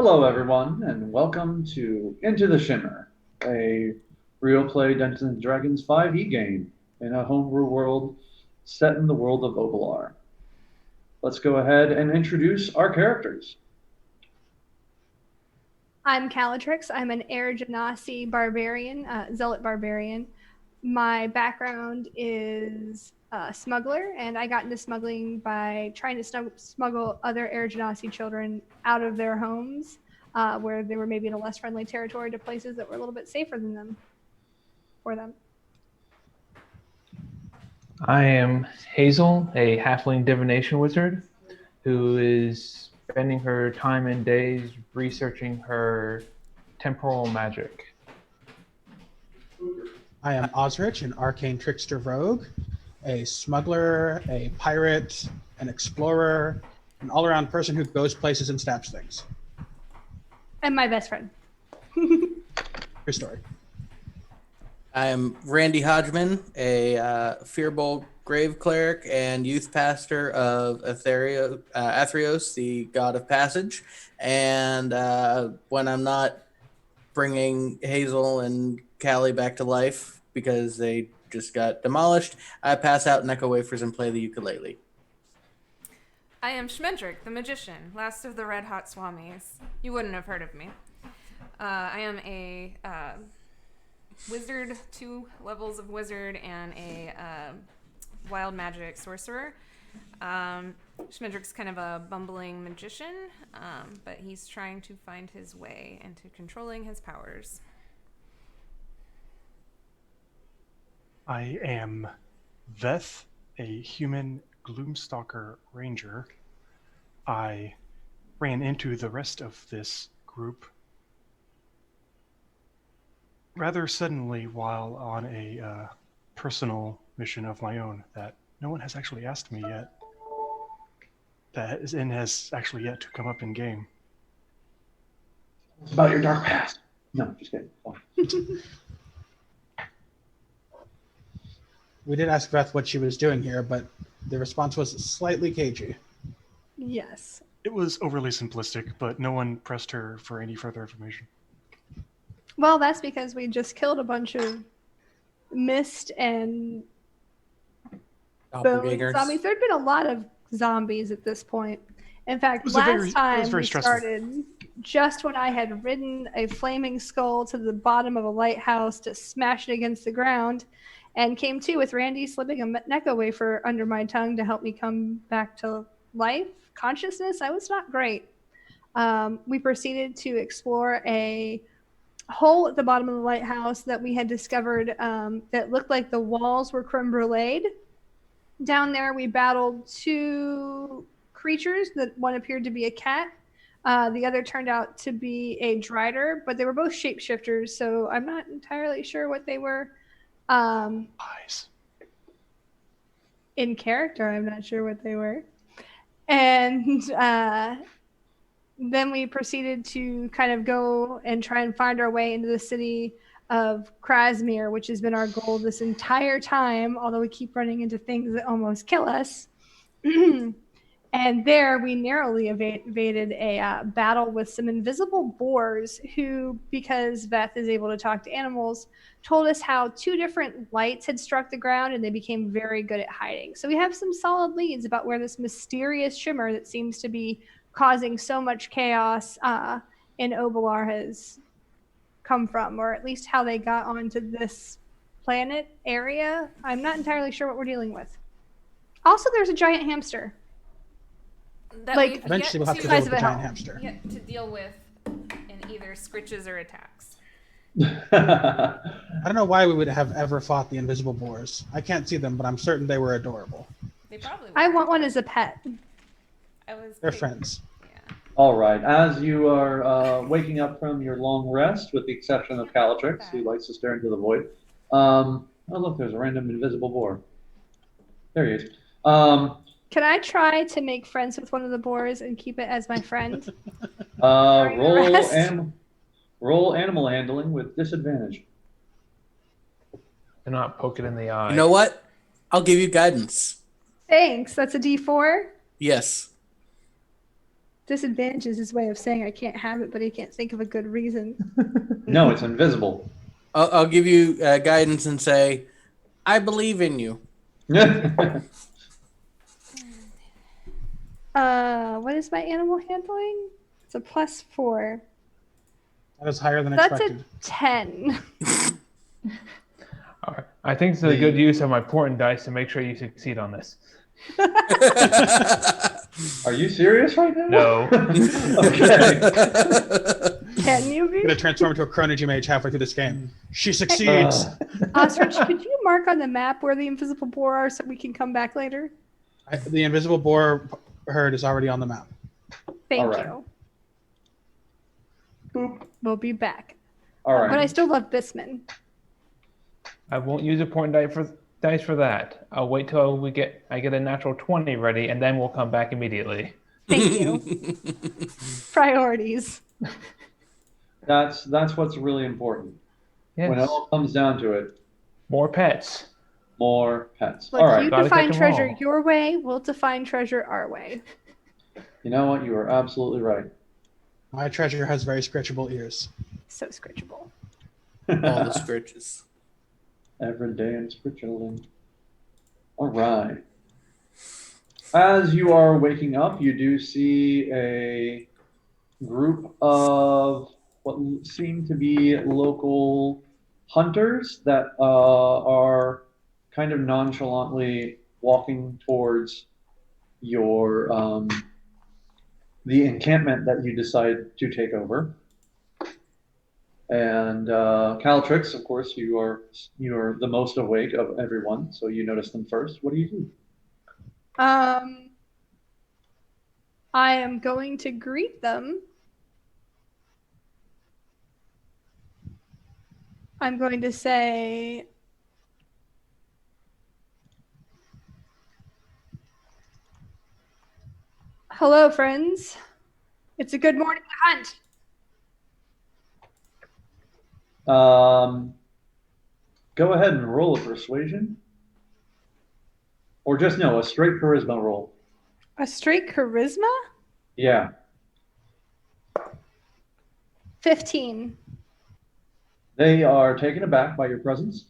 Hello, everyone, and welcome to Into the Shimmer, a real play Dungeons and Dragons 5e game in a homebrew world set in the world of Ovalar. Let's go ahead and introduce our characters. I'm Calatrix. I'm an Air Genasi barbarian, zealot barbarian. My background is smuggler, and I got into smuggling by trying to smuggle other Air Genasi children out of their homes, where they were maybe in a less friendly territory, to places that were a little bit safer than them for them. I am Hazel, a halfling divination wizard who is spending her time and days researching her temporal magic. I am Osrich, an arcane trickster rogue, a smuggler, a pirate, an explorer, an all-around person who goes places and stabs things. And my best friend. True story. I am Randy Hodgman, a Fearbolt Grave Cleric and youth pastor of Atherios, the God of Passage. And when I'm not bringing Hazel and Callie back to life because they just got demolished, I pass out Necco wafers and play the ukulele. I am Shmendrick, the magician, last of the Red Hot Swamis. You wouldn't have heard of me. I am a wizard, 2 levels of wizard, and a wild magic sorcerer. Shmendrick's kind of a bumbling magician, but he's trying to find his way into controlling his powers. I am Veth, a human Gloomstalker ranger. I ran into the rest of this group rather suddenly while on a personal mission of my own that no one has actually asked me yet. And has actually yet to come up in game. It's about your dark past. No, just kidding. We did ask Beth what she was doing here, but the response was slightly cagey. Yes. It was overly simplistic, but no one pressed her for any further information. Well, that's because we just killed a bunch of mist and bone zombies. There'd been a lot of zombies at this point. In fact, last time we started just when I had ridden a flaming skull to the bottom of a lighthouse to smash it against the ground, and came to with Randy slipping a Necco wafer under my tongue to help me come back to life, consciousness. I was not great. We proceeded to explore a hole at the bottom of the lighthouse that we had discovered that looked like the walls were creme bruleed. Down there, we battled 2 creatures. That one appeared to be a cat. The other turned out to be a drider, but they were both shapeshifters, so I'm not entirely sure what they were. Eyes. In character, I'm not sure what they were. And then we proceeded to kind of go and try and find our way into the city of Krasmir, which has been our goal this entire time, although we keep running into things that almost kill us. And there we narrowly evaded a battle with some invisible boars who, because Veth is able to talk to animals, told us how 2 different lights had struck the ground and they became very good at hiding. So we have some solid leads about where this mysterious shimmer that seems to be causing so much chaos in Ovalar has come from, or at least how they got onto this planet area. I'm not entirely sure what we're dealing with. Also, there's a giant hamster. That Like, eventually we'll have to deal with the giant hamster. Yet to deal with in either scritches or attacks. I don't know why we would have ever fought the invisible boars. I can't see them, but I'm certain they were adorable. They probably were. I want one as a pet. They're friends. Yeah. All right, as you are waking up from your long rest, with the exception of Calatrix, who likes to stare into the void. Oh, look, there's a random invisible boar. There he is. Can I try to make friends with one of the boars and keep it as my friend? Roll animal handling with disadvantage. Do not poke it in the eye. You know what? I'll give you guidance. Thanks. That's a D4. Yes. Disadvantage is his way of saying I can't have it, but he can't think of a good reason. No, it's invisible. I'll give you guidance and say, I believe in you. What is my animal handling? It's a +4. That is higher than That's expected. a 10. All right. I think it's a good use of my portent dice to make sure you succeed on this. Are you serious right now? No. Okay. Can you I'm be? gonna transform into a Chronogy Mage halfway through this game. She succeeds. Ostrich, could you mark on the map where the invisible boar are so we can come back later? The invisible boar herd is already on the map. Thank All right. you. Boop. We'll be back. All right. But I still love Bisman. I won't use a portent dice for that. I'll wait till I get a natural 20 ready, and then we'll come back immediately. Thank you. Priorities. That's what's really important. Yes. When it all comes down to it, More pets. more pets. Look, All right. you Gotta define catch 'em treasure all. your way, we'll define treasure our way. You know what? You are absolutely right. My treasure has very scratchable ears. So scritchable. All the scritches. Every day I'm spiritually. All right. As you are waking up, you do see a group of what seem to be local hunters that are kind of nonchalantly walking towards your the encampment that you decide to take over. And Caltrix, of course, you are the most awake of everyone, so you notice them first. What do you do? I am going to greet them. I'm going to say, hello, friends. It's a good morning to hunt. Go ahead and roll a persuasion. Or just no, a straight charisma roll. A straight charisma? Yeah. 15. They are taken aback by your presence,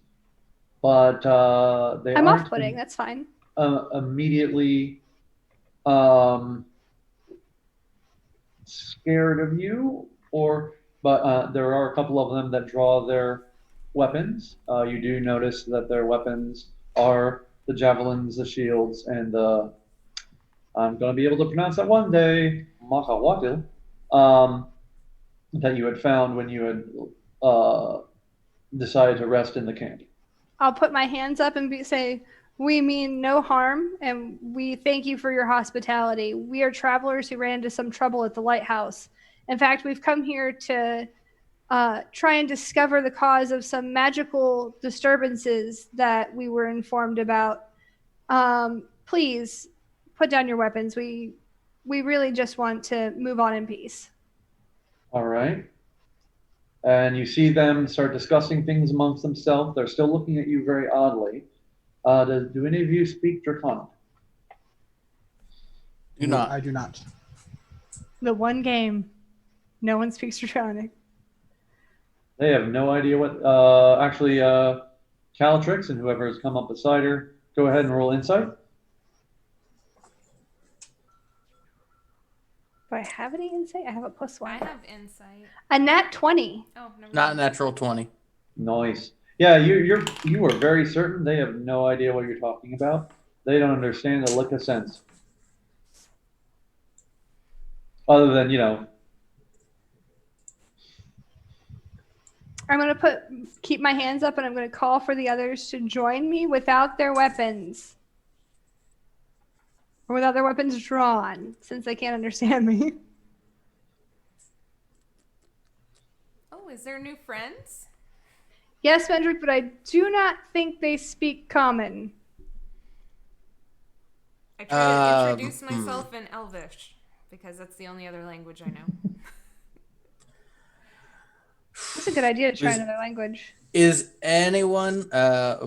but they I'm aren't off-putting. That's fine. immediately scared of you, but there are a couple of them that draw their weapons. You do notice that their weapons are the javelins, the shields, and the I'm going to be able to pronounce that one day, Makawatil, that you had found when you had decided to rest in the camp. I'll put my hands up and say, we mean no harm, and we thank you for your hospitality. We are travelers who ran into some trouble at the lighthouse. In fact, we've come here to try and discover the cause of some magical disturbances that we were informed about. Please put down your weapons. We really just want to move on in peace. All right. And you see them start discussing things amongst themselves. They're still looking at you very oddly. Do any of you speak Draconic? Do not. I do not. The one game, no one speaks Draconic. They have no idea what. Actually, Caltrix and whoever has come up beside her, go ahead and roll insight. Do I have any insight? I have a +1. I have insight. A nat 20. Oh, never Not mind. natural 20. Nice. Yeah, you are very certain they have no idea what you're talking about. They don't understand a lick of sense. Other than, I'm going to keep my hands up and I'm going to call for the others to join me without their weapons. Or without their weapons drawn, since they can't understand me. Oh, is there new friends? Yes, Mendrick, but I do not think they speak common. I try to introduce myself in Elvish, because that's the only other language I know. That's a good idea to try another language. Is anyone I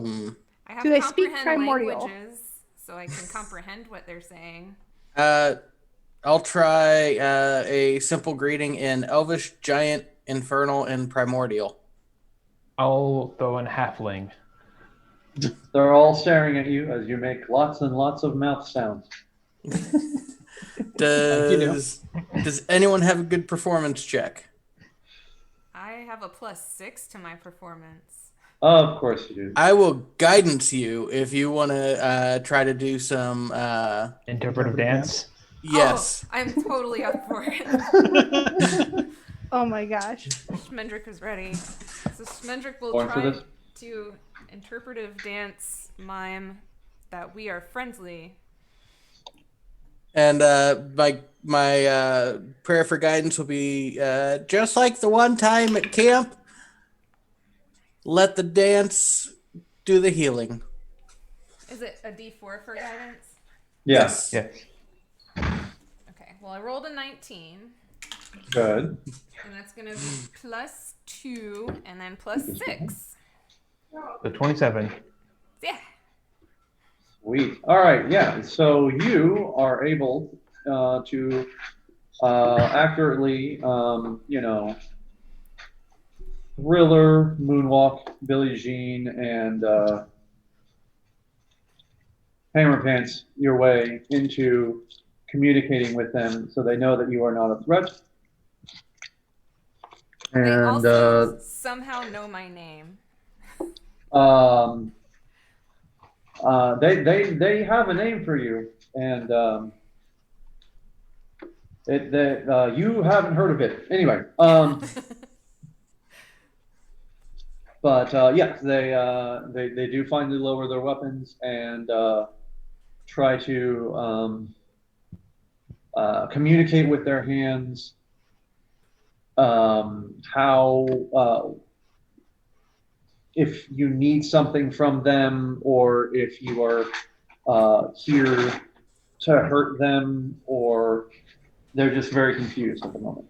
have Do they speak comprehend primordial? languages, so I can comprehend what they're saying. I'll try a simple greeting in Elvish, Giant, Infernal, and Primordial. I'll throw in halfling. They're all staring at you as you make lots and lots of mouth sounds. Does anyone have a good performance check? I have a +6 to my performance. Of course you do. I will guidance you if you want to try to do some. Interpretive dance. Yes. Oh, I'm totally up for it. Oh my gosh. Schmendrick is ready. So Schmendrick will Born for try this? to interpretive dance mime that we are friendly. And my prayer for guidance will be just like the one time at camp. Let the dance do the healing. Is it a D4 for guidance? Yes. Yes. Okay. Well, I rolled a 19, Good. and that's gonna be +2 and then +6. So 27. Yeah. Sweet. All right. Yeah. So you are able to accurately, Thriller, Moonwalk, Billie Jean, and Hammer Pants your way into communicating with them so they know that you are not a threat. They And also somehow know my name. they have a name for you, and you haven't heard of it anyway. But yeah, they do finally lower their weapons and try to communicate with their hands. How if you need something from them, or if you are here to hurt them, or they're just very confused at the moment.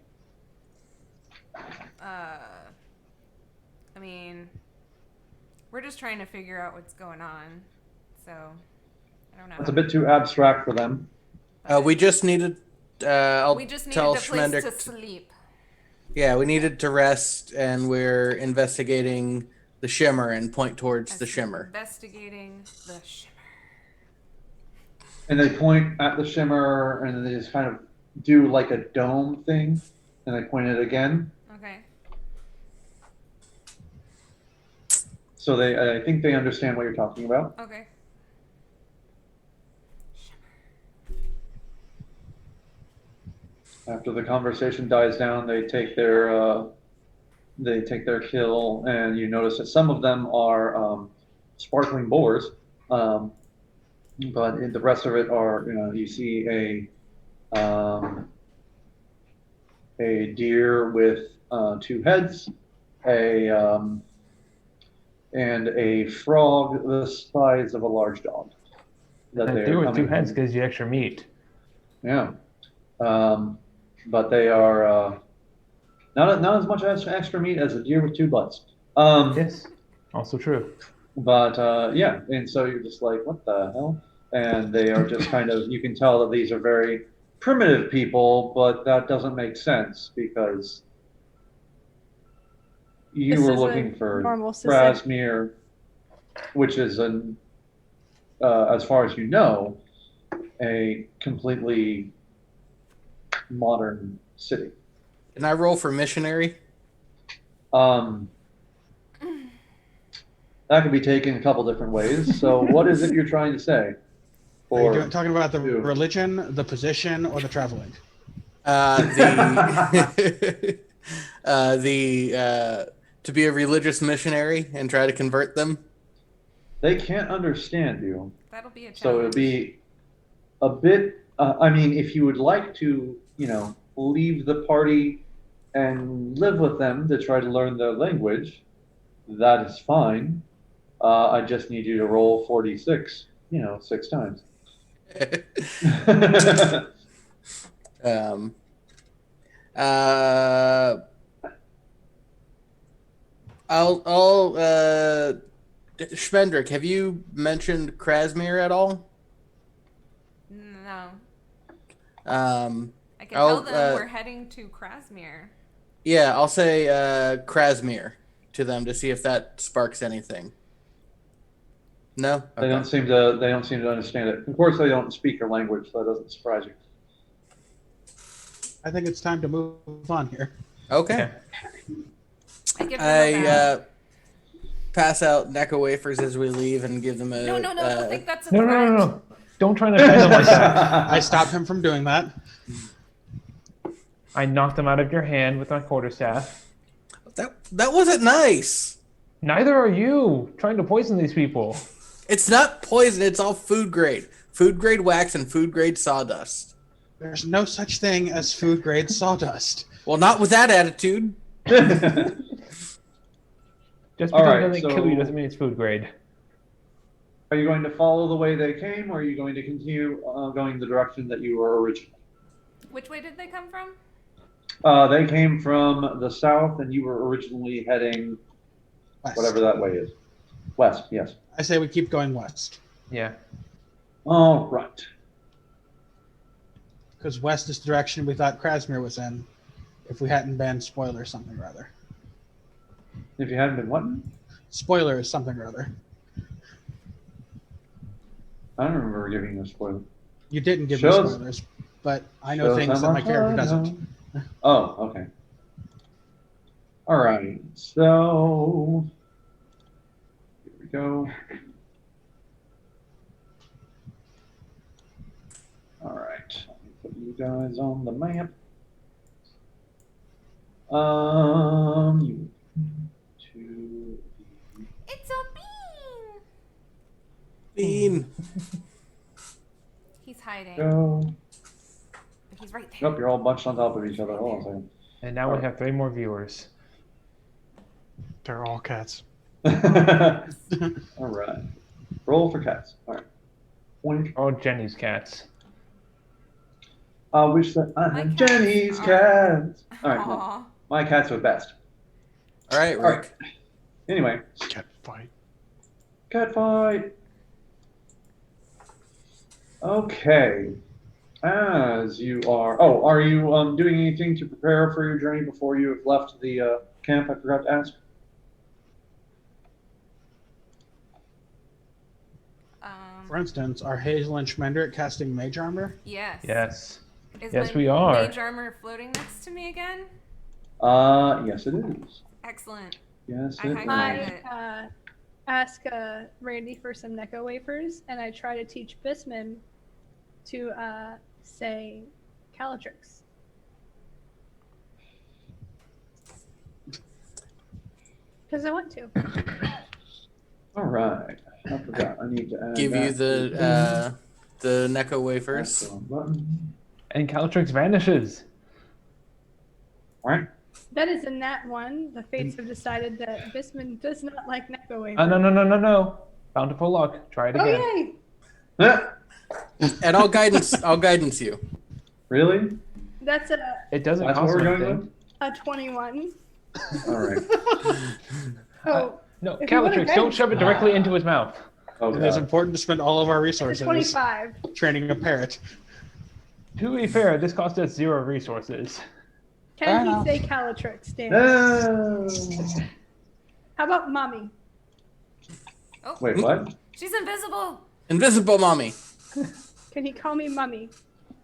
I mean, we're just trying to figure out what's going on. So, I don't know. It's a bit too abstract for them. We just needed. I'll We just needed tell a place Schmendrick to sleep. Yeah, we needed to rest, and we're investigating the Shimmer and point towards the Shimmer. Investigating the Shimmer. And they point at the Shimmer, and they just kind of do like a dome thing, and they point it again. Okay. So I think they understand what you're talking about. Okay. After the conversation dies down, they take their kill, and you notice that some of them are sparkling boars, but the rest of it are, you see a deer with 2 heads, and a frog the size of a large dog. That deer with 2 heads gives you extra meat. Yeah. But they are not as much extra meat as a deer with 2 butts. Yes, also true. But yeah, and so you're just like, what the hell? And they are just kind of, you can tell that these are very primitive people, but that doesn't make sense because you were looking for Grasmere, which is as far as you know, a completely modern city. Can I roll for missionary? That could be taken a couple different ways. So what is it you're trying to say? Are you talking about the religion, the position, or the traveling? To be a religious missionary and try to convert them. They can't understand you. That'll be a challenge. So it'll be a bit. I mean, if you would like to, leave the party and live with them to try to learn their language, that is fine. I just need you to roll 46, 6 times. I'll Schmendrick, have you mentioned Krasmir at all? No. I can tell them we're heading to Krasmir. Yeah, I'll say Krasmir to them to see if that sparks anything. No, They don't seem to understand it. Of course, they don't speak your language, so that doesn't surprise you. I think it's time to move on here. Okay. I give them a bow. Pass out Necco wafers as we leave and give them a. No, don't think that's a No, threat. no. Don't try to offend them like that. I stopped him from doing that. I knocked them out of your hand with my quarterstaff. That wasn't nice. Neither are you. Trying to poison these people. It's not poison. It's all food grade. Food grade wax and food grade sawdust. There's no such thing as food grade sawdust. Well, not with that attitude. Just All because right, it doesn't kill you doesn't mean it's food grade. Are you going to follow the way they came, or are you going to continue going the direction that you were originally? Which way did they come from? They came from the south, and you were originally heading West. whatever that way is. West, yes. I say we keep going west. Yeah. All right. Because west is the direction we thought Krasmir was in, if we hadn't been spoiler something or other. If you hadn't been what? Spoiler is something or other. I don't remember giving you a spoiler. You didn't give me Shows- spoilers, but I know things that my character doesn't. Oh, okay. All right. So here we go. All right. Let me put you guys on the map. You to It's a Bean. bean. He's hiding. go. But he's right there. Nope, you're all bunched on top of each other. Hold on a second. And now we have 3 more viewers. They're all cats. All right. Roll for cats. All right. Wink. Oh, Jenny's cats. I wish that I My had cats Jenny's are- cats. All right. no, Aw. my cats are best. All right, All Rick. right. Anyway, Cat fight. cat fight. Okay. As you are. Oh, are you doing anything to prepare for your journey before you have left the camp? I forgot to ask. For instance, are Hazel and Schmendrick casting mage armor? Yes. Yes. Is Yes, my we are. mage armor floating next to me again? Yes, it is. Excellent. Yes, I it high-five is. it. I ask Randy for some Necco wafers, and I try to teach Bisman to say Calatrix. Because I want to. All right. I forgot. I need to add Give you that the Necco to wafers. the button. And Calatrix vanishes. All right. That is in that one. The fates have decided that Bisman does not like Necco wafers. No. Bountiful luck. Try it Oh, again. yay! And I'll guidance you. Really? That's It doesn't That's what cost we're going anything. with? a 21. All right. Oh, No, If you wanna Calatrix, guide- don't shove it directly into his mouth. Oh, It is God. important to spend all of our it's a resources 25. training a parrot. To be fair, this cost us 0 resources. Can enough. he say Calatrix, Dan? No. How about mommy? Oh, Wait, what? she's invisible. Invisible mommy. Can he call me mummy?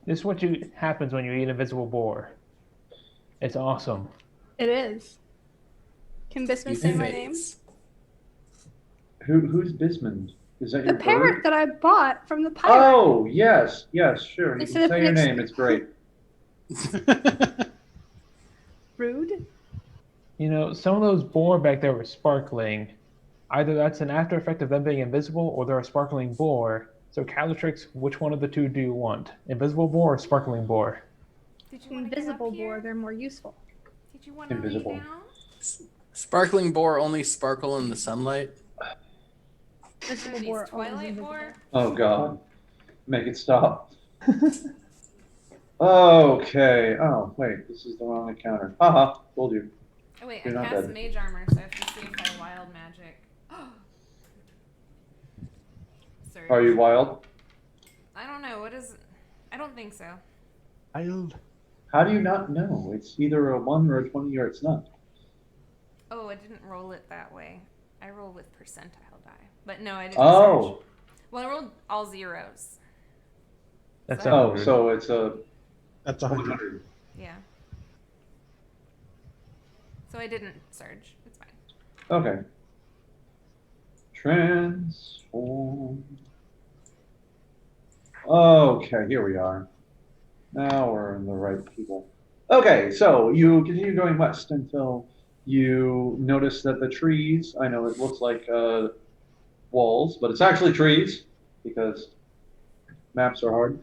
This is what happens when you eat invisible boar. It's awesome. It is. Can Bisman You say my name? face. Who's Bismond? Is that The your parrot bird? that I bought from the pirate. Oh, yes, sure. You Instead can of say your next- name. It's great. Rude. You know, some of those boar back there were sparkling. Either that's an after effect of them being invisible, or they're a sparkling boar. So Calatrix, which one of the two do you want? Invisible boar or sparkling boar? Did you want to get Invisible up here? boar, they're more useful. Did you want to lay Invisible. down? Sparkling boar only sparkle in the sunlight. Invisible These boar. always Twilight invisible. boar? Oh, God. Make it stop. Okay. Oh, wait. This is the wrong encounter. Haha. Told you. Oh wait, You're I not cast dead. mage armor, so I have to see if I wild magic. Sorry. Are you wild? I don't know. What is? I don't think so. How do you not know? It's either a 1 or a 20 or it's not. Oh, I didn't roll it that way. I roll with percentile die. But no, I didn't search. Oh, Well, I rolled all zeros. That's So- 100. so it's a That's 100. 100. Yeah. So I didn't surge. It's fine. Okay. Transform. Okay, here we are. Now we're in the right people. Okay, so you continue going west until you notice that the trees, I know it looks like walls, but it's actually trees because maps are hard.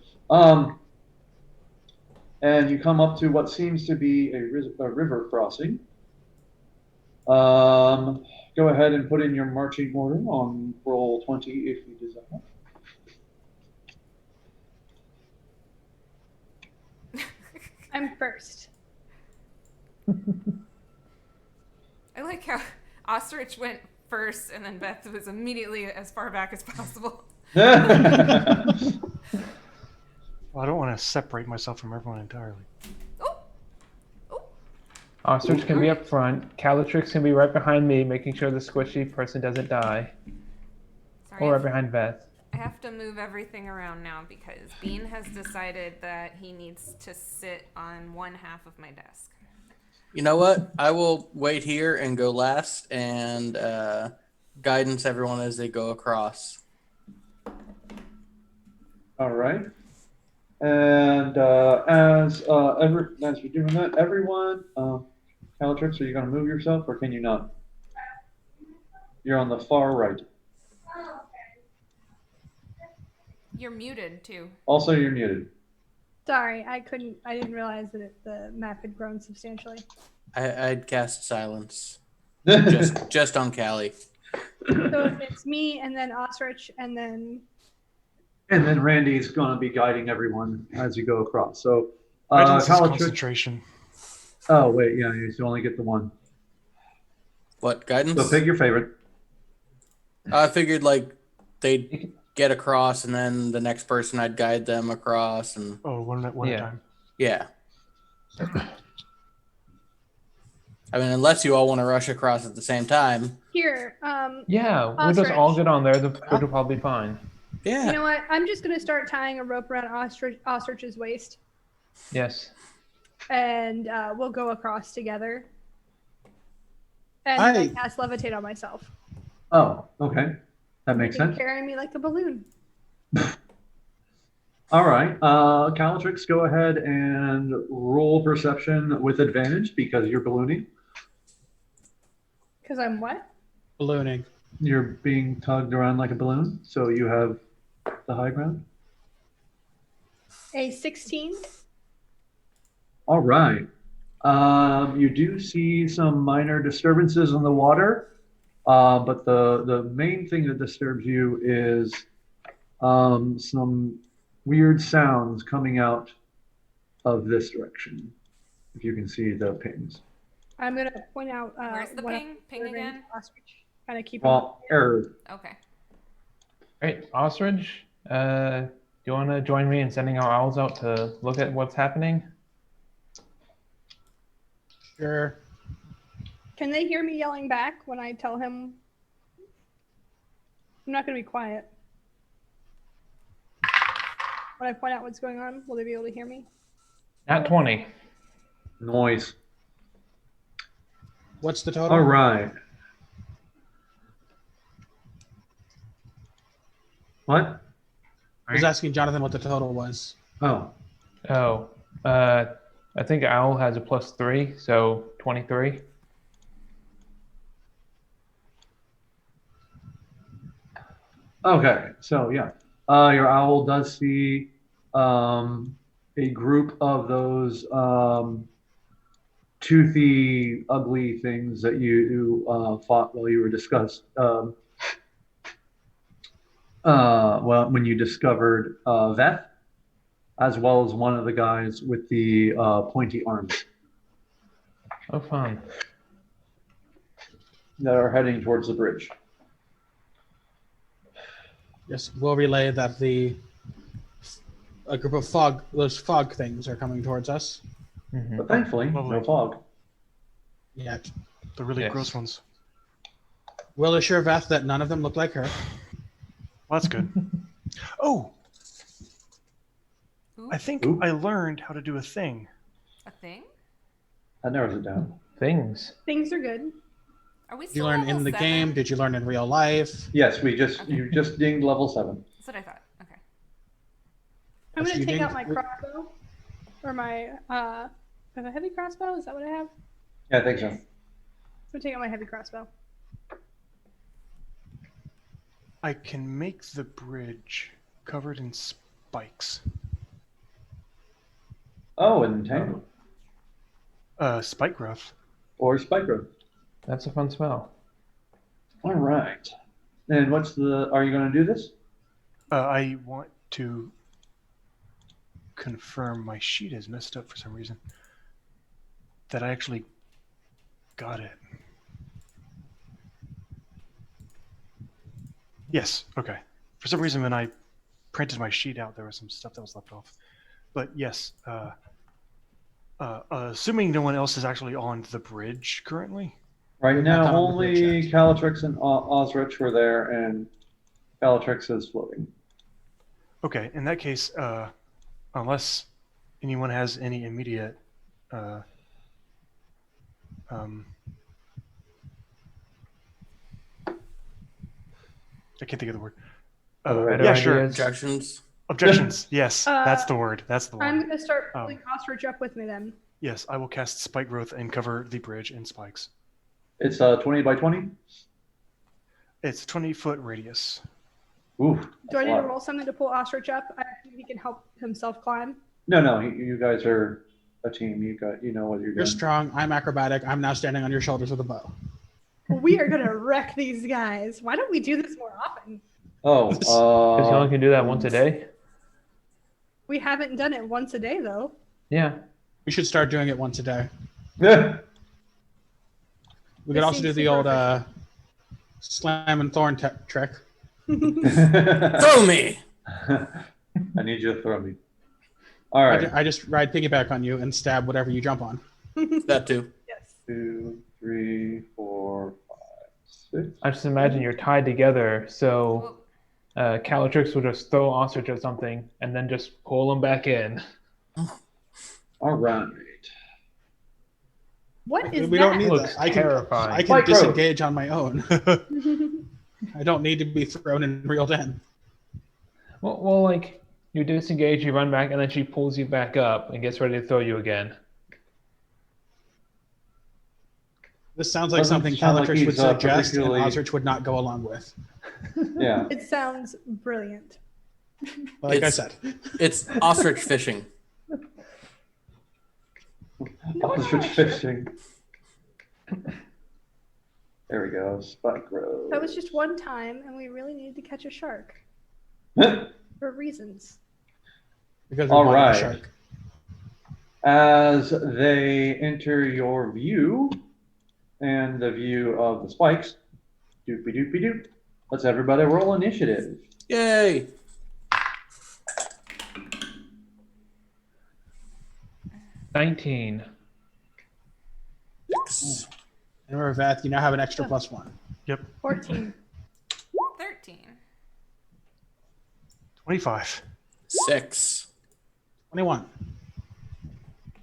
And you come up to what seems to be a river crossing. Go ahead and put in your marching order on roll 20 if you desire. I'm first. I like how Ostrich went first and then Beth was immediately as far back as possible. Well, I don't want to separate myself from everyone entirely. Oh! Oh! Ostrich can be up front. Calatrix can be right behind me, making sure the squishy person doesn't die. Sorry. Or right behind Beth. I have to move everything around now because Bean has decided that he needs to sit on one half of my desk. You know what? I will wait here and go last and guidance everyone as they go across. All right. And as you're doing that, everyone, Calatrix, are you going to move yourself or can you not? You're on the far right. You're muted too. Also, you're muted. Sorry, I didn't realize that the map had grown substantially. I'd cast silence and just on Callie. So it's me and then Ostrich and then then Randy's going to be guiding everyone as you go across. So, Guidance is Calatrix. concentration. Oh, wait, yeah, you only get the one. What, guidance? So pick your favorite. I figured like they'd get across and then the next person I'd guide them across and Oh, one at a time. yeah. I mean, unless you all want to rush across at the same time. here. Yeah, we'll just all Ostrich. get on there. The bridge will probably be fine. Yeah. You know what? I'm just gonna start tying a rope around Ostrich's waist, Yes. and we'll go across together. And then I cast levitate on myself. Oh, okay. That makes You can sense. carry me like a balloon. All right. Calatrix, go ahead and roll perception with advantage because you're ballooning. Because I'm what? Ballooning. You're being tugged around like a balloon, so you have the high ground. A 16. All right. You do see some minor disturbances in the water, but the main thing that disturbs you is some weird sounds coming out of this direction. If you can see the pings. I'm gonna point out. Where's the one of ping? the Ping observing again? Ostrich. Kind of keep. Well, error. Okay. Great. Ostrich, do you want to join me in sending our owls out to look at what's happening? Sure. Can they hear me yelling back when I tell him? I'm not gonna be quiet. When I point out what's going on, will they be able to hear me? Nat 20. Noise. What's the total? All right. What? I was asking Jonathan what the total was. Oh, Oh, I think owl has a +3, so 23. okay. So yeah, your owl does see a group of those toothy, ugly things that you fought while you were discussed. Well, when you discovered Veth, as well as one of the guys with the pointy arms Oh, fun. that are heading towards the bridge. Yes, we'll relay that the a group of fog. Those fog things are coming towards us. Mhm. But thankfully, lovely. no fog. Yet. The really Yes. gross ones. Will assure Veth that none of them look like her. Well, that's good. Oh, Ooh, I think Ooh. I learned how to do a thing. a thing? That narrows it down. Things. Things are good. Are we Did you still learn level in the 7? game? Did you learn in real life? Yes, you just dinged level 7. That's what I thought. Okay. I'm That's gonna take cheating. out my crossbow, or my I have a heavy crossbow. Is that what I have? Yeah, I think so. I'm gonna take out my heavy crossbow. I can make the bridge covered in spikes. Oh, and Tangle. Spike growth. Or Spike Growth. That's a fun smell. All right. And are you going to do this? I want to confirm my sheet is messed up for some reason. That I actually got it. Yes, okay. For some reason, when I printed my sheet out, there was some stuff that was left off. But yes, assuming no one else is actually on the bridge currently. Right We've not now, done on the bridge only yet. Calatrix and Osrich were there, and Calatrix is floating. Okay, in that case, unless anyone has any immediate I can't think of the word. Better Yeah, sure. ideas? Objections. Objections. Yes, that's the word. That's the I'm one. gonna start pulling ostrich up with me then. Yes, I will cast Spike Growth and cover the bridge in spikes. It's 20 by 20. It's 20-foot radius. Ooh. Do I that's need a to lot. roll something to pull ostrich up? I think he can help himself climb. No, you guys are a team. You know what you're You're doing. strong. I'm acrobatic. I'm now standing on your shoulders with a bow. We are gonna wreck these guys. Why don't we do this more often? Oh, Because you only can do that once a day. We haven't done it once a day though. Yeah. We should start doing it once a day. yeah. We This could also do seems the super old efficient. slam and thorn trick. Throw me. I need you to throw me. All right. I just ride piggyback on you and stab whatever you jump on. That too. Yes. 2, 3, 4, 5, 6. I just imagine you're tied together, so Calatrix will just throw Ostrich at something and then just pull him back in. All right. What is We that? don't need Looks that. I terrifying. can Spike growth. disengage on my own. I don't need to be thrown and reeled in. Well, like you disengage, you run back, and then she pulls you back up and gets ready to throw you again. This sounds like Doesn't something sound like Calatrix would he's, suggest and particularly- Osrich would not go along with. Yeah. It sounds brilliant. Like I It's- said. It's ostrich fishing. Ostrich fishing. There we go. Spike Grove. That was just one time, and we really needed to catch a shark for reasons. Because we All wanted a right. shark. As they enter your view and the view of the spikes, doopy doopy doop. Let's everybody roll initiative. Yay! $19. Six. And remember, Vath, you now have an extra +1. 14. 13. 25. 6. 21.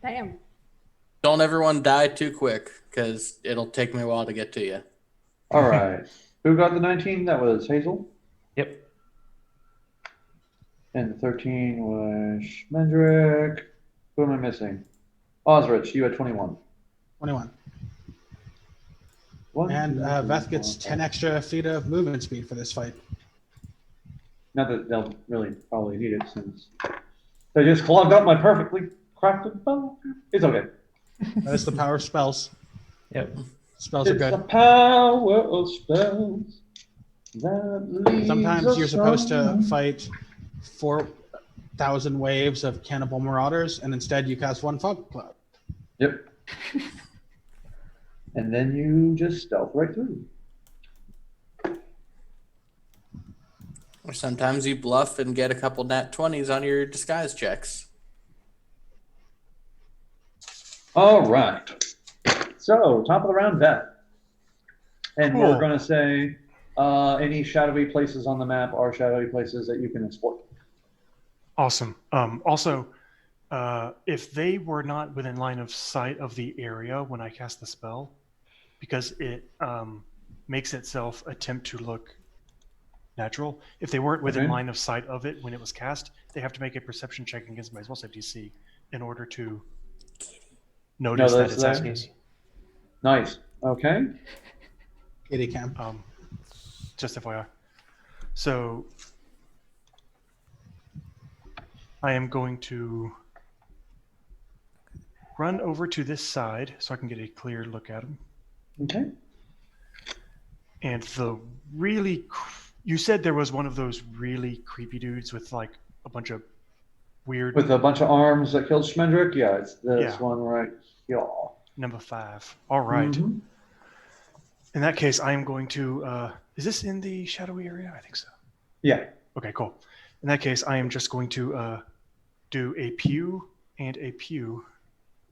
Damn. Don't everyone die too quick, because it'll take me a while to get to you. All right. Who got the 19? That was Hazel. Yep. And the 13 was Mendrick. Who am I missing? Osrich, you had 21. 21. One, And two, Vath three, gets four, 10 five. extra feet of movement speed for this fight. Not that they'll really probably need it since they just clogged up my perfectly crafted bow. It's okay. That's the power of spells. Yep. Spells are It's the good. power of spells that leads Sometimes us you're supposed to on. fight 4,000 waves of cannibal marauders, and instead you cast one fog cloud. Yep. And then you just stealth right through. Or sometimes you bluff and get a couple nat 20s on your disguise checks. All right. So, top of the round, Beth. And Cool. we're going to say any shadowy places on the map are shadowy places that you can exploit. Awesome. Also, if they were not within line of sight of the area when I cast the spell, because it makes itself attempt to look natural, if they weren't within Okay. line of sight of it when it was cast, they have to make a perception check against my spell save DC in order to notice that that's it's there. asking. Nice. Okay. Kitty cam. Just FYI. So I am going to run over to this side so I can get a clear look at him. Okay. And you said there was one of those really creepy dudes with like a bunch of weird. With a bunch of arms that killed Schmendrick? Yeah, it's this Yeah. one right here. Number 5. All right. Mhm. In that case, I am going to. Is this in the shadowy area? I think so. Yeah. Okay, cool. In that case, I am just going to do a pew and a pew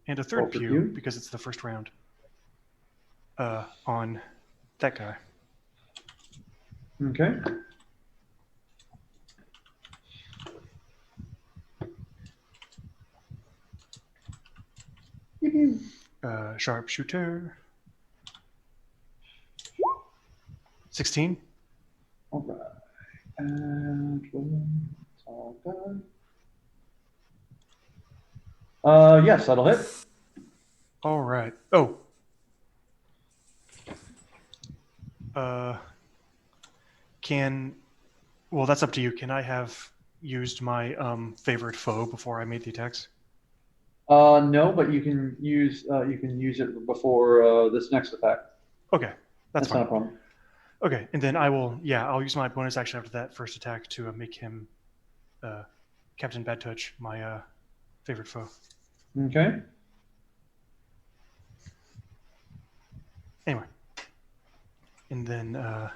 and a Roll third for pew, pew. because it's the first round on that guy. Okay. Pew, pew. Sharpshooter. 16. All right. And it's all done. Yes, that'll hit. All right. Oh. Well, that's up to you. Can I have used my favorite foe before I made the attacks? No, but you can use it before this next attack. Okay, that's not a fine. problem. Okay, and then I'll use my bonus action after that first attack to make him Captain Bad Touch, my favorite foe. Okay. Anyway, and then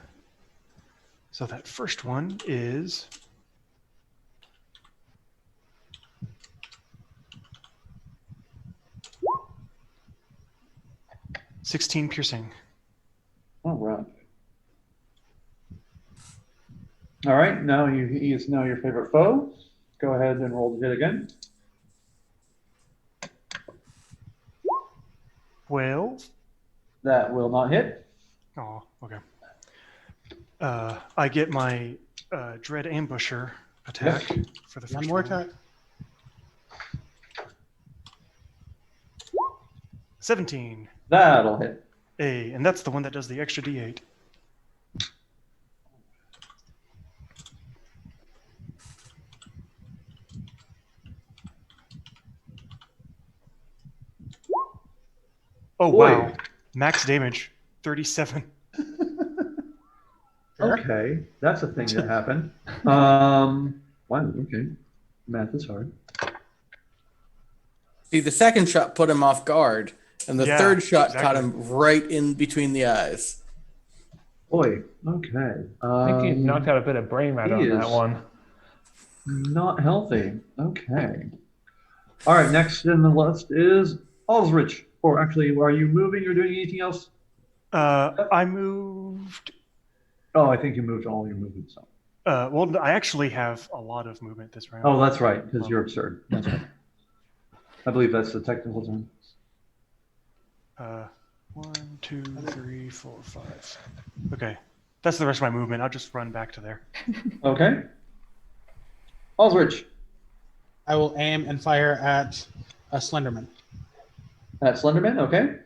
so that first one is 16 piercing. All right. All right. Now he is now your favorite foe. Go ahead and roll the hit again. 12. That will not hit. Oh, okay. I get my Dread Ambusher attack for the first One more round. attack. 17. That'll hit. And that's the one that does the extra D8. Oh, Boy. wow. Max damage, 37. Sure. Okay, that's a thing that happened. Wow. Okay, math is hard. See, the second shot put him off guard, and the Yeah, third shot caught exactly. him right in between the eyes. Boy. Okay. I think he knocked out a bit of brain matter he on that is- one. Not healthy. Okay. All right. Next in the list is Aldrich. Or actually, are you moving or doing anything else? I moved. Oh, I think you moved all your movements. So. Well, I actually have a lot of movement this round. Oh, that's right, because you're absurd. That's right. I believe that's the technical term. 1, 2, 3, 4, 5. Okay, that's the rest of my movement. I'll just run back to there. Okay. Aldrich. I will aim and fire at a Slenderman. At Slenderman, okay.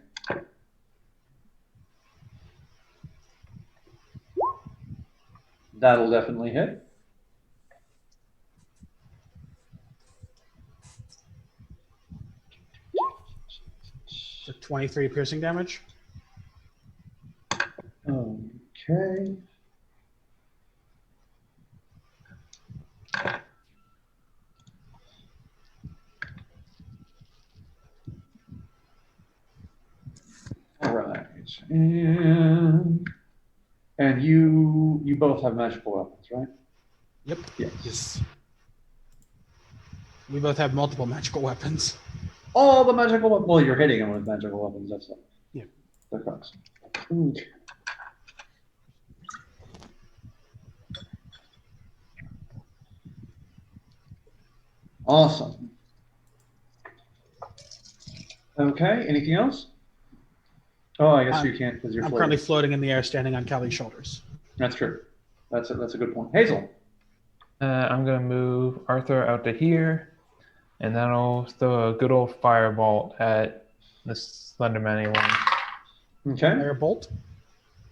That'll definitely hit. For 23 piercing damage. Okay. All right. And you both have magical weapons, right? Yep. Yes. We both have multiple magical weapons. All the magical weapons. Well, you're hitting him with magical weapons. That's Yeah. the crux. Ooh. Awesome. Okay. Anything else? Oh, I guess you can't because you're I'm floating. currently floating in the air, standing on Callie's shoulders. That's true. That's a good point. Hazel. I'm gonna move Arthur out to here, and then I'll throw a good old firebolt at the Slenderman one. Okay. Firebolt.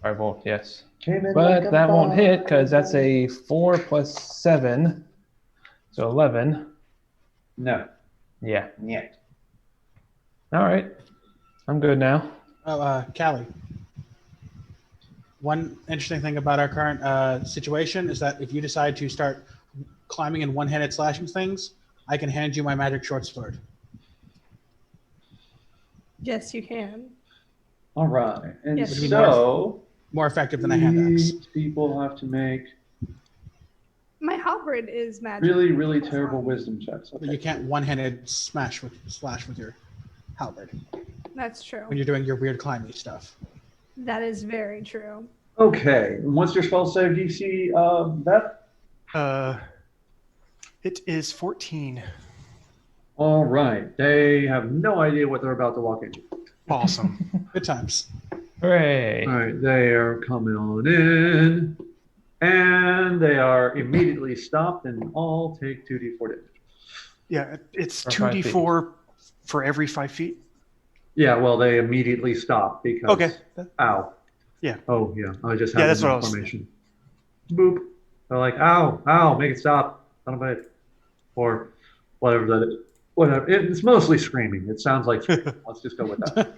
Firebolt, yes. Came in But like a that won't hit because bomb. that's a 4 plus 7, so 11. No. Yeah. Yet. All right. I'm good now. Oh, Callie. One interesting thing about our current situation is that if you decide to start climbing and one-handed slashing things, I can hand you my magic short sword. Yes, you can. All right. And Yes. Would be so More effective than a hand axe. these people have to make My halberd is magic. really, really terrible wisdom checks. But Okay. you can't one-handed slash with your halberd That's true. when you're doing your weird climbing stuff. That is very true. Okay. And what's your spell save DC, Beth? It is 14. All right. They have no idea what they're about to walk into. Awesome. Good times. Hooray. All right. They are coming on in. And they are immediately stopped and all take 2d4 damage. Yeah, it's For 5 2d4 for every 5 feet. Yeah, well, they immediately stop because. Okay. Ow. Yeah. Oh, yeah. I just Yeah, have that's them what I in was- formation. Boop. They're like, ow, ow, make it stop. Son of a bitch. Or whatever that is. Whatever. It's mostly screaming. It sounds like screaming. Let's just go with that.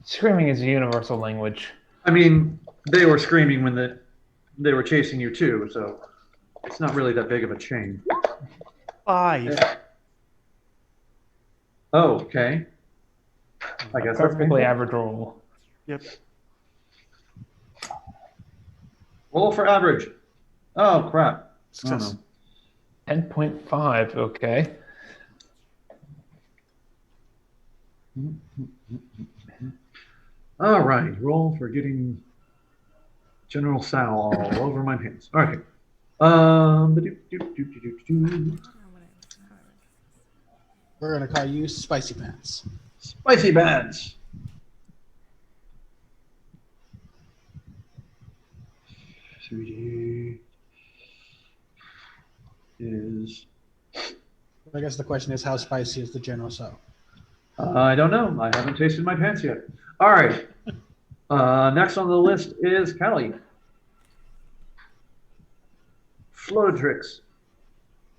Screaming is a universal language. I mean, they were screaming when they were chasing you too, so it's not really that big of a chain. 5. Oh, okay. I guess that's Perfectly painful. average roll. Yep. Roll for average. Oh, crap. I don't Success. know. 10.5, okay. All right, roll for getting General Sal all over my pants. All right. We're gonna call you Spicy Pants. Spicy bands. Is I guess the question is, how spicy is the General So? I don't know. I haven't tasted my pants yet. All right. Next on the list is Kelly. Floatrix.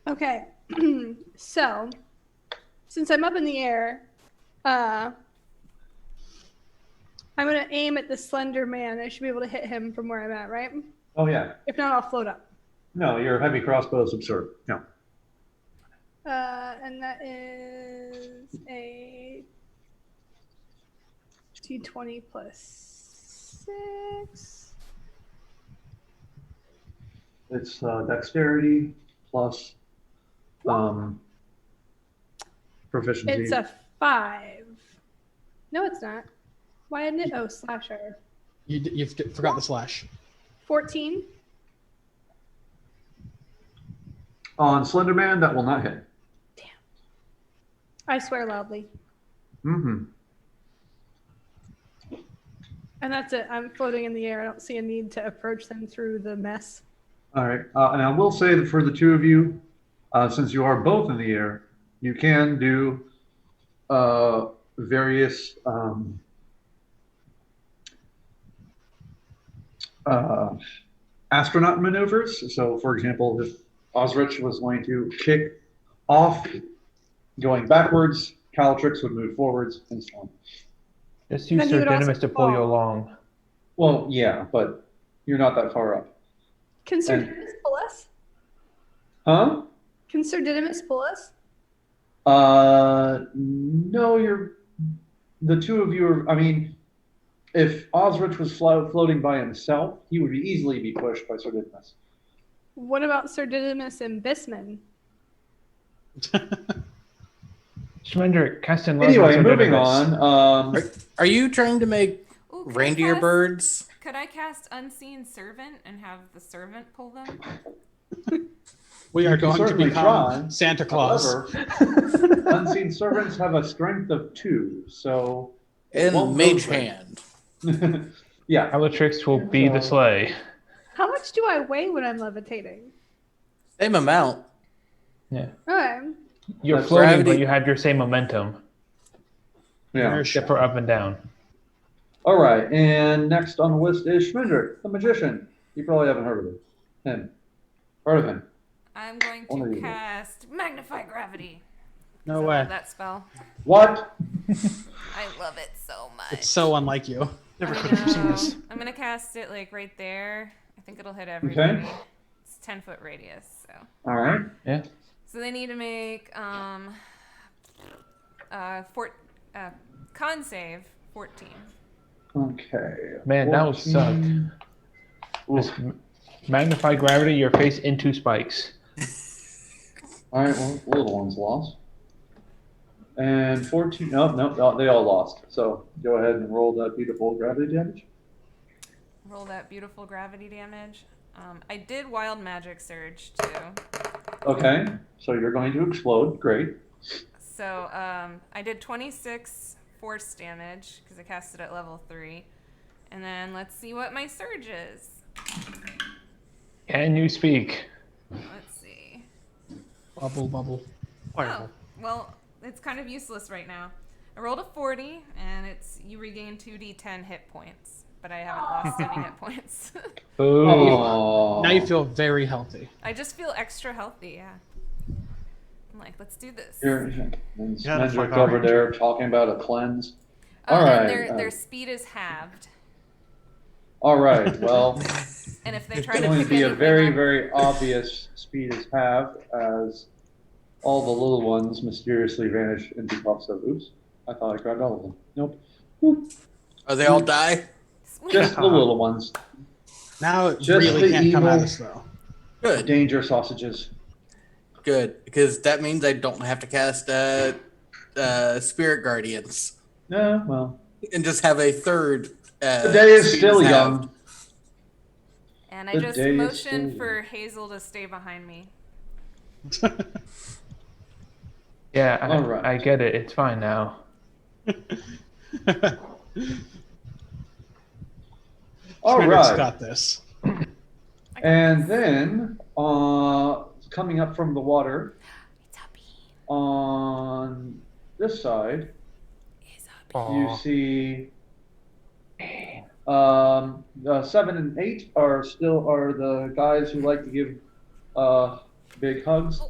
Okay. So, since I'm up in the air, I'm going to aim at the slender man. I should be able to hit him from where I'm at, right? Oh yeah. If not, I'll float up. No, your heavy crossbow is absurd. No. And that is a d20 plus 6. It's dexterity plus proficiency. It's a 5. No, it's not. Why didn't it? Oh, slasher. You forgot the slash. 14. On Slenderman, that will not hit. I swear loudly. Mm-hmm. And that's it. I'm floating in the air. I don't see a need to approach them through the mess. All right. And I will say that for the two of you, since you are both in the air, you can do various astronaut maneuvers. So, for example, if Osrich was going to kick off going backwards, Caltrix would move forwards, and so on. Just use Then he Sir would also Dynamis to pull you fall. along. Well, yeah, but you're not that far up. Can Sir And- Didymus pull us? Huh? Can Sir Didymus pull us? No, the two of you are, I mean, if Osrich was floating by himself, he would easily be pushed by Sir Didymus. What about Sir Didymus and Bisman? Shmendrick, cast in love. Anyway, Sir moving Didymus. on. Are you trying to make Ooh, could I reindeer cast- birds? Could I cast Unseen Servant and have the servant pull them? We You are can going to certainly become try. Santa Claus. However, unseen servants have a strength of 2, so it In won't go Mage great. Hand. Yeah. Bellatrix will be the sleigh. How much do I weigh when I'm levitating? Same amount. Yeah. Okay. You're That's floating, gravity. but you have your same momentum, Yeah. except for up and down. All right, and next on the list is Schmendrick, the magician. You probably haven't heard of him. Heard of him? I'm going One of to you. cast Magnify Gravity. No 'Cause I way. love that spell. What? I love it so much. It's so unlike you. Never I could have foreseen know. this. I'm gonna cast it like right there. I think it'll hit everybody. It's 10-foot radius, so. All right. Yeah. So they need to make con save 14. Okay. Man, that would suck. 14. Just Oof. magnify gravity your face into spikes. All right, well, little one's lost. And 14. No, they all lost. So go ahead and roll that beautiful gravity damage. Roll that beautiful gravity damage. I did Wild Magic Surge too. Okay, so you're going to explode. Great. So I did 26 force damage because I cast it at level 3. And then let's see what my surge is. Can you speak? Let's see. Bubble, bubble. Fireball. Oh, well, it's kind of useless right now. I rolled a 40, and it's you regain 2d10 hit points, but I haven't lost any hit points. Boo. Oh. Now you feel very healthy. I just feel extra healthy, yeah. I'm like, let's do this. And Yeah, that's Smendrick like over orange. there talking about a cleanse. Oh, All and right. their speed is halved. All right. Well, And if they it's try to going to pick be a anything very, up, very obvious speed is halved as all the little ones mysteriously vanish into puffs of oops. I thought I grabbed all of them. Nope. Boop. Oh, they all die? sweet. Just the little ones. Now it Just really the can't come at evil- us, though. Good. Danger sausages. Good. Because that means I don't have to cast Spirit Guardians No, well, and just have a third. the day is speed still halved. young. And I The just day is motioned still- for Hazel to stay behind me. Yeah, All right. I get it. It's fine now. All Schmendrick's right. got this. And then, coming up from the water It's a bee. on this side, It's a Aw. you see 7 and 8 are the guys who like to give big hugs.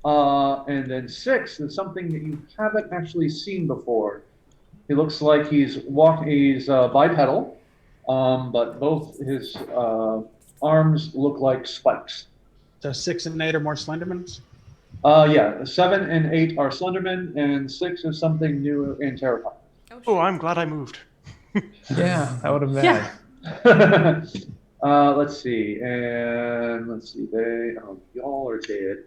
And then 6 is something that you haven't actually seen before. He looks like he's bipedal, but both his arms look like spikes. So 6 and 8 are more Slendermans. Yeah, 7 and 8 are Slenderman, and 6 is something new and terrifying. Oh, Oh, shit. I'm glad I moved. Yeah, that would have been Yeah. bad. Let's see, y'all are dead.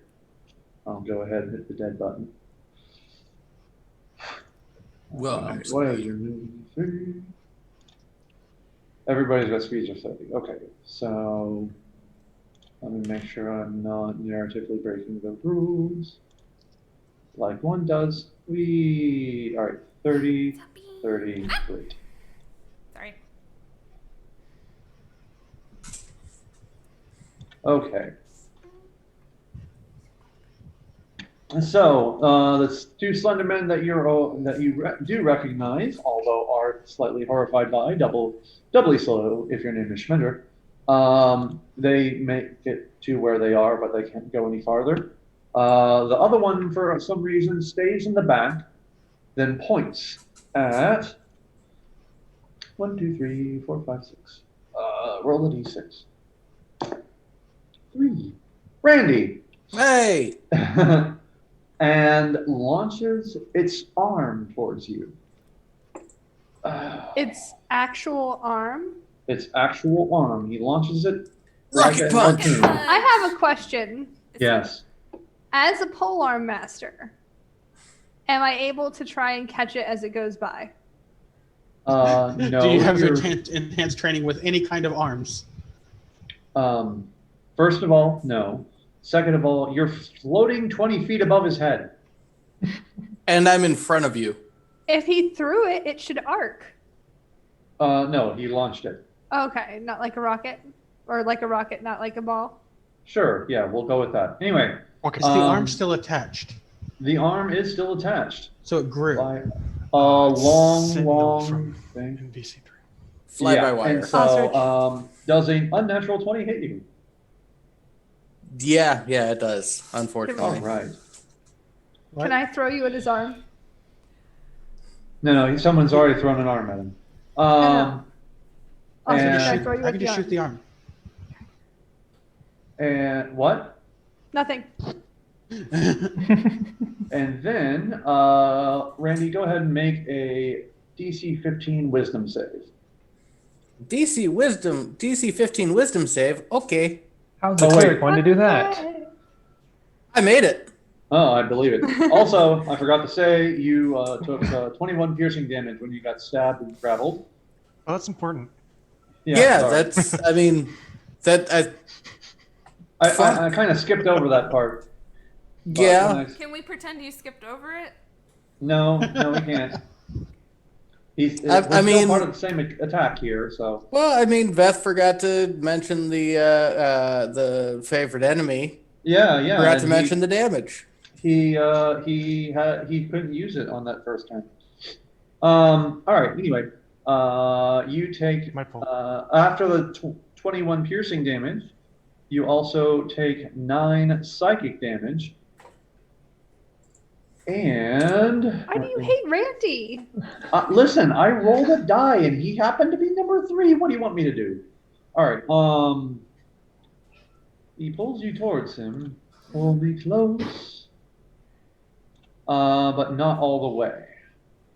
I'll go ahead and hit the dead button. Well, What is your new thing? Everybody's got speech of 30. Okay, so let me make sure I'm not narratively breaking the rules. Like one does. All right, 30, It's a bee. 33. Sorry. Okay. So the two Slendermen that you do recognize, although are slightly horrified by, doubly so if your name is Schminder, they make it to where they are, but they can't go any farther. The other one, for some reason, stays in the back, then points at 1, 2, 3, 4, 5, 6. Roll a d6. 3. Randy. hey! And launches its arm towards you. Its actual arm. Its actual arm. He launches it Rocket punch! Harpoon. I have a question. Yes. As a polearm master, am I able to try and catch it as it goes by? No. Do you have you're- enhanced training with any kind of arms? First of all, no. Second of all, you're floating 20 feet above his head. And I'm in front of you. If he threw it, it should arc. No, he launched it. Okay, not like a rocket? Or like a rocket, not like a ball? Sure, yeah, we'll go with that. Anyway, Okay, Is the Um, arm still attached? the arm is still attached So it grew. by a long, signal long from thing. NBC3. Fly Yeah, by wire. And so, does an unnatural 20 hit you? Yeah, it does, All unfortunately. right. What? Can I throw you at his arm? No, someone's already thrown an arm at him. Also, And- can I throw you I with can the just arm? shoot the arm. And what? Nothing. And then, Randy, go ahead and make a DC 15 Wisdom save. DC 15 wisdom save. Okay. How's the Oh, wait. cleric going to do that? I made it. Oh, I believe it. Also, I forgot to say, you took 21 piercing damage when you got stabbed and grappled. Oh, that's important. Yeah, sorry. that's, I mean, that, I kind of skipped over that part. But yeah. when Can we pretend you skipped over it? No, we can't. We're I still mean- part of the same attack here, so. Well, I mean, Beth forgot to mention the favorite enemy. Yeah. Forgot and to mention the damage. he couldn't use it on that first turn. All right. Anyway, you take My fault. after the 21 piercing damage, you also take 9 psychic damage. And Why do you hate Randy? listen, I rolled a die and he happened to be number 3. What do you want me to do? All right. He pulls you towards him. Pull me close. But not all the way.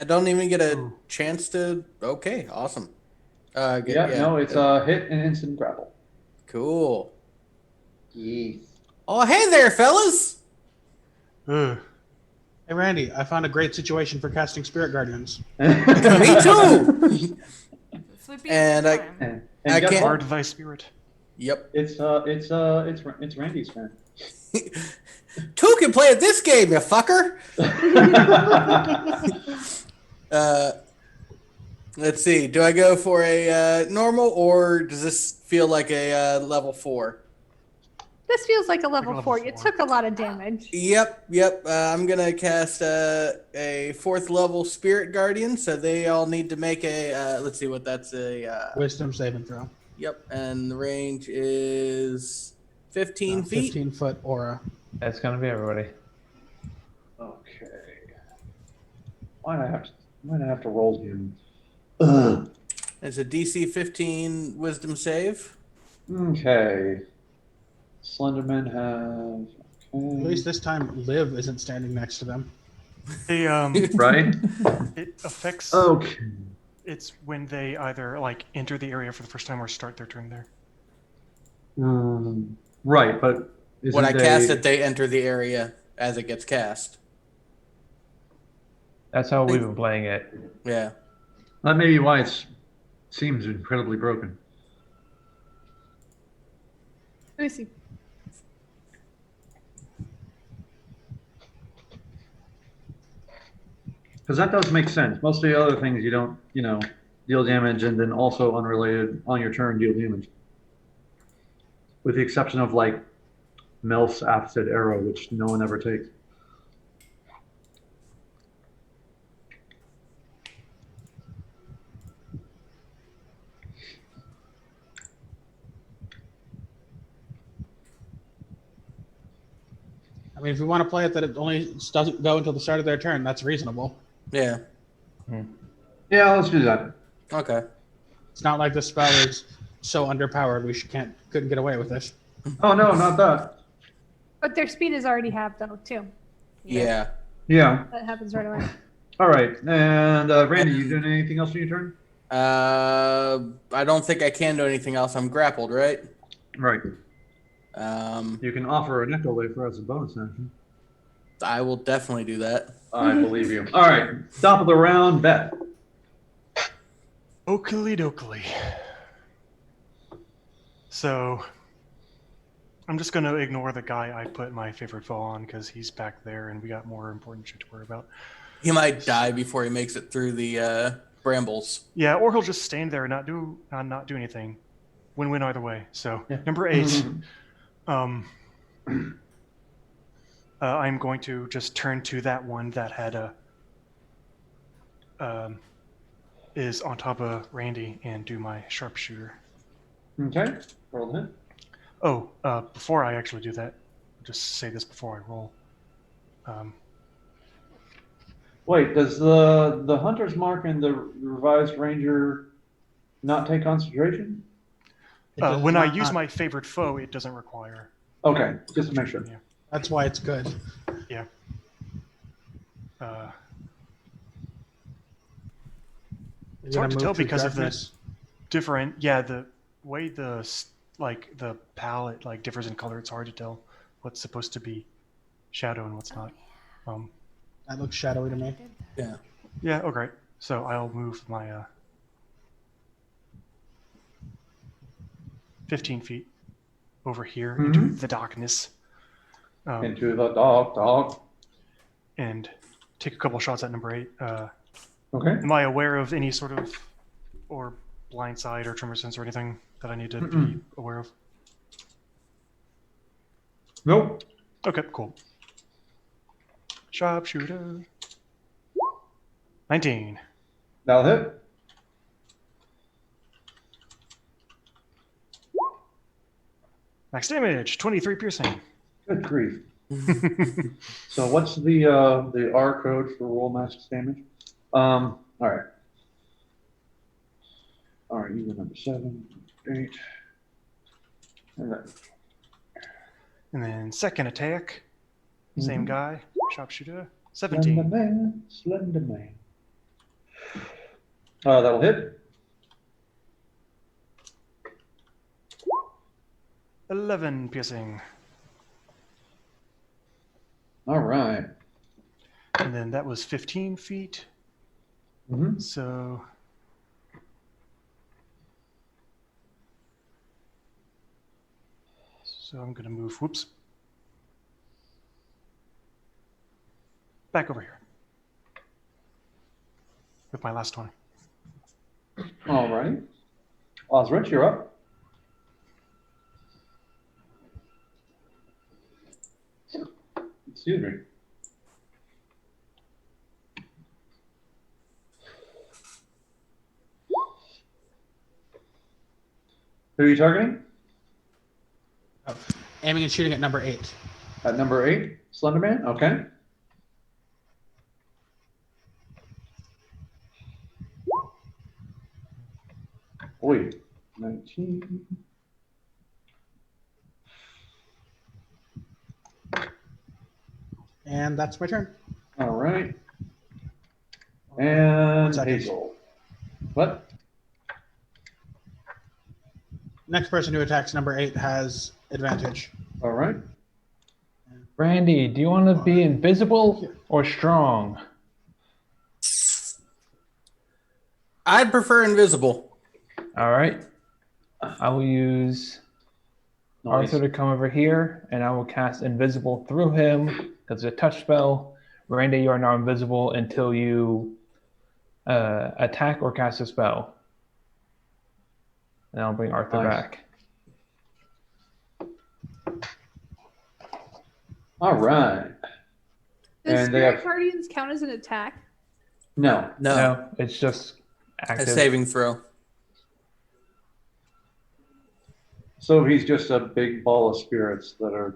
I don't even get a Ooh. chance to. Okay, awesome. No, it's a hit and instant grapple. Cool. Yes. Oh, hey there, fellas. Ugh. Hey, Randy, I found a great situation for casting Spirit Guardians. Me too. This would be And a I- good time. And I guess can't- what? Guard thy spirit. Yep. It's Randy's turn. Two can play at this game, you fucker. Let's see. Do I go for a normal, or does this feel like a level 4? This feels like a level level 4. 4. You took a lot of damage. Yep. I'm gonna cast a 4th level Spirit Guardian, so they all need to make a. Let's see what that's a. Wisdom saving throw. Yep, and the range is 15 feet. 15-foot aura. That's going to be everybody. Okay. Why do I have to roll him? Ugh. It's a DC 15 Wisdom save. Okay. Slenderman have. Okay. At least this time, Liv isn't standing next to them. They, Right? it affects. Okay. It's when they either like enter the area for the first time or start their turn there. Right, but When I cast it, they enter the area as it gets cast. That's how we've been playing it. Yeah. that may be why it seems incredibly broken. Let me see. Because that does make sense. Most of the other things you don't, deal damage and then also unrelated on your turn deal damage. With the exception of like Melf's Acid Arrow, which no one ever takes. I mean, if we want to play it that it only doesn't go until the start of their turn, that's reasonable. Yeah. Yeah, let's do that. Okay. It's not like the spell is so underpowered we couldn't get away with this. Oh no, not that. But their speed is already halved, though, too. Yeah. Yeah. That happens right away. All right. And Randy, you doing anything else on your turn? I don't think I can do anything else. I'm grappled, right? Right. Um, You can offer an echo wafer as a bonus action. I will definitely do that. I believe you. All right. Top of the round, Beth. Oakley dokley. So I'm just going to ignore the guy I put my favorite foe on because he's back there and we got more important shit to worry about. He might die before he makes it through the brambles. Yeah, or he'll just stand there and not do anything. Win-win either way. So number 8. I'm going to just turn to that one that had is on top of Randy and do my sharpshooter. Okay. Roll the hit. Oh, before I actually do that, I'll just say this before I roll. Wait, does the Hunter's Mark and the Revised Ranger not take concentration? When I use my favorite foe, it doesn't require. Okay, just to make sure. Yeah. That's why it's good. Yeah. It's hard to tell because of the different. Yeah, the way the palette differs in color. It's hard to tell what's supposed to be shadow and what's not. That looks shadowy to me. Yeah. Yeah. Oh, great. So I'll move my 15 feet over here into the darkness. Into the dog. And take a couple shots at number 8. Okay. Am I aware of any sort of or blind side or tremor sense or anything that I need to be aware of? Nope. Okay, cool. Sharpshooter. 19. That'll hit. Max damage, 23 piercing. Good grief. So what's the R code for roll max damage? All right. All right, you were number 7, 8. And then second attack, same guy, sharpshooter, Slender 17. man, slender man. That'll hit. 11 piercing. All right. And then that was 15 feet. Mm-hmm. So I'm going to move, whoops, back over here with my last one. All right. Osrich, you're up. Excuse me. Who are you targeting? Oh, aiming and shooting at number 8. At number 8, Slenderman? Okay. Wait, 19. And that's my turn. All right. And second. Hazel. What? Next person who attacks number 8 has advantage. All right. Randy, do you want to be invisible or strong? I'd prefer invisible. All right. I will use Nice. Arthur to come over here, and I will cast invisible through him because it's a touch spell. Randy, you are now invisible until you attack or cast a spell. And I'll bring Arthur Nice. back. All right. Does And they Spirit have- Guardians count as an attack? No. No, No, it's just a active. saving throw. So he's just a big ball of spirits that are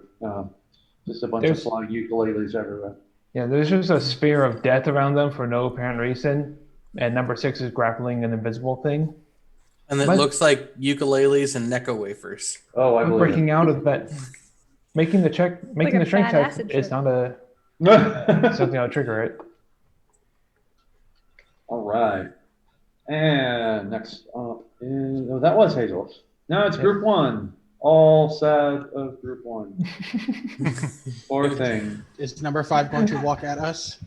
just a bunch There's- of flying ukuleles everywhere. Yeah, there's just a sphere of death around them for no apparent reason. And number 6 is grappling an invisible thing. And it What? looks like ukuleles and Necco wafers. Oh, I I'm believe breaking out of that. Making the a strength bad check acid is trip. not a it. something that'll trigger it. All right. And next up is, that was Hazel. Now it's group 1. All sad of group 1. Poor thing. Is number 5 going to walk at us?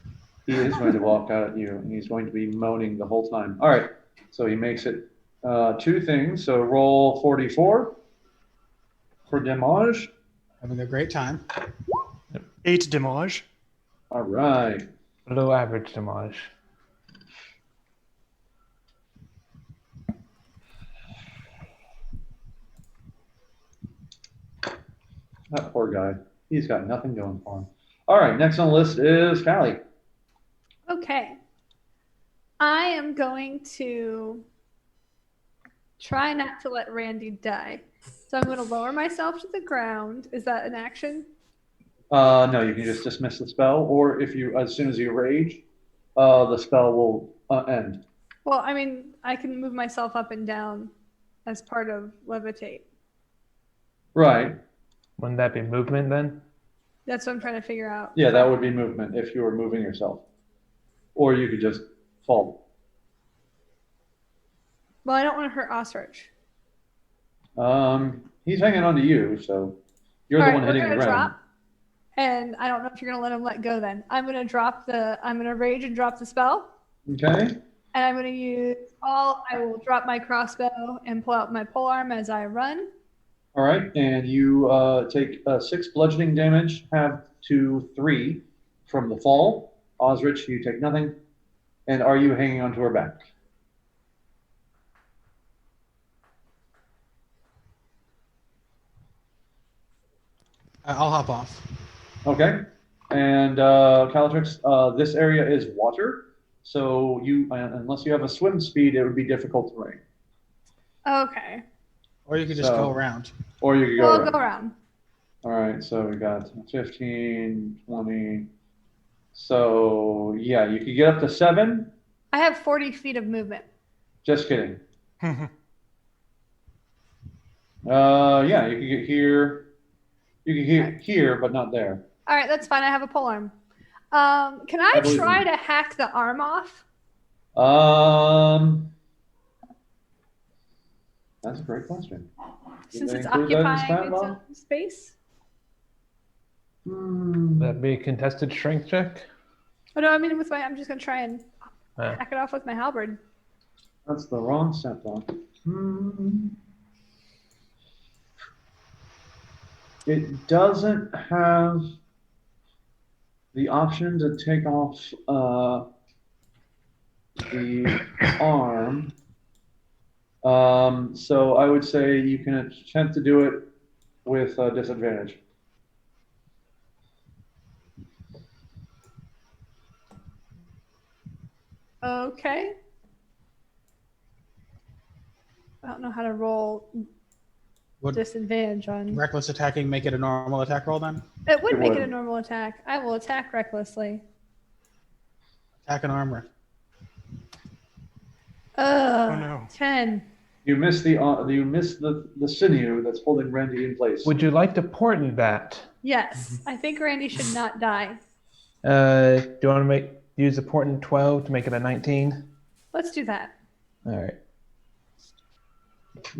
He is going to walk out at you, and he's going to be moaning the whole time. All right, so he makes it 2 things. So roll 44 for damage. Having a great time. 8 damage. All right. Below average damage. That poor guy. He's got nothing going for him. All right, next on the list is Callie. Okay. I am going to try not to let Randy die. So I'm going to lower myself to the ground. Is that an action? No, you can just dismiss the spell, or if you, as soon as you rage, the spell will end. Well, I mean, I can move myself up and down as part of levitate. Right. Wouldn't that be movement then? That's what I'm trying to figure out. Yeah, that would be movement if you were moving yourself. Or you could just fall. Well, I don't want to hurt Ostrich. He's hanging on to you, so you're All the right, one hitting we're the gonna ground. drop. And I don't know if you're gonna let him let go then. I'm gonna rage and drop the spell. Okay. And I'm gonna I will drop my crossbow and pull out my polearm as I run. All right, and you take 6 bludgeoning damage, have to 3 from the fall. Osrich, you take nothing. And are you hanging onto her back? I'll hop off. Okay. And Calatrix, this area is water, so you unless you have a swim speed, it would be difficult to ring. Okay. Or you could just go around. Or you could go Well, around. I'll go around. All right, so we got 15, 20. So yeah, you could get up to 7. I have 40 feet of movement. Just kidding. Yeah, you could get here. You could get here, but not there. All right, that's fine. I have a polearm. Can I believe try you. to hack the arm off? That's a great question. Since they it's include that in the occupying stat its block? own space? Hmm. That'd be a contested strength check. Oh no, I mean I'm just gonna try and Yeah. hack it off with my halberd. That's the wrong stat block. It doesn't have the option to take off the arm. So I would say you can attempt to do it with disadvantage. Okay. I don't know how to roll Would disadvantage on. reckless attacking make it a normal attack roll then? It would It make it would. a normal attack. I will attack recklessly. Attack an armor. Ugh. no. 10. You miss the sinew that's holding Randy in place. Would you like to portent that? Yes, I think Randy should not die. Do you want to use the portent 12 to make it a 19? Let's do that. All right.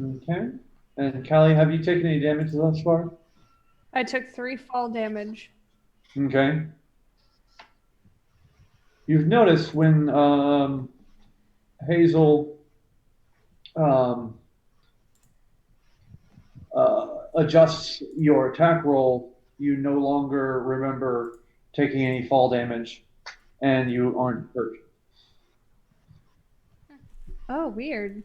Okay. And Callie, have you taken any damage thus far? I took 3 fall damage. Okay. You've noticed when Hazel adjusts your attack roll, you no longer remember taking any fall damage, and you aren't hurt. Oh, weird.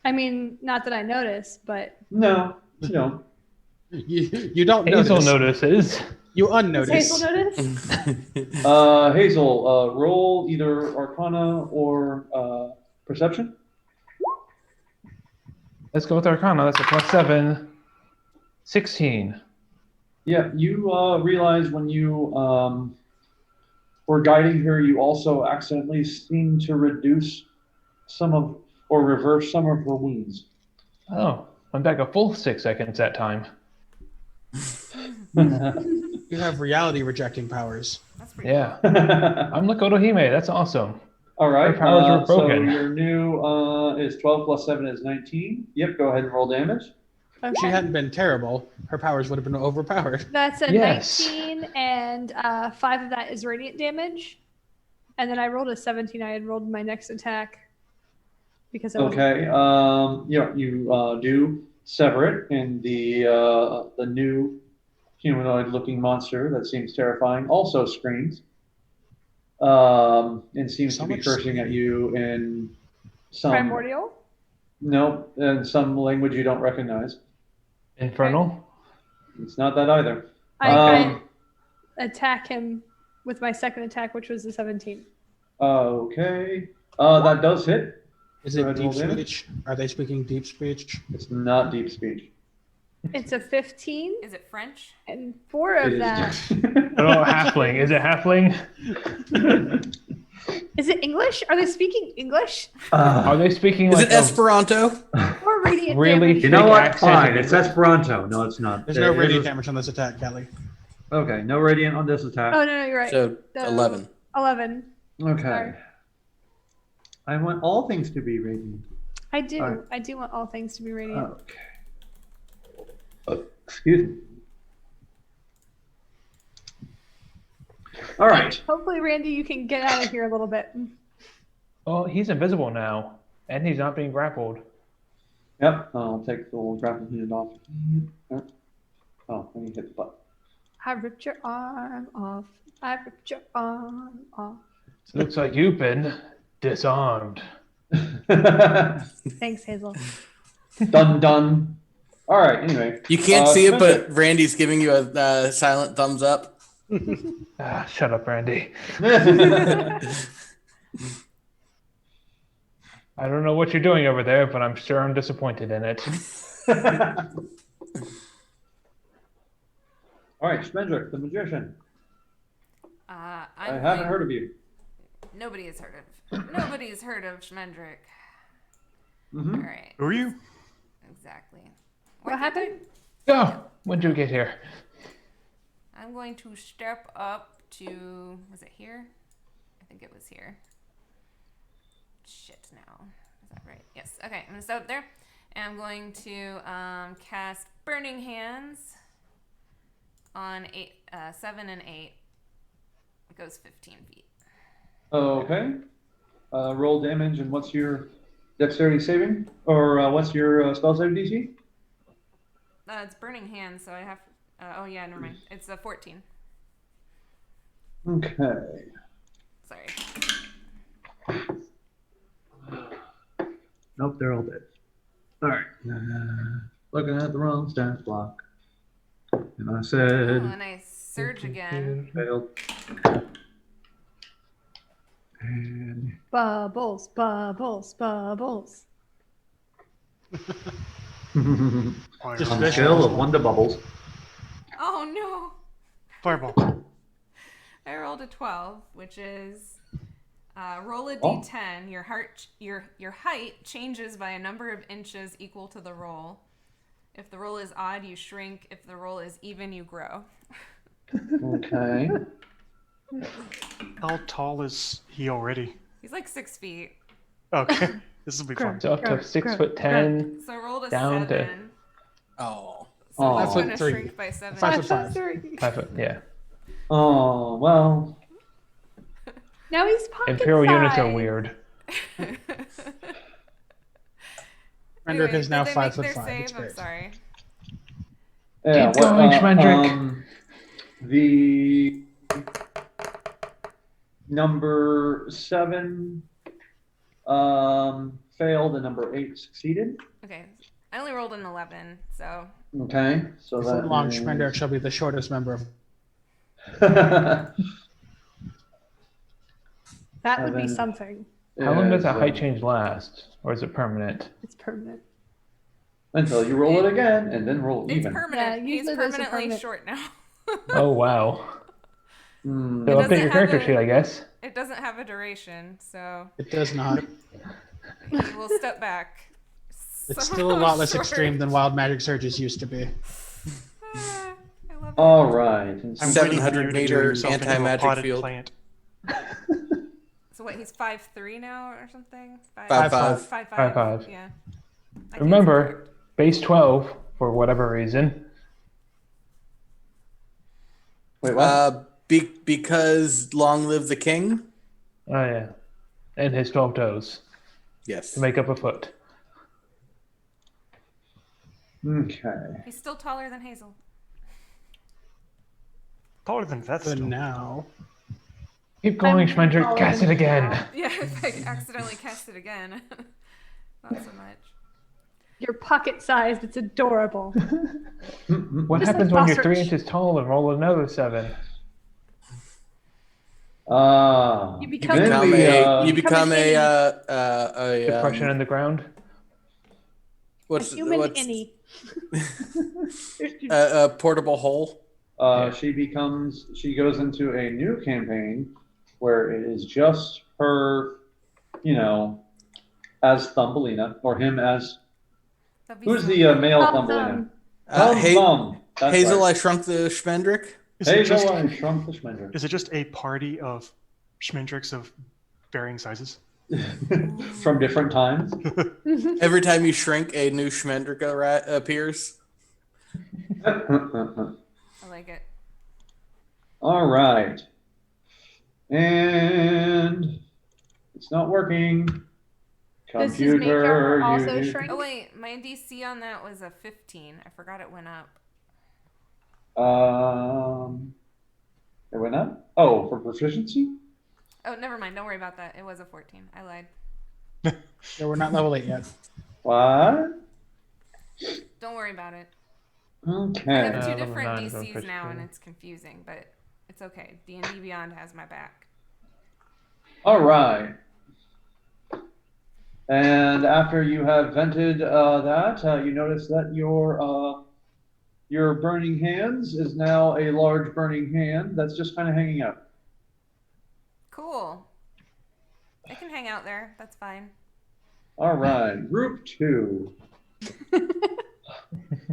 I mean, not that I noticed, but No, you don't. You don't Hazel notice. notices. You does unnotice. Hazel notice? Hazel, roll either Arcana or Perception. Let's go with Arcana. That's a +7. 16. Yeah, you realize when you were guiding her, you also accidentally seemed to reduce or reverse some of her wounds. Oh, I'm back a full 6 seconds that time. You have reality rejecting powers. That's pretty Yeah. All I'm like Otohime. That's awesome. All right. Her powers were So broken. your new is 12 plus 7 is 19. Yep. Go ahead and roll damage. If she hadn't been terrible, her powers would have been overpowered. That's a Yes. 19, and 5 of that is radiant damage. And then I rolled a 17. I had rolled my next attack because I wasn't. Okay. You do sever it, and the new humanoid-looking monster that seems terrifying also screams, and seems So to be much cursing at screaming. you in some Primordial. no, in some language you don't recognize. Infernal. It's not that either. I attack him with my second attack, which was the 17. Okay. That does hit. Is Go it ahead and deep roll damage. speech? Are they speaking deep speech? It's not deep speech. It's a 15, Is it French? and 4 It of is that. Oh, halfling. Is it halfling? Is it English? Are they speaking English? Are they speaking Is like it Esperanto? Or radiant Really? damage? You know Big what? accent Fine. in It's English. Esperanto. No, it's not. There's no It radiant is- damage on this attack, Kelly. Okay, no radiant on this attack. Oh, no, you're right. So So, 11. 11. Okay. Sorry. I want all things to be radiant. I do. Alright. I do want all things to be radiant. Okay. Excuse me. All right. Hopefully, Randy, you can get out of here a little bit. Well, he's invisible now, and he's not being grappled. Yep. I'll take the little grapple unit off. Oh, let me hit the button. I ripped your arm off. I ripped your arm off. Looks like you've been disarmed. Thanks, Hazel. Done, done. All right, anyway. You can't see it, Spencer. but Randy's giving you a silent thumbs up. Ah, shut up, Randy. I don't know what you're doing over there, but I'm sure I'm disappointed in it. All right, Spendrick, the magician. I'm I haven't going- heard of you. Nobody's heard of Schmendrick. Mm-hmm. All right. Who are you? Exactly. What happened? Oh, when'd you get here? I'm going to step up to. Was it here? I think it was here. Shit. Now is that right? Yes. Okay. I'm gonna step up there, and I'm going to cast Burning Hands on 7 and 8. It goes 15 feet. Okay. Roll damage, and what's your dexterity saving? Or what's your spell saving DC? It's Burning Hands, so I have. Oh yeah, never mind. It's a 14. Okay. Sorry. Nope, they're all dead. All right. Looking at the wrong stat block. And I Oh, said, and I surge again. failed. And Bubbles, bubbles, bubbles. Fire- Just on a vicious. scale of 1 to bubbles. Oh no! Fireball. I rolled a 12, which is roll a Oh. d10. Your height changes by a number of inches equal to the roll. If the roll is odd, you shrink. If the roll is even, you grow. Okay. How tall is he already? He's like 6 feet. Okay, this will be fun. So up to 6'10". So I rolled a Down to- 7. Oh. So Aw. that's going to 5'3". shrink by 7. 5'5". 5'3". 5 foot, yeah. Oh, well. Now he's pocket Imperial units are size. weird. Rendrick is now did they 5'5". make their It's save? I'm great. sorry. Yeah, Keep going, Schmendrick. The number 7 failed and number 8 succeeded. Okay. I only rolled an 11, so Okay, so Before that long, is- Schmendrick shall be the shortest member of. That would be Seven. something. How long does is, a height change last? Or is it permanent? It's permanent. Until you roll it again and then roll it's even. permanent. Yeah, He's usually those are permanently permanent. short now. Oh, wow. Hmm. So It update doesn't your have character a- sheet, I guess. It doesn't have a duration, so It does not. he will step back. It's So still a lot less short. extreme than wild magic surges used to be. Ah, I love it. All right. And I'm so- waiting for 700 you to meter turn yourself into a anti-magic potted field. plant. So what? He's 5'3" now or something. 5'5". 5'5". 5'5". Yeah. I think Remember, that's base 12 for whatever reason. Wait, what? Because long live the king. Oh yeah, and his 12 toes Yes. to make up a foot. Okay. correct. He's still taller than Hazel. Taller than that For still. now. Keep going, I'm Schmendrick. taller Cast than it again. now. Yeah, if I accidentally cast it again. Not so much. You're pocket-sized. It's adorable. What Just happens like when you're boss 3 rush. inches tall and roll another 7? You You become then become we, a. You become become an a. Depression in the ground. a human innie. A portable hole. Yeah. She goes into a new campaign where it is just her, as Thumbelina, or him as, That'd be who's so the fun. male Thumb, Thumbelina? Ha- Thumb. That's Hazel, right. I Shrunk the Schmendrick. Is it Hazel just and Shrunk the Schmender. is it just a party of Schmendricks of varying sizes? From different times. Every time you shrink, a new Schmendrick appears. I like it. All right. And it's not working. Does his main Computer, character you also do- shrink? Oh wait, my DC on that was a 15. I forgot it went up. It went up? Oh, for proficiency? Oh, never mind. Don't worry about that. It was a 14. I lied. Yeah, we're not level 8 yet. What? Don't worry about it. Okay. I have two level different 9 is on DCs now, and 15. it's confusing, but it's okay. D&D Beyond has my back. All right. And after you have vented that, you notice that your burning hands is now a large burning hand that's just kind of hanging out. Cool. I can hang out there. That's fine. All right, group 2.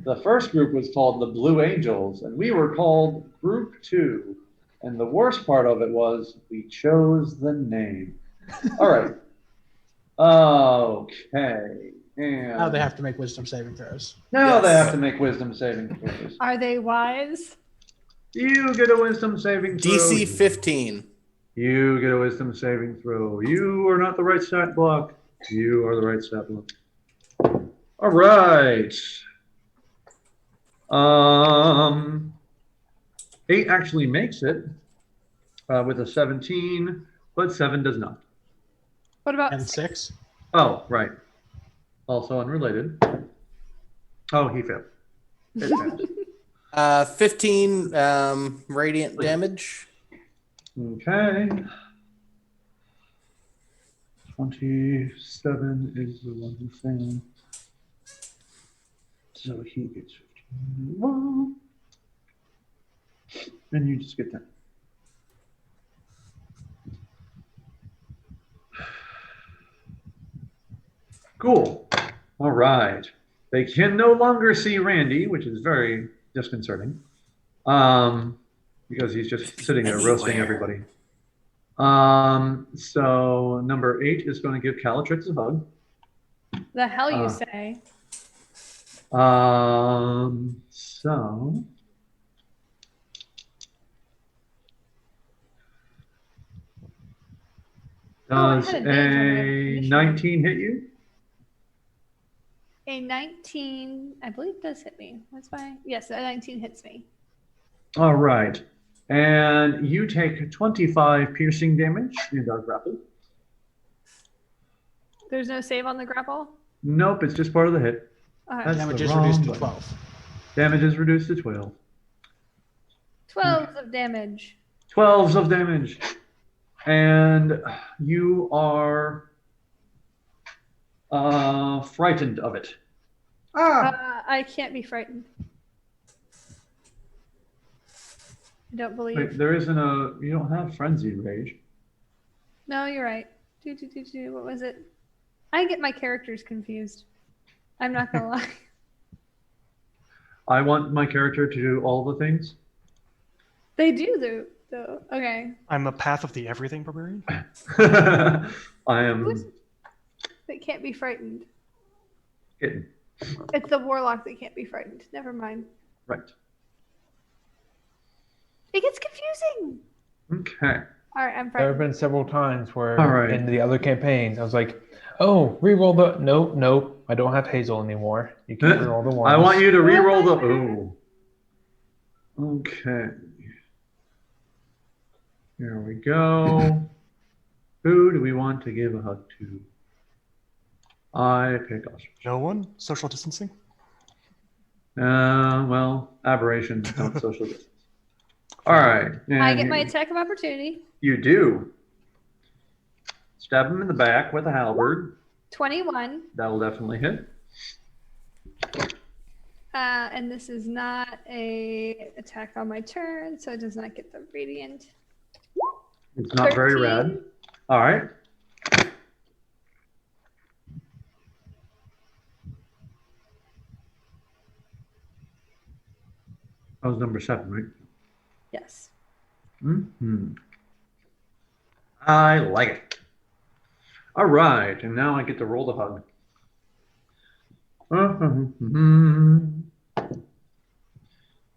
The first group was called the Blue Angels, and we were called Group 2. And the worst part of it was we chose the name. All right. Okay. And Now they have to make wisdom saving throws. now they Yes. have to make wisdom saving throws. Are they wise? You get a wisdom saving throw. DC 15. You get a wisdom saving throw. You are not the right stat block. You are the right stat block. All right. 8 actually makes it with a 17, but 7 does not. What about And 6. Oh, right. Also unrelated. Oh, he failed. It failed. 15 radiant damage. Okay. 27 is the one who failed. So he gets 15. And you just get that. Cool. All right. They can no longer see Randy, which is very disconcerting. Because he's just sitting there roasting everybody. So number 8 is going to give Calatrix a hug. the hell you say? So I does had advantage on my a initiative. 19 hit you? A 19, I believe, does hit me. That's fine. Yes, a 19 hits me. All right. And you take 25 piercing damage and are grappled. There's no save on the grapple? Nope, it's just part of the hit. Okay. That's Damage the is wrong reduced to button. 12. Damage is reduced to 12. 12 of damage. 12s of damage. And you are frightened of it. I can't be frightened. I don't believe. Wait, there isn't you don't have frenzied rage. No, you're right. What was it? I get my characters confused. I'm not gonna lie. I want my character to do all the things. They do So, okay. I'm a Path of the Everything barbarian. I am That can't be frightened. kidding. It's the warlock that can't be frightened. Never mind. Right. It gets confusing. Okay. All right, I'm There have frightened. been several times where All right. in the other campaigns I was like, "Oh, re-roll the nope. I don't have Hazel anymore. You can't re-roll the ones." I want you to re-roll the. Ooh. Okay. Here we go. Who do we want to give a hug to? I pick us. No one. Social distancing. Well, aberrations don't social distance. All right. I and get my here- attack of opportunity. You do. Stab him in the back with a halberd. 21. That'll definitely hit. And this is not a attack on my turn, so it does not get the radiant. It's not very 13. rad. All right. That was number 7, right? Yes. Mm-hmm. I like it. All right, and now I get to roll the hug.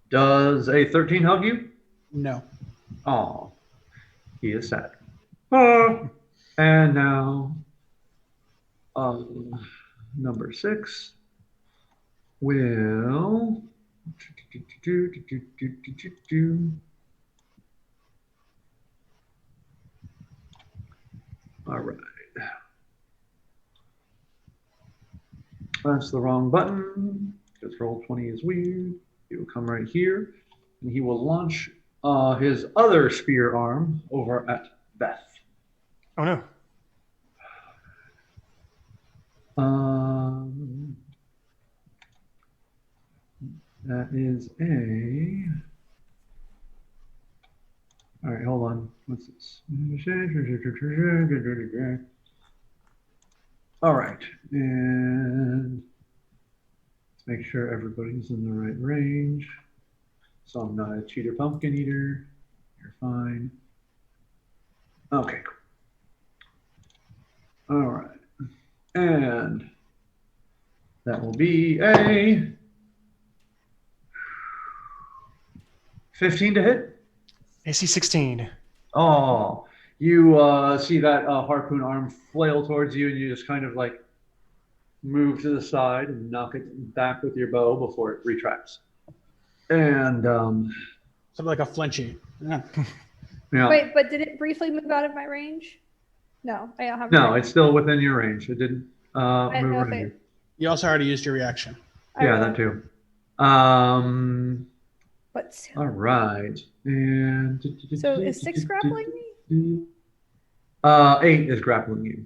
Does a 13 hug you? No. Oh, he is sad. Oh, and now, number 6 will. All right. That's the wrong button because roll 20 is weird. He will come right here and he will launch his other spear arm over at Beth. Oh no. That is a. All right, hold on. What's this? All right, and let's make sure everybody's in the right range. So I'm not a cheater pumpkin eater. You're fine. Okay, cool. All right, and that will be a 15 to hit. AC 16. Oh, you see that harpoon arm flail towards you, and you just kind of like move to the side and knock it back with your bow before it retracts. And Something like a flinchy. Yeah. yeah, Wait, but did it briefly move out of my range? No, I don't have. no, range. it's still within your range. It didn't I move know if around it- you. You also already used your reaction. I Yeah, will, that too. But still. All right, and So is 6 grappling me? 8 is grappling you.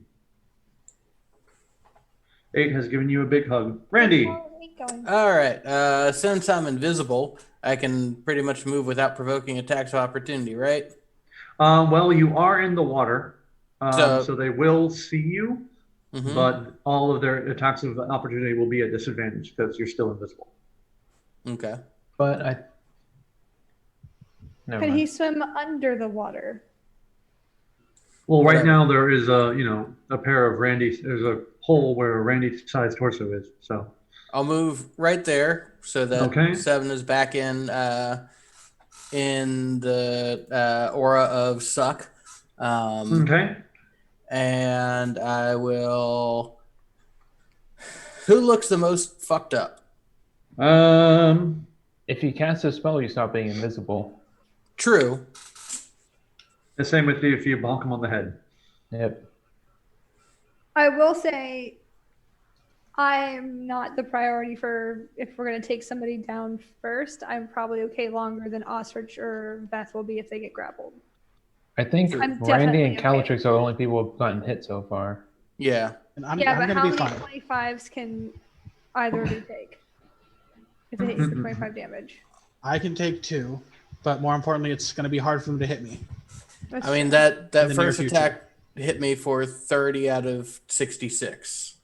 8 has given you a big hug. Randy. Where's all the eight going? All right. Since I'm invisible, I can pretty much move without provoking attacks of opportunity, right? Well, you are in the water, So- so they will see you, Mhm. but all of their attacks of opportunity will be at disadvantage because you're still invisible. Okay. But I. Never Can mind. he swim under the water? Well, right Whatever. now there is a pair of Randy. There's a hole where Randy's torso is. So I'll move right there so that Okay. 7 is back in the aura of suck. okay. And I will. Who looks the most fucked up? If you cast a spell, you stop being invisible. True. The same with you if you bonk him on the head. Yep. I will say I'm not the priority for if we're going to take somebody down first. I'm probably okay longer than Ostrich or Beth will be if they get grappled. I think I'm Randy definitely and okay. Calatrix are the only people who've gotten hit so far. Yeah. And I'm Yeah, but going how to be many fine. 25s can either of you take? If they hit you for 25 damage. I can take 2, but more importantly, it's going to be hard for them to hit me. That's I mean, true. that In the near first future. attack hit me for 30 out of 66.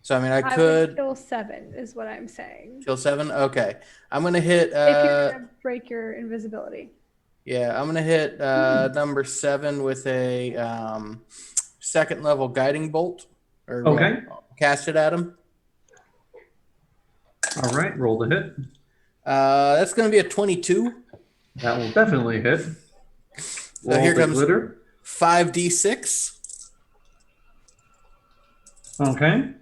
So I mean, I I would could kill 7 is what I'm saying. kill 7. Okay, I'm gonna hit. If you're gonna break your invisibility. Yeah, I'm gonna hit number 7 with a second level guiding bolt, or Okay. cast it at him. All right, roll the hit. That's gonna be a 22. That will definitely hit. So Roll here the comes glitter. 5d6. Okay.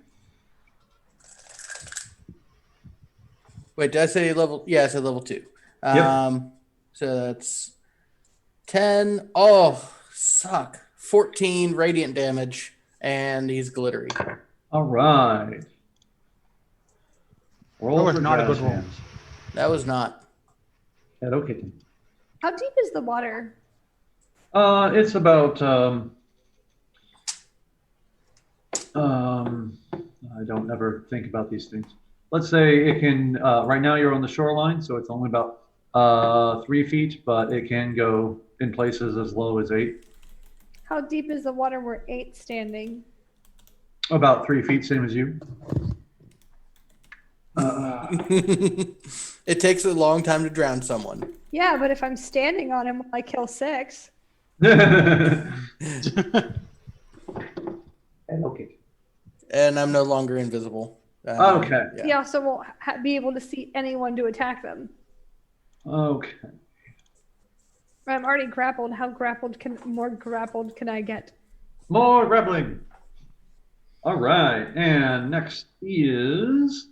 Wait, did I say level? Yeah, I said level 2. So that's 10. Oh, suck. 14 radiant damage, and he's glittery. All right. Roll was for not a jazz good roll. hands. That was not. Hello, kitten. How deep is the water? It's about I don't ever think about these things. Let's say it can. Right now you're on the shoreline, so it's only about 3 feet, but it can go in places as low as 8. How deep is the water where 8's standing? About 3 feet, same as you. It takes a long time to drown someone. Yeah, but if I'm standing on him, I kill 6. Okay. And I'm no longer invisible. Okay. Yeah. He also won't be able to see anyone to attack them. Okay. I'm already grappled. How more grappled can I get? More grappling. All right, and next is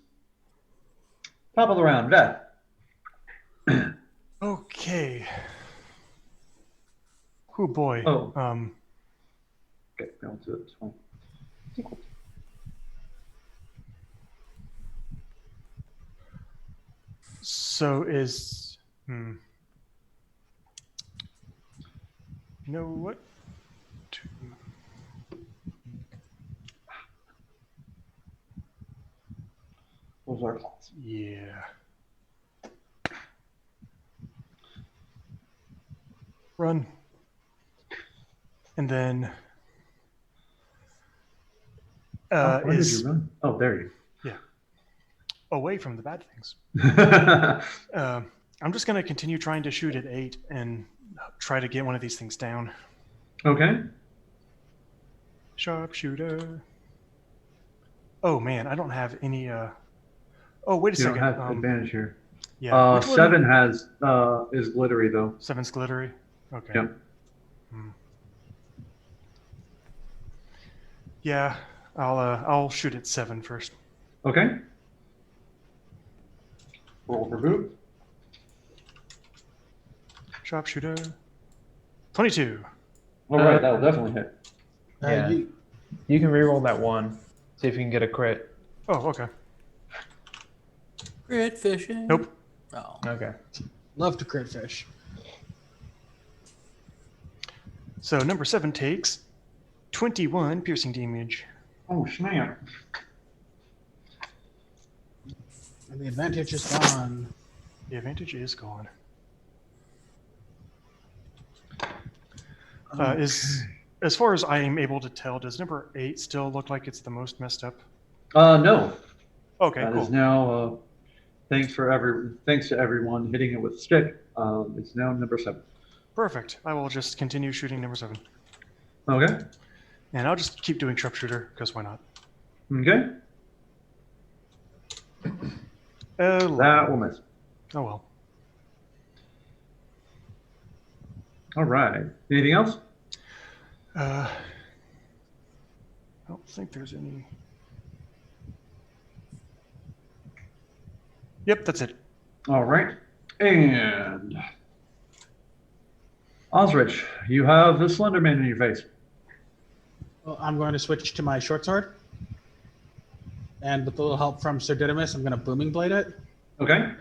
top of the round, Beth. Okay. Oh boy. Oh. Okay, I'll do it this one. So is you know what? Those are claws. Yeah. Run. And then Where did is you run? Oh, there you away from the bad things. go. I'm just going to continue trying to shoot at 8 and try to get one of these things down. Okay. Sharpshooter. Oh man, I don't have any. Oh wait a You second. don't have advantage here. Yeah. 7 has is glittery though. 7's glittery. Okay. Yep. Yeah, I'll shoot at 7 first. Okay. Roll for boot. Sharpshooter. 22. All right, that'll definitely hit. Yeah. You, You can reroll that 1. See if you can get a crit. Oh, okay. Crit fishing. Nope. Oh. Okay. love to crit fish. So number 7 takes 21 piercing damage. Oh, snap. And the advantage is gone. The advantage is gone. Is as far as I am able to tell, does number 8 still look like it's the most messed up? No. Okay, That is cool. now thanks to everyone hitting it with a stick. It's now number 7. Perfect. I will just continue shooting number 7. Okay. And I'll just keep doing sharpshooter, because why not? Okay. That will miss. Oh well. All right. Anything else? I don't think there's any. Yep, that's it. All right. And Osrich, you have the Slender Man in your face. Well, I'm going to switch to my short sword. And with a little help from Sir Didymus, I'm going to booming blade it. Okay.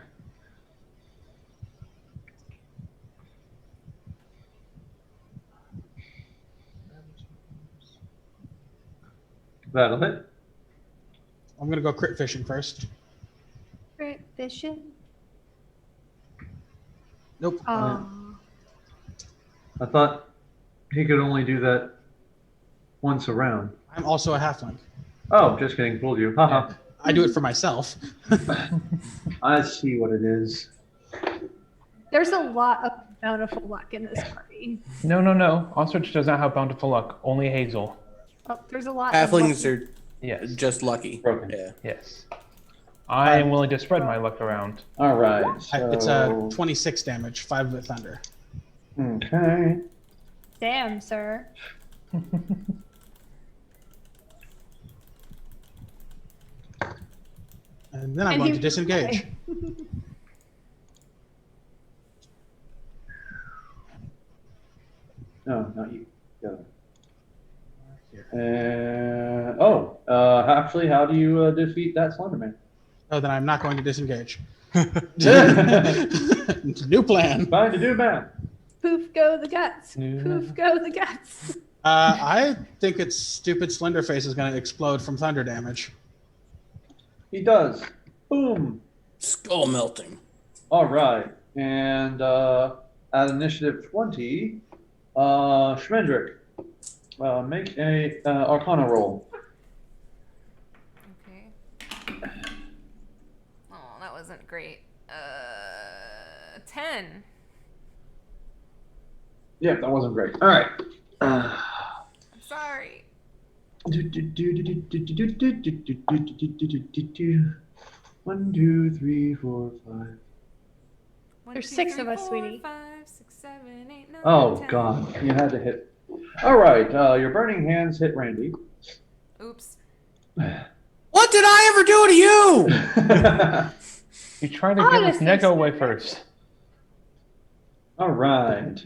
That'll hit. I'm going to go crit fishing first. Crit fishing. Nope. Oh. I thought he could only do that once a round. I'm also a halfling. Oh, just kidding. Fooled you. Haha. I do it for myself. I see what it is. There's a lot of bountiful luck in this party. No. Ostrich does not have bountiful luck. Only Hazel. Oh, there's a lot Halflings of are Yes. just lucky. Broken. Yeah. Yes. I am willing to spread my luck around. All right. It's So, 26 damage, 5 with thunder. okay. Damn, sir. And then I'm And going he- to disengage. No, not you. The other. Here. Actually, how do you defeat that Slenderman? Oh, then I'm not going to disengage. Trying New plan. to do math. Poof go the guts. Yeah. Poof go the guts. I think its stupid Slenderface is going to explode from thunder damage. He does. Boom. Skull melting. All right. And at initiative 20, Schmendrick, make a Arcana roll. Okay. Oh, that wasn't great. 10. Yeah, that wasn't great. All right. I'm sorry. One, two, three, four, five. One, There's two, 6 three, of us, 4, sweetie. 5, 6, 7, 8, 9, Oh 10. God, you had to hit. All right, your burning hands hit Randy. Oops. What did I ever do to you? You try to get his Honestly, neck away Schmendrick. first. All right,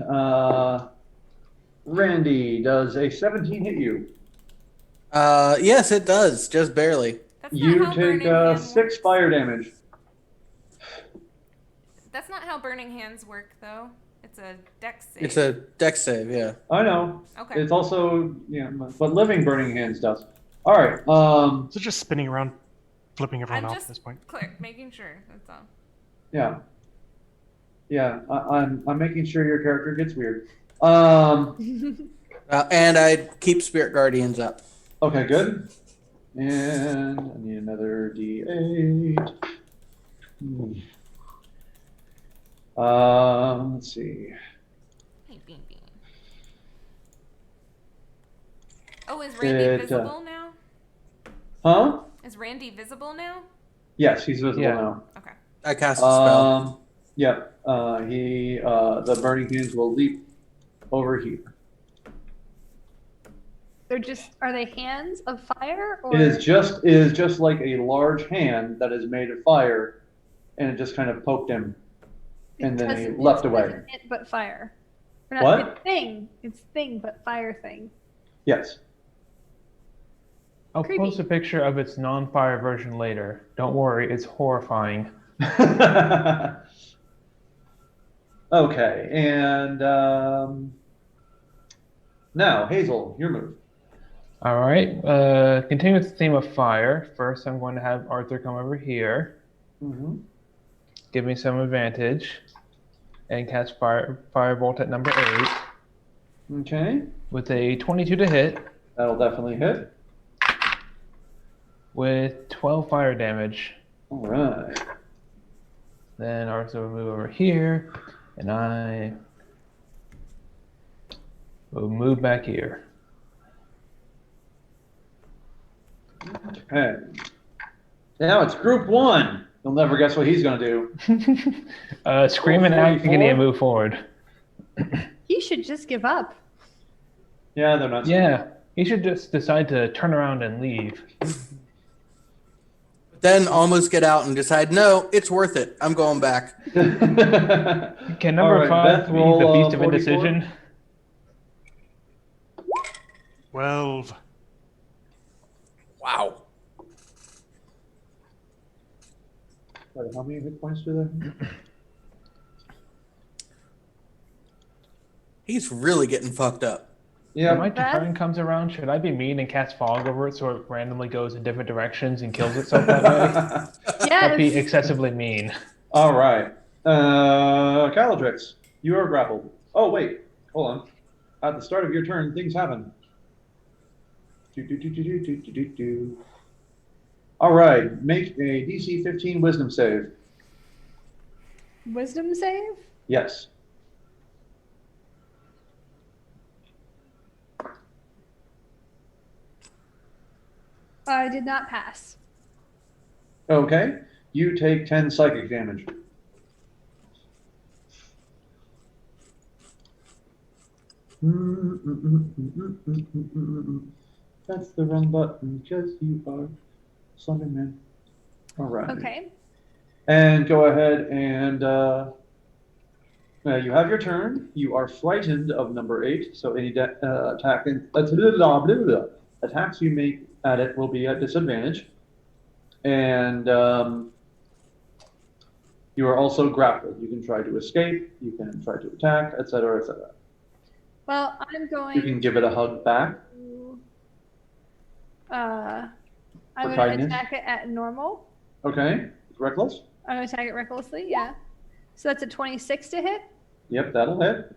Randy, does a 17 hit you? Yes, it does, just barely. That's not You how take burning hand 6 works. fire damage. That's not how burning hands work, though. It's a dex save. It's a dex save, yeah. I know. Okay. It's also but living burning hands does. All right. So just spinning around, flipping everyone I'm off just at this point. making sure. That's all. Yeah. Yeah. I'm making sure your character gets weird. And I keep Spirit Guardians up. Okay, good. And I need another D8. Let's see. Hey, Bean Bean. Oh, is Randy visible now? Huh? Is Randy visible now? Yes, he's visible Yeah. now. Okay. I cast a spell. Yep. The burning hands will leap over here. Are they hands of fire or It is just like a large hand that is made of fire, and it just kind of poked him, and then he Doesn't- left it away. doesn't hit but fire. Or not, What? It's thing. It's thing but fire thing. Yes. I'll Creepy. post a picture of its non-fire version later. Don't worry, it's horrifying. Okay, and now Hazel, your move. All right. Continue with the theme of fire. First, I'm going to have Arthur come over here, Mm-hmm. give me some advantage, and cast Firebolt at number 8 Okay, with a 22 to hit that'll definitely hit. with 12 fire damage. All right. Then Arthur will move over here, and I will move back here. Okay. Now it's group 1. You'll never guess what he's going to do. Scream in agony 44? and move forward. He should just give up. Yeah, they're not. Yeah, he should just decide to turn around and leave. Then almost get out and decide, no, it's worth it. I'm going back. Can number All right, 5 Beth, be roll, the Beast of 44? Indecision? 12. Wow. Sorry, how many hit points do there? He's really getting fucked up. When my Yeah. turn comes around, should I be mean and cast fog over it so it randomly goes in different directions and kills itself that way? That'd be Yes. excessively mean. All right. Caladrix, you are grappled. Oh, wait. Hold on. At the start of your turn, things happen. All right, make a DC 15 Wisdom save. Wisdom save? Yes. I did not pass. Okay. You take 10 psychic damage. That's the wrong button because you are Slenderman. All right. Okay. And go ahead and you have your turn. You are frightened of number 8, so any attacks you make at it will be at disadvantage. And you are also grappled. You can try to escape, you can try to attack, etc., etc. Well, I'm going. You can give it a hug back. I'm For going to kindness? attack it at normal. Okay. Reckless? I'm going to attack it recklessly, yeah. So that's a 26 to hit. Yep, that'll hit.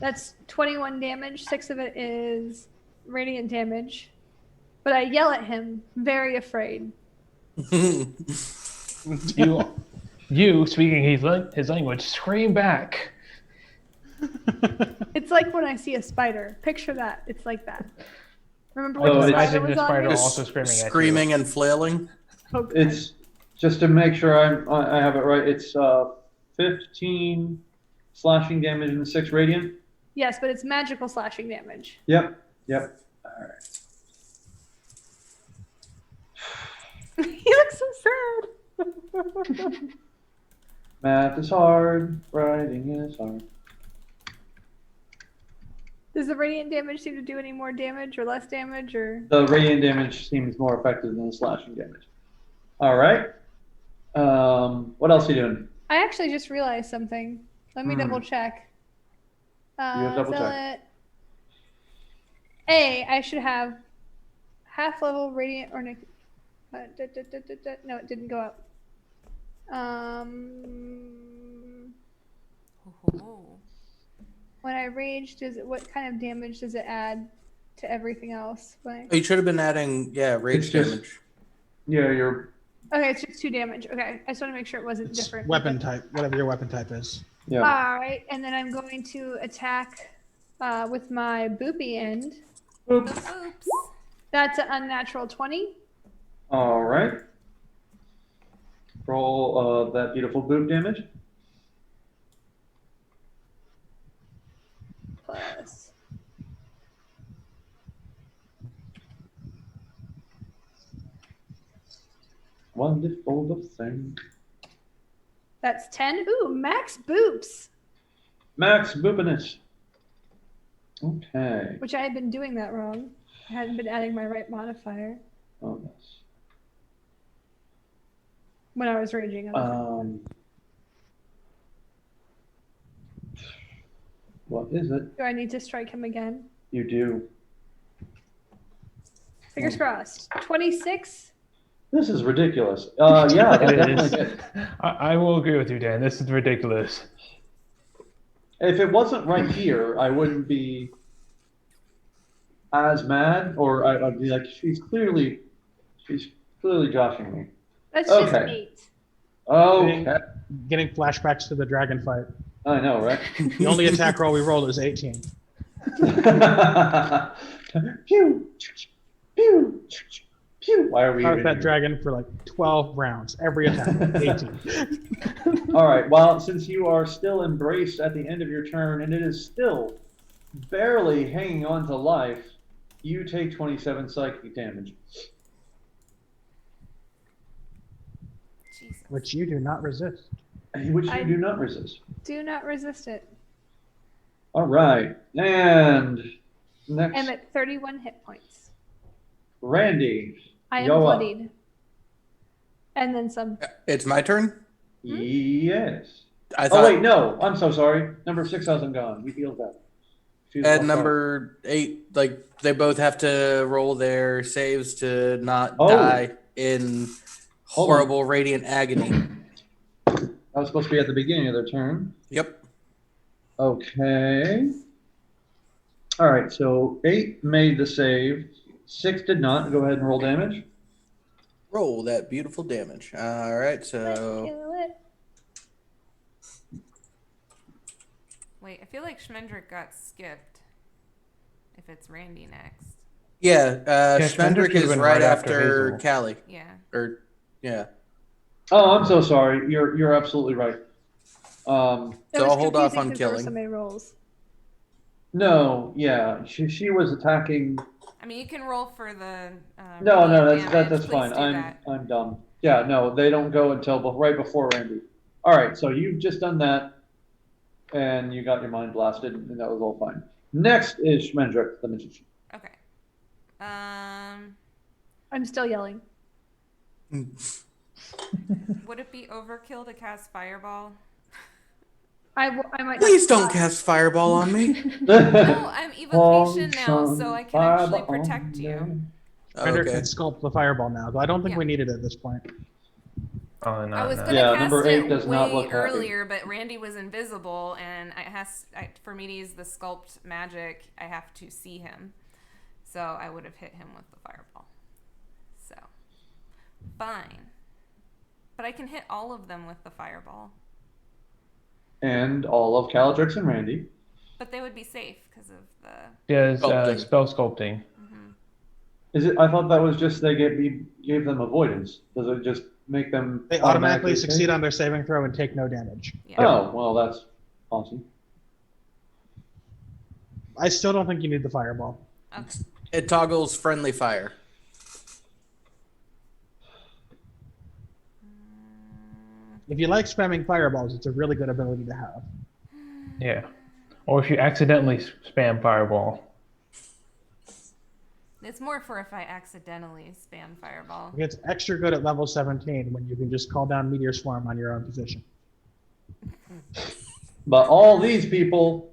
That's 21 damage. 6 of it is radiant damage. But I yell at him, very afraid. You speaking his language, scream back. It's like when I see a spider. Picture that. It's like that. Remember Oh, when the it's- spider Imagine was the on spider me? also screaming at you. Screaming and flailing. Okay. It's just to make sure I have it right. It's 15 slashing damage and 6 radiant. Yes, but it's magical slashing damage. Yep. Yep. All right. He looks so sad. Math is hard. Writing is hard. Does the radiant damage seem to do any more damage or less damage or? The radiant damage seems more effective than the slashing damage. All right. What else are you doing? I actually just realized something. Let me double check. double check. I should have half level radiant or no, it didn't go up. When I rage, what kind of damage does it add to everything else? You should have been adding, rage It's just- damage. Yeah, you're. Okay, it's just 2 damage. Okay, I just want to make sure it wasn't It's different. weapon type, whatever your weapon type is. Yeah. All right, and then I'm going to attack with my boopy end. Oops. Oops. That's an unnatural 20. All right. Roll that beautiful boot damage. Plus. Wonderful thing. That's 10. Ooh, max boops. Max boopiness. Okay. Which I had been doing that wrong. I hadn't been adding my right modifier Oh, yes. when I was raging. What is it? Do I need to strike him again? You do. Fingers crossed. 26. This is ridiculous. Yeah, that It definitely is. did. I will agree with you, Dan. This is ridiculous. If it wasn't right here, I wouldn't be as mad, or I'd be like, she's clearly joshing me. That's just Okay. 8. Okay. Getting flashbacks to the dragon fight. I know, right? The only attack roll we rolled was 18. Pew, pew, pew. Why are we Fought even that here? dragon for like 12 rounds. Every attack, 18. All right. Well, since you are still embraced at the end of your turn, and it is still barely hanging on to life, you take 27 psychic damage. Jesus. Which you do not resist. Which you I- do not resist. Do not resist it. All right. And next, I'm at 31 hit points. Randy. I am Go up. bloodied. And then some. It's my turn? Yes. I Oh, thought wait, no. I'm so sorry. Number 6 hasn't gone. We healed that. She's at lost number 8, like, they both have to roll their saves to not Oh. die in Hold on. horrible radiant agony. That was supposed to be at the beginning of their turn. Yep. Okay. All right, so 8 made the save. 6 did not. Go ahead and roll damage. Roll that beautiful damage. All right, Let's so kill it. Wait, I feel like Schmendrick got skipped. If it's Randy next. yeah, Yeah, Schmendrick Schmendrick should've is been right right after after Hazel. Callie. Yeah. Or yeah. Oh, I'm so sorry. You're absolutely right. It So was I'll hold off confusing on 'cause there were killing. so many rolls. No, yeah, she was attacking. I mean, you can roll for the No, radiant damage. that's Please fine. do that. I'm dumb. Yeah, no, they don't go until right before Randy. All right, so you've just done that, and you got your mind blasted, and that was all fine. Next is Schmendrick, the magician. Okay. I'm still yelling. Would it be overkill to cast Fireball? I might. Please not don't cast Fireball on me. No, I'm evocation now, Long so I can actually fireball protect you. Fender Okay. can sculpt the fireball now, though I don't think Yeah. we need it at this point. Oh, no, I was no. gonna Yeah, cast number 8 it does not way look happy. earlier, but Randy was invisible, and for me to use the sculpt magic, I have to see him. So I would have hit him with the fireball. So fine, but I can hit all of them with the fireball. And all of Caladrix and Randy. But they would be safe because of the. Yeah, it's, Sculpting. spell sculpting. Is it? I thought that was just they gave them avoidance. Does it just make them They automatically safe? succeed on their saving throw and take no damage. Yeah. Oh, well, that's awesome. I still don't think you need the fireball. Okay. It toggles friendly fire. If you like spamming fireballs, it's a really good ability to have. Yeah. Or if you accidentally spam fireball. It's more for if I accidentally spam fireball. It gets extra good at level 17 when you can just call down Meteor Swarm on your own position. But all these people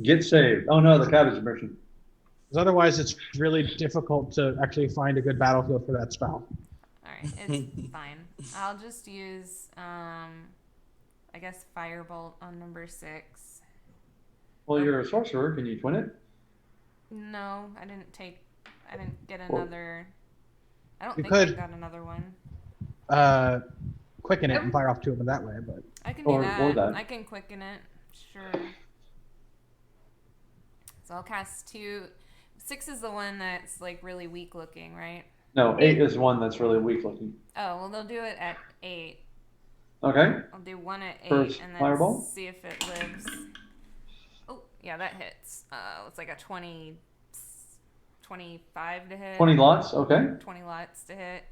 get saved. Oh no, the cabbage mission. Because otherwise, it's really difficult to actually find a good battlefield for that spell. All right, it's fine. I'll just use, I guess, Firebolt on number 6. Well, you're a sorcerer. Can you twin it? No, I didn't get another. I don't You think I could. got another one. Quicken it and fire off two of them that way, but I can Or do that. that. I can quicken it. Sure. So I'll cast 2. 6 is the one that's like really weak looking, right? No, 8 is one that's really weak looking. Oh, well, they'll do it at 8. Okay. I'll do 1 at 8 First and then fireball? see if it lives. Oh, yeah, that hits. It's like a 25 to hit. 20 lots. Okay. 20 lots to hit.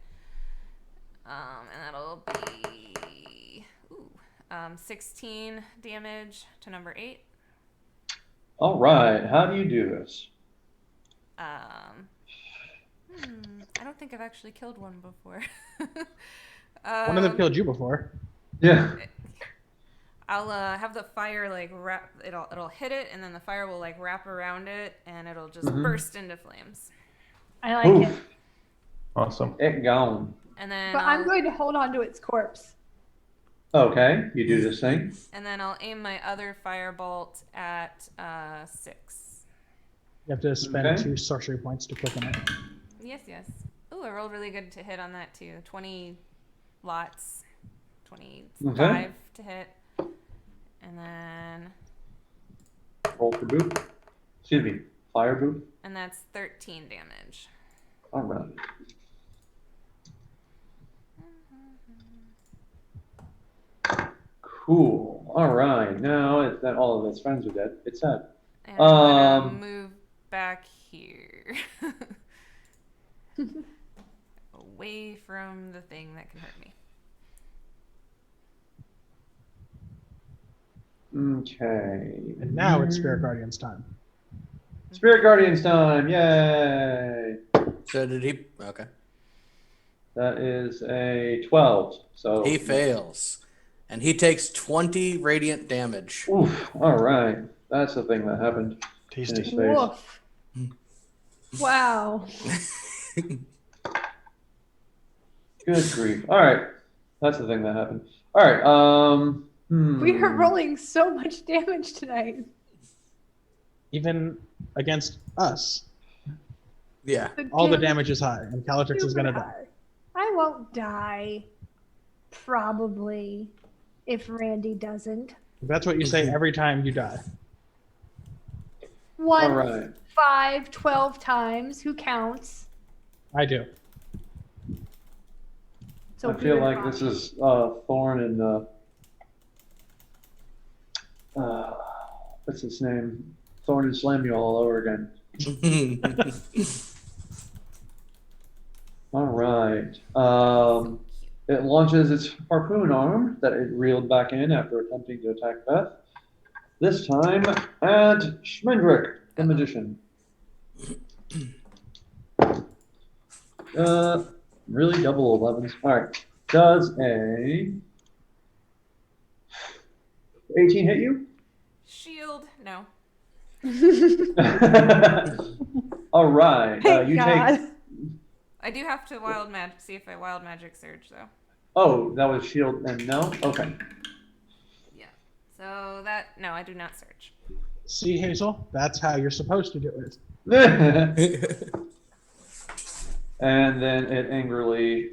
And that'll be 16 damage to number 8. All right. How do you do this? I don't think I've actually killed one before. one of them killed you before. Yeah. I'll have the fire like wrap. It'll hit it, and then the fire will like wrap around it, and it'll just burst into flames. I like it. Oof. Awesome. It gone. And then But I'm going to hold on to its corpse. Okay. You do this thing. And then I'll aim my other firebolt at 6. You have to spend Okay. 2 sorcery points to quicken it. Yes. Ooh, I rolled really good to hit on that too. 20 lots, 25 Okay. to hit, and then Roll for boot. Excuse me. Fire boot. and that's 13 damage. All right. Cool. All right. Now that all of its friends are dead, it's sad. And I'm gonna Um, move back here. Away from the thing that can hurt me. Okay. And now it's Spirit Guardian's time. Spirit Guardians time. Yay. So did he? Okay. That is a 12. So He fails. And he takes 20 radiant damage. Oof. All right. That's the thing that happened in his Tasty. face. Woof. Wow. Good grief. All right. That's the thing that happened. All right. We are rolling so much damage tonight. Even against us, Yeah. all the damage is high, and Calatrix is gonna die. I won't die. Probably. If Randy doesn't. That's what you say every time you die. Once, All right. 5, 12 times. Who counts? I do. So I feel Peter like Fox. this is Thorn and what's his name? Thorn and Slamuel all over again. All right. It launches its harpoon arm that it reeled back in after attempting to attack Beth. This time at Schmendrick, the magician. Really double 11s. All right. Does a 18 hit you? Shield. No. All right. Thank You God. take. I do have to wild magic. See if I wild magic surge though. Oh, that was shield and no? Okay. Yeah. So that no, I do not surge. See, Hazel? That's how you're supposed to do it. And then it angrily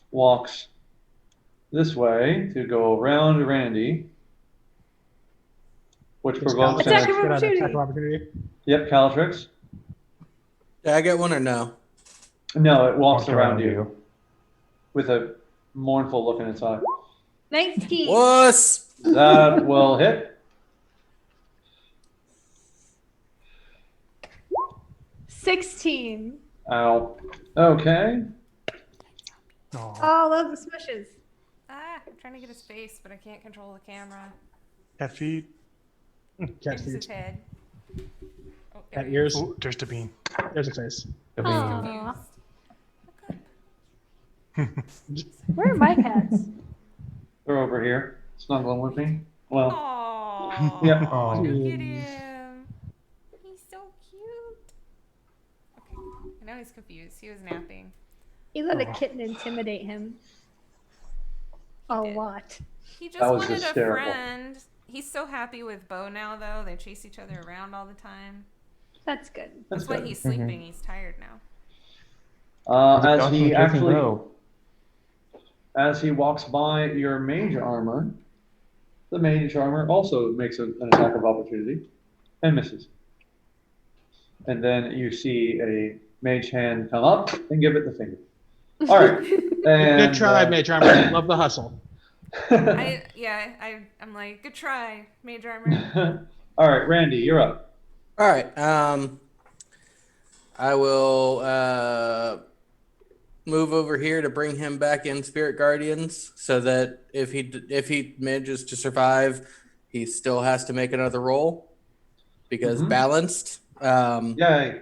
walks this way to go around Randy, which Does provokes Attack Calatrix of get an opportunity. attack of opportunity? Yep, Calatrix. Did I get one or no? No, it walks Walked around you with a mournful look in its eye. 19. Wuss! That will hit. 16. Ow. Okay. Oh, Oh, love the smushes. Ah, I'm trying to get his face, but I can't control the camera. Cat feet. Cat Here's his feet. head. Oh, there Cat he is. ears. Oh, there's the bean. There's a face. the bean. Aw. Confused. Where are my cats? They're over here, snuggling with me. Well, Aww. Yeah. Aw. Look at him. He's so cute. Okay. I know he's confused. He was napping. You let a Aw. kitten intimidate him. A did. lot. He just That was wanted hysterical. a friend. He's so happy with Bo now, though. They chase each other around all the time. That's good. That's that's why good. he's sleeping. He's tired now. As he Chasing actually, Bo. as he walks by your mage armor, the mage armor also makes an attack of opportunity and misses. And then you see a mage hand come up and give it the finger. All right. And, Good try, Mage Armor. Love the hustle. I'm like, good try, Mage Armor. All right, Randy, you're up. All right. I will move over here to bring him back in Spirit Guardians, so that if he manages to survive, he still has to make another roll because Mhm. balanced. Yay.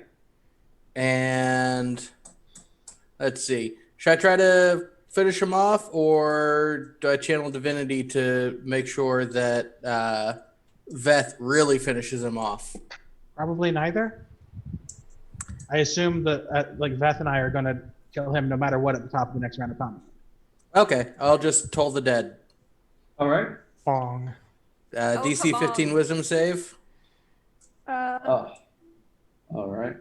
And let's see. Should I try to finish him off, or do I channel divinity to make sure that Veth really finishes him off? Probably neither. I assume that like Veth and I are going to kill him no matter what at the top of the next round of combat. Okay, I'll just toll the dead. All right. Bong. DC come 15 on. wisdom save. Oh. All right.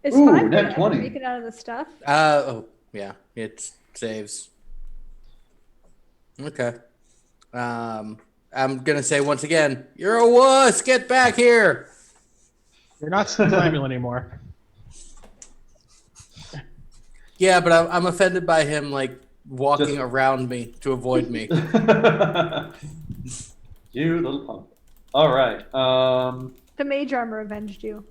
Is Ooh, 5 net gonna 20. make it out of the stuff? Oh, yeah, it saves. Okay. I'm gonna say once again, you're a wuss. Get back here. You're not Samuel anymore. Yeah, but I'm offended by him like walking Just- around me to avoid me. You little punk. All right. The mage armor avenged you.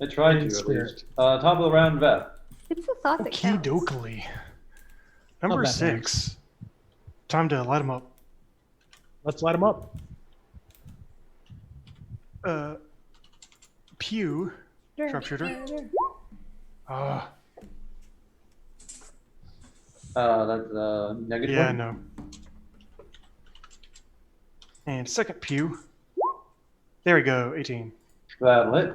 It tried In to, at spirit. least. Top of the round, Beth. It's the thought that counts. Okey-dokely. Number Love that 6. Time to light him up. Let's light him up. Pew. Sharpshooter. That's negative. Yeah, one. no. And second pew. There we go, 18. That'll hit.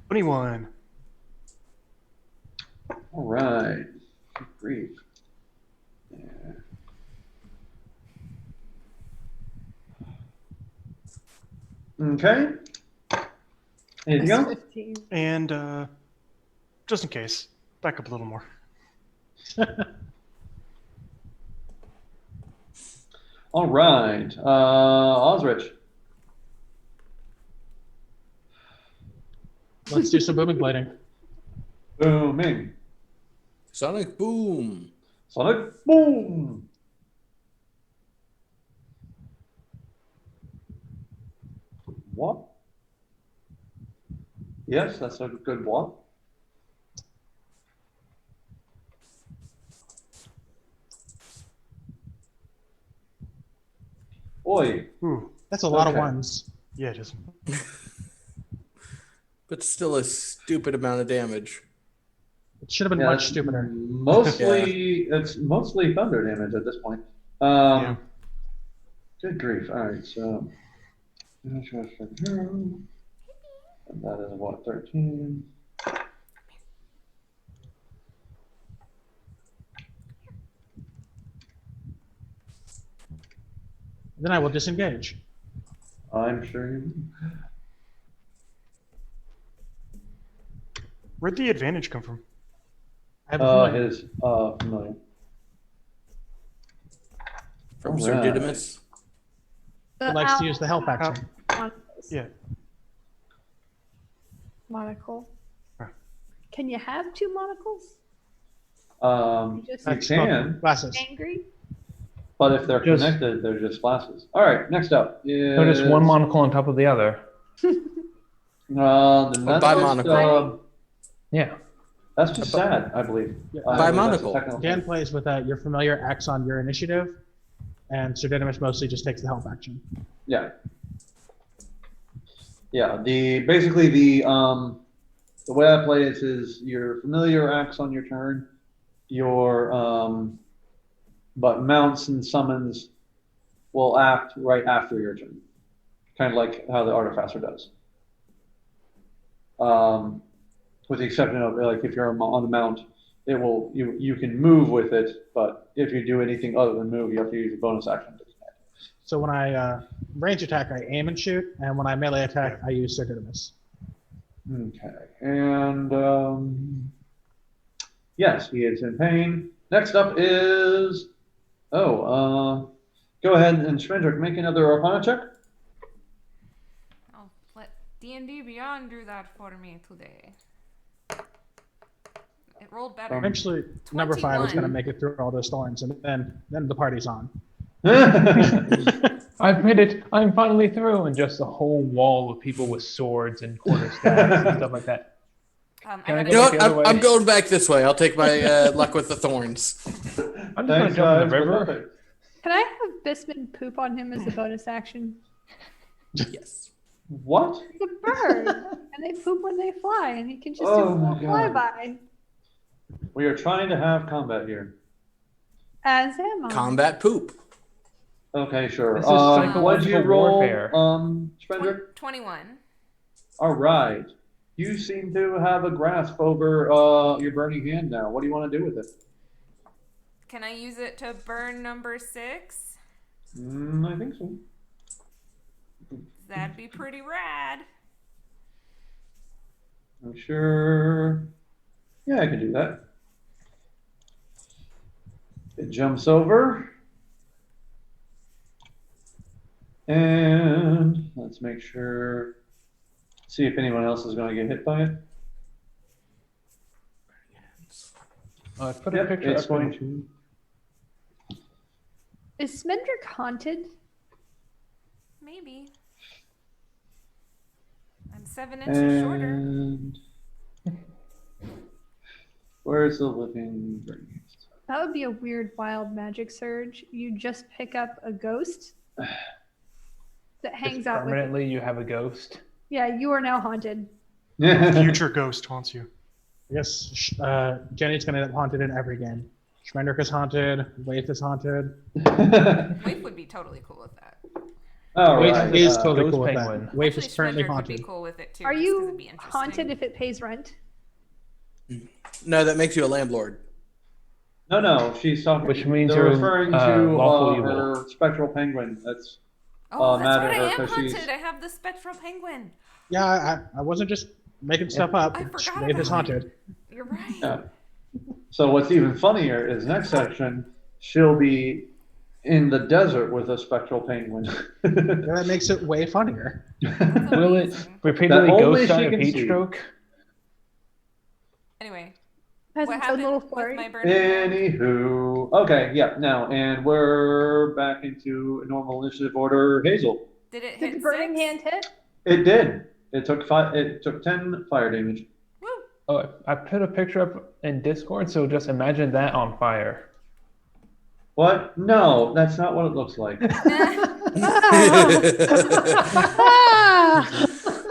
Twenty-one. All right. Good grief. Okay. Anything That's else? 15. And just in case, back up a little more. All right. Osrich. Let's do some booming blading. Booming. Sonic boom. Sonic boom. What? Yes, that's a good what. Oi. Ooh, That's a lot of Okay. ones. yeah, it is. But still a stupid amount of damage. It should have been Yeah, much that's stupider. Mostly, it's mostly thunder damage at this point. Yeah. Good grief. All right, so. And that is what, 13? Then I will disengage. I'm sure you. Where'd the advantage come from? I have a familiar. His familiar. From All Sir right. Didymus. Who likes to use the help action? Yeah. Monocle. Huh. Can you have two monocles? You just You can, Glasses. angry? but if they're Just- connected, they're just glasses. All right, next up is. No, just one monocle on top of the other. Then that's Bimonocle. Yeah. that's just sad, I believe. Yeah. I believe that's a Bimonocle. technical Dan term. plays with your familiar acts on your initiative, and Sir Didymus mostly just takes the help action. Yeah. Yeah. Basically the way I play it is your familiar acts on your turn, your but mounts and summons will act right after your turn, kind of like how the artificer does. With the exception of like if you're on the mount, it will you can move with it, but if you do anything other than move, you have to use a bonus action to connect. So when I range attack, I aim and shoot, and when I melee attack, I use Sir Didymus. Okay, and yes, he is in pain. Next up is go ahead and Schmendrick, make another Arcana check. I'll let D&D Beyond do that for me today. It rolled better. Eventually, number 5 is 21. going to make it through all those thorns, and then the party's on. I've made it. I'm finally through. And just a whole wall of people with swords and quarterstaffs and stuff like that. I Can I had go You know back what? the other way? I'm going back this way. I'll take my luck with the thorns. I'm just going to jump in the river. Perfect. Can I have Bisman poop on him as a bonus action? Yes. What? It's a bird, and they poop when they fly, and he can just Oh do my a God. flyby. We are trying to have combat here. As am I. Combat poop. Okay, sure. This is What did you psychological roll, warfare. Schmendrick? 21. All right. You seem to have a grasp over your burning hand now. What do you want to do with it? Can I use it to burn number 6? I think so. That'd be pretty rad. I'm sure. Yeah, I can do that. It jumps over. And let's make sure. See if anyone else is going to get hit by it. I put a Yep, picture it's up. going to. Is Smendrick haunted? Maybe. I'm 7 inches shorter. And where's the living burning? That would be a weird wild magic surge. You just pick up a ghost that hangs Just out with you. permanently, you have a ghost. Yeah, you are now haunted. Future ghost haunts you. I guess Jenny's going to end up haunted in every game. Schmendrick is haunted. Waif is haunted. Waif would be totally cool with that. All Waif right. is totally Ghost cool with Penguin. that. Waif Actually, is currently Schmendrick would haunted. be cool with it too. Are just 'cause you it'd be interesting. haunted if it pays rent? No, that makes you a landlord. No, she's talking. Which means they're you're, referring uh, to lawful evil. her spectral penguin. That's Oh, that's mad right. at her I am 'cause she's- haunted. I have the spectral penguin. Yeah, I wasn't just making stuff up. I forgot Maeve is about it. haunted. You're right. Yeah. So what's even funnier is next section, she'll be in the desert with a spectral penguin. Yeah, that makes it way funnier. Will it Amazing. repeatedly That only ghost she out of can heat see. stroke? Anyway, Has what its own happened little with flurry. my burning hand? Anywho, okay, yeah, now, and we're back into normal initiative order. Hazel, Did it Did hit the burning 6? hand hit? it did. It took 5. It took 10 fire damage. Woo! Oh, I put a picture up in Discord, so just imagine that on fire. What? No, that's not what it looks like. Ah!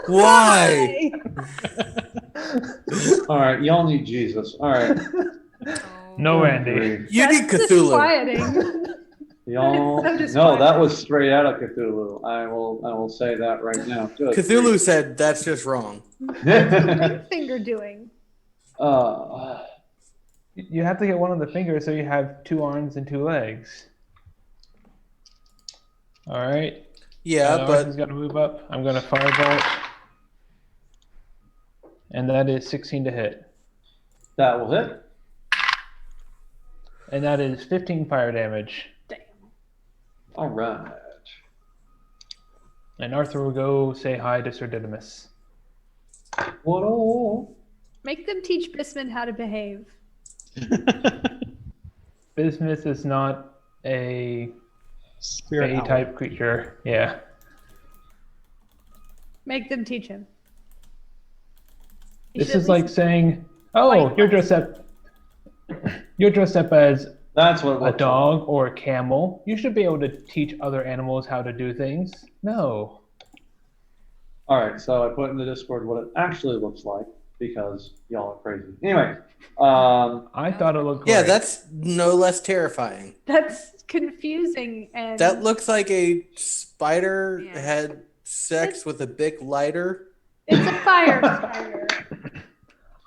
Why? All right, y'all need Jesus. All right, Oh. No, Randy. Agree. You need That's Cthulhu. disquieting. Y'all, That is no, fine. that was straight out of Cthulhu. I will say that right now. Good. Cthulhu said that's just wrong. What's the ring finger doing? You have to get one of the fingers so you have 2 arms and 2 legs. All right. Yeah, but Arson's got to move up. I'm going to firebolt. And that is 16 to hit. that was it. And that is 15 fire damage. Damn. All right. And Arthur will go say hi to Sir Didymus. What all? Make them teach Bisman how to behave. Bismuth is not a Spirit owl. type creature. Yeah. Make them teach him. You This should is at like least- saying, "Oh, White you're dressed up as That's what it a looks dog or a camel. You should be able to teach other animals how to do things." No. All right, so I put in the Discord what it actually looks like because y'all are crazy. Anyway, I thought it looked yeah, great. that's no less terrifying. That's confusing and That looks like a spider Yeah. had sex with a big lighter. it's a fire spider.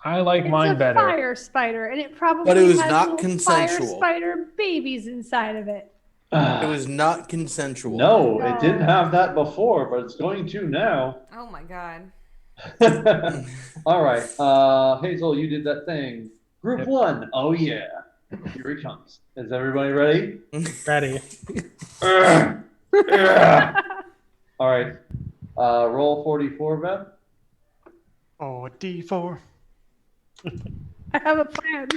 I like It's mine a better. fire spider, and it probably But it was has not little consensual. fire spider babies inside of it. It was not consensual. no, it No. didn't have that before, but it's going to now. Oh my god. All right, Hazel, you did that thing. Group Yep. 1. Oh yeah, here he comes. Is everybody ready? Ready. All right, roll 44, Beth. Oh, a D4. I have a plan.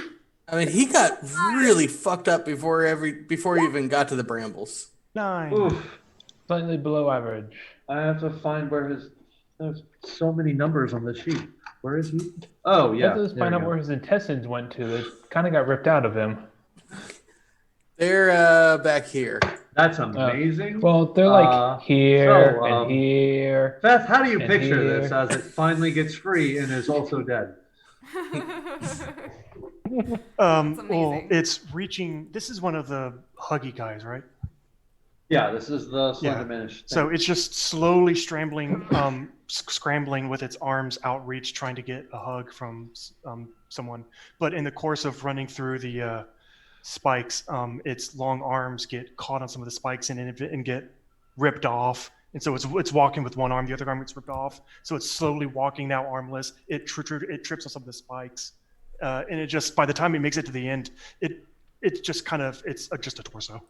I mean, he got really fucked up before he even got to the brambles. 9. Oof. Slightly below average. I have to find where there's so many numbers on the sheet. Where is he? Oh, yeah. Let's there find we out go. where his intestines went to. It kind of got ripped out of him. They're back here. That's amazing. Well, they're like here so, and here. Beth, how do you and picture here. this as it finally gets free and is also dead? Well, amazing. it's reaching. This is one of the huggy guys, right? Yeah, this is the slow Yeah. diminished. So it's just slowly scrambling with its arms outreached, trying to get a hug from someone. But in the course of running through the spikes, its long arms get caught on some of the spikes and get ripped off. And so it's walking with one arm, the other arm gets ripped off. So it's slowly walking now armless. It trips on some of the spikes, and it just by the time it makes it to the end, it's just just a torso.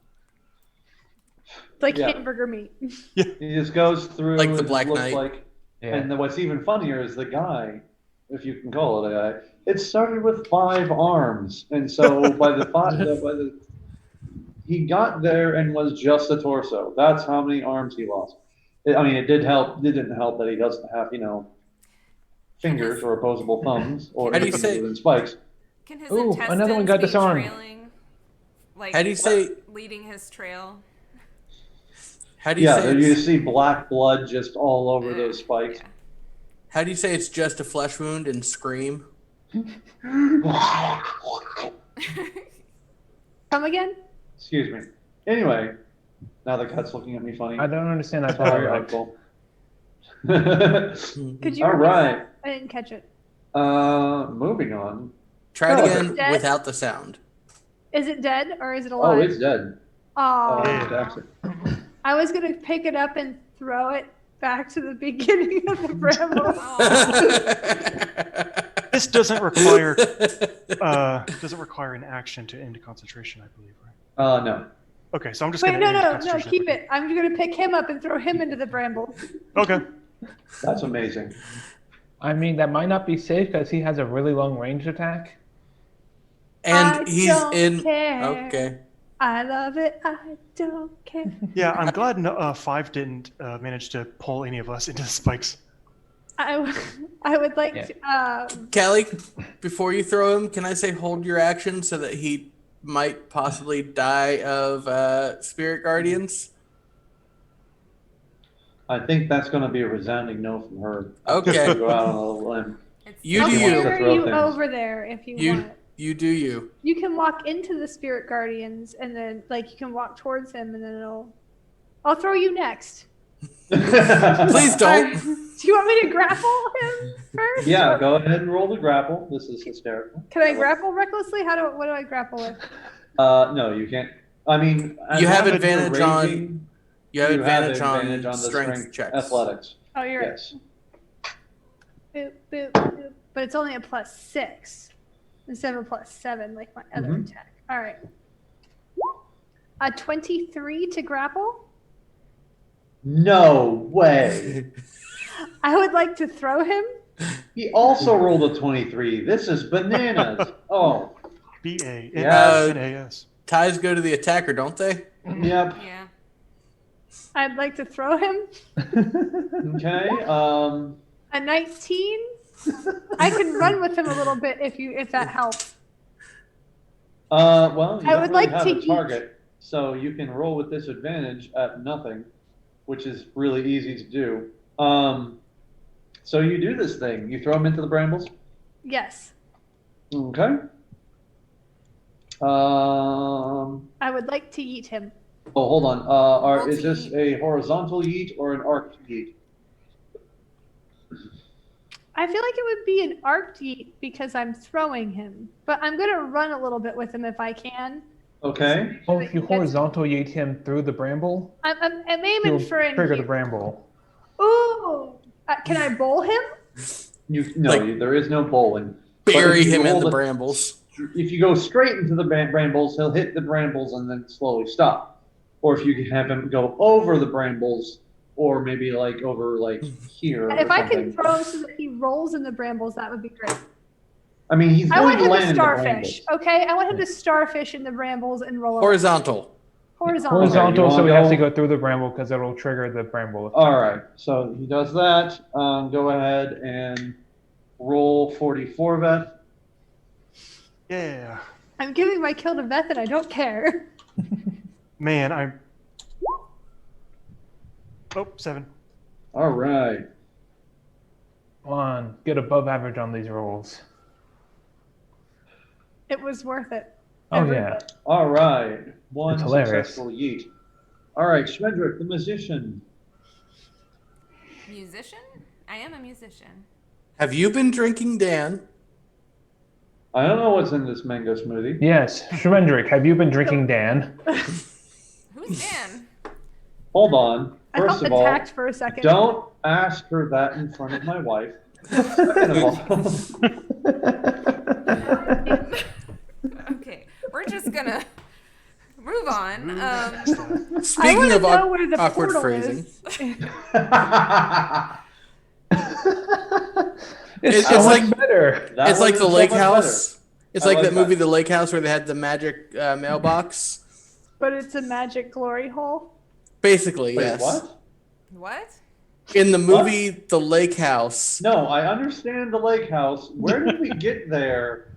It's like Yeah. hamburger meat. He just goes through. Like the and it Black looks Knight. Like, Yeah. And what's even funnier is the guy, if you can call it a guy. It started with 5 arms, and so he got there and was just a torso. That's how many arms he lost. I mean, it didn't help that he doesn't have fingers or opposable thumbs or How do you anything say- other than spikes. Can his Ooh, intestines another one got be disarmed. trailing? Like, How do you say? leading his trail? How do you Yeah, say? you It's, see black blood just all over those spikes. Yeah. how do you say it's just a flesh wound and scream? Come again? Excuse me. Anyway, now the cat's looking at me funny. I don't understand that Sorry, dialect. Uncle. Could you All repeat right. that? I didn't catch it. Moving on. Try it Oh, again dead? without the sound. Is it dead or is it Oh, alive? it's dead. Aw. Oh, it's actually. I was gonna pick it up and throw it back to the beginning of the bramble. This doesn't require an action to end concentration, I believe, right? No. Okay, so I'm just Wait, gonna end no, concentration. keep it. I'm gonna pick him up and throw him into the bramble. Okay. That's amazing. I mean, that might not be safe because he has a really long range attack. And I he's don't in. care. Okay. I love it. I don't care. Yeah, I'm glad 5 didn't manage to pull any of us into the spikes. I would like Yeah. to. Callie, before you throw him, can I say hold your action so that he might possibly die of spirit guardians? I think that's going to be a resounding no from her. Okay. Go out on a limb. You I'll do She wants you. to carry throw you things. over there if you want. You do you. You can walk into the spirit guardians and then you can walk towards him and then I'll throw you next. Please don't. Do you want me to grapple him first? Yeah, Or- go ahead and roll the grapple. This is hysterical. Can I grapple recklessly? What do I grapple with? No, you can't. I mean, as You have long as you're advantage on- raging, You have advantage advantage on the strength checks. athletics. Oh, you're Yes. boop, boop, boop. But it's only a +6 instead of a +7 like my other Mhm. attack. All right. A 23 to grapple. No way. I would like to throw him. He also rolled a 23. This is bananas. Oh, B-A. Yeah. N-A-S. Ties go to the attacker, don't they? yep. Yeah. I'd like to throw him. Okay. A 19. I can run with him a little bit if that helps. Well, you I don't would really like have to a eat. target, so you can roll with disadvantage at nothing, which is really easy to do. So you do this thing. You throw him into the brambles. Yes. Okay. I would like to eat him. Oh, hold on. Is this Multi-yeet. a horizontal yeet or an arc yeet? I feel like it would be an arc yeet because I'm throwing him, but I'm gonna run a little bit with him if I can. Okay. Well, if you horizontal yeet him through the bramble, I'm aiming he'll for an. trigger the bramble. Ooh, can I bowl him? There is no bowling. But Bury if you him in hold the it- brambles. If you go straight into the brambles, he'll hit the brambles and then slowly stop. Or if you can have him go over the brambles, or maybe over here. If or I can something. throw him so that he rolls in the brambles, that would be great. I mean, he's I going want to him land to in the starfish. brambles. Okay, I want him to starfish in the brambles and roll over. Horizontal. Horizontal. Horizontal, you so we wanna have to go- go through the bramble because it'll trigger the bramble. All right, so he does that. Go ahead and roll 44, Beth. Yeah. I'm giving my kill to Beth and I don't care. Man, I'm... Oh, 7. All right. Come on, get above average on these rolls. It was worth it. Oh Every yeah. bit. All right. One It's hilarious. successful yeet. All right, Schmendrick, the musician. Musician? I am a musician. Have you been drinking, Dan? I don't know what's in this mango smoothie. Yes, Shmendrick, have you been drinking Dan? Who's Dan? Hold on. I felt First of all, attacked for a second. don't ask her that in front of my wife. Second of all, Okay, we're just gonna move on. I Speaking want to of know where the awkward portal phrasing, is. It's It's so like- much better. that it's like the one is so lake much house. It's I like like that movie, that. The Lake House, where they had the magic mailbox. But it's a magic glory hole. Basically, Wait, yes. what? What? In the movie The Lake House, No, I understand the lake house. Where did we get there?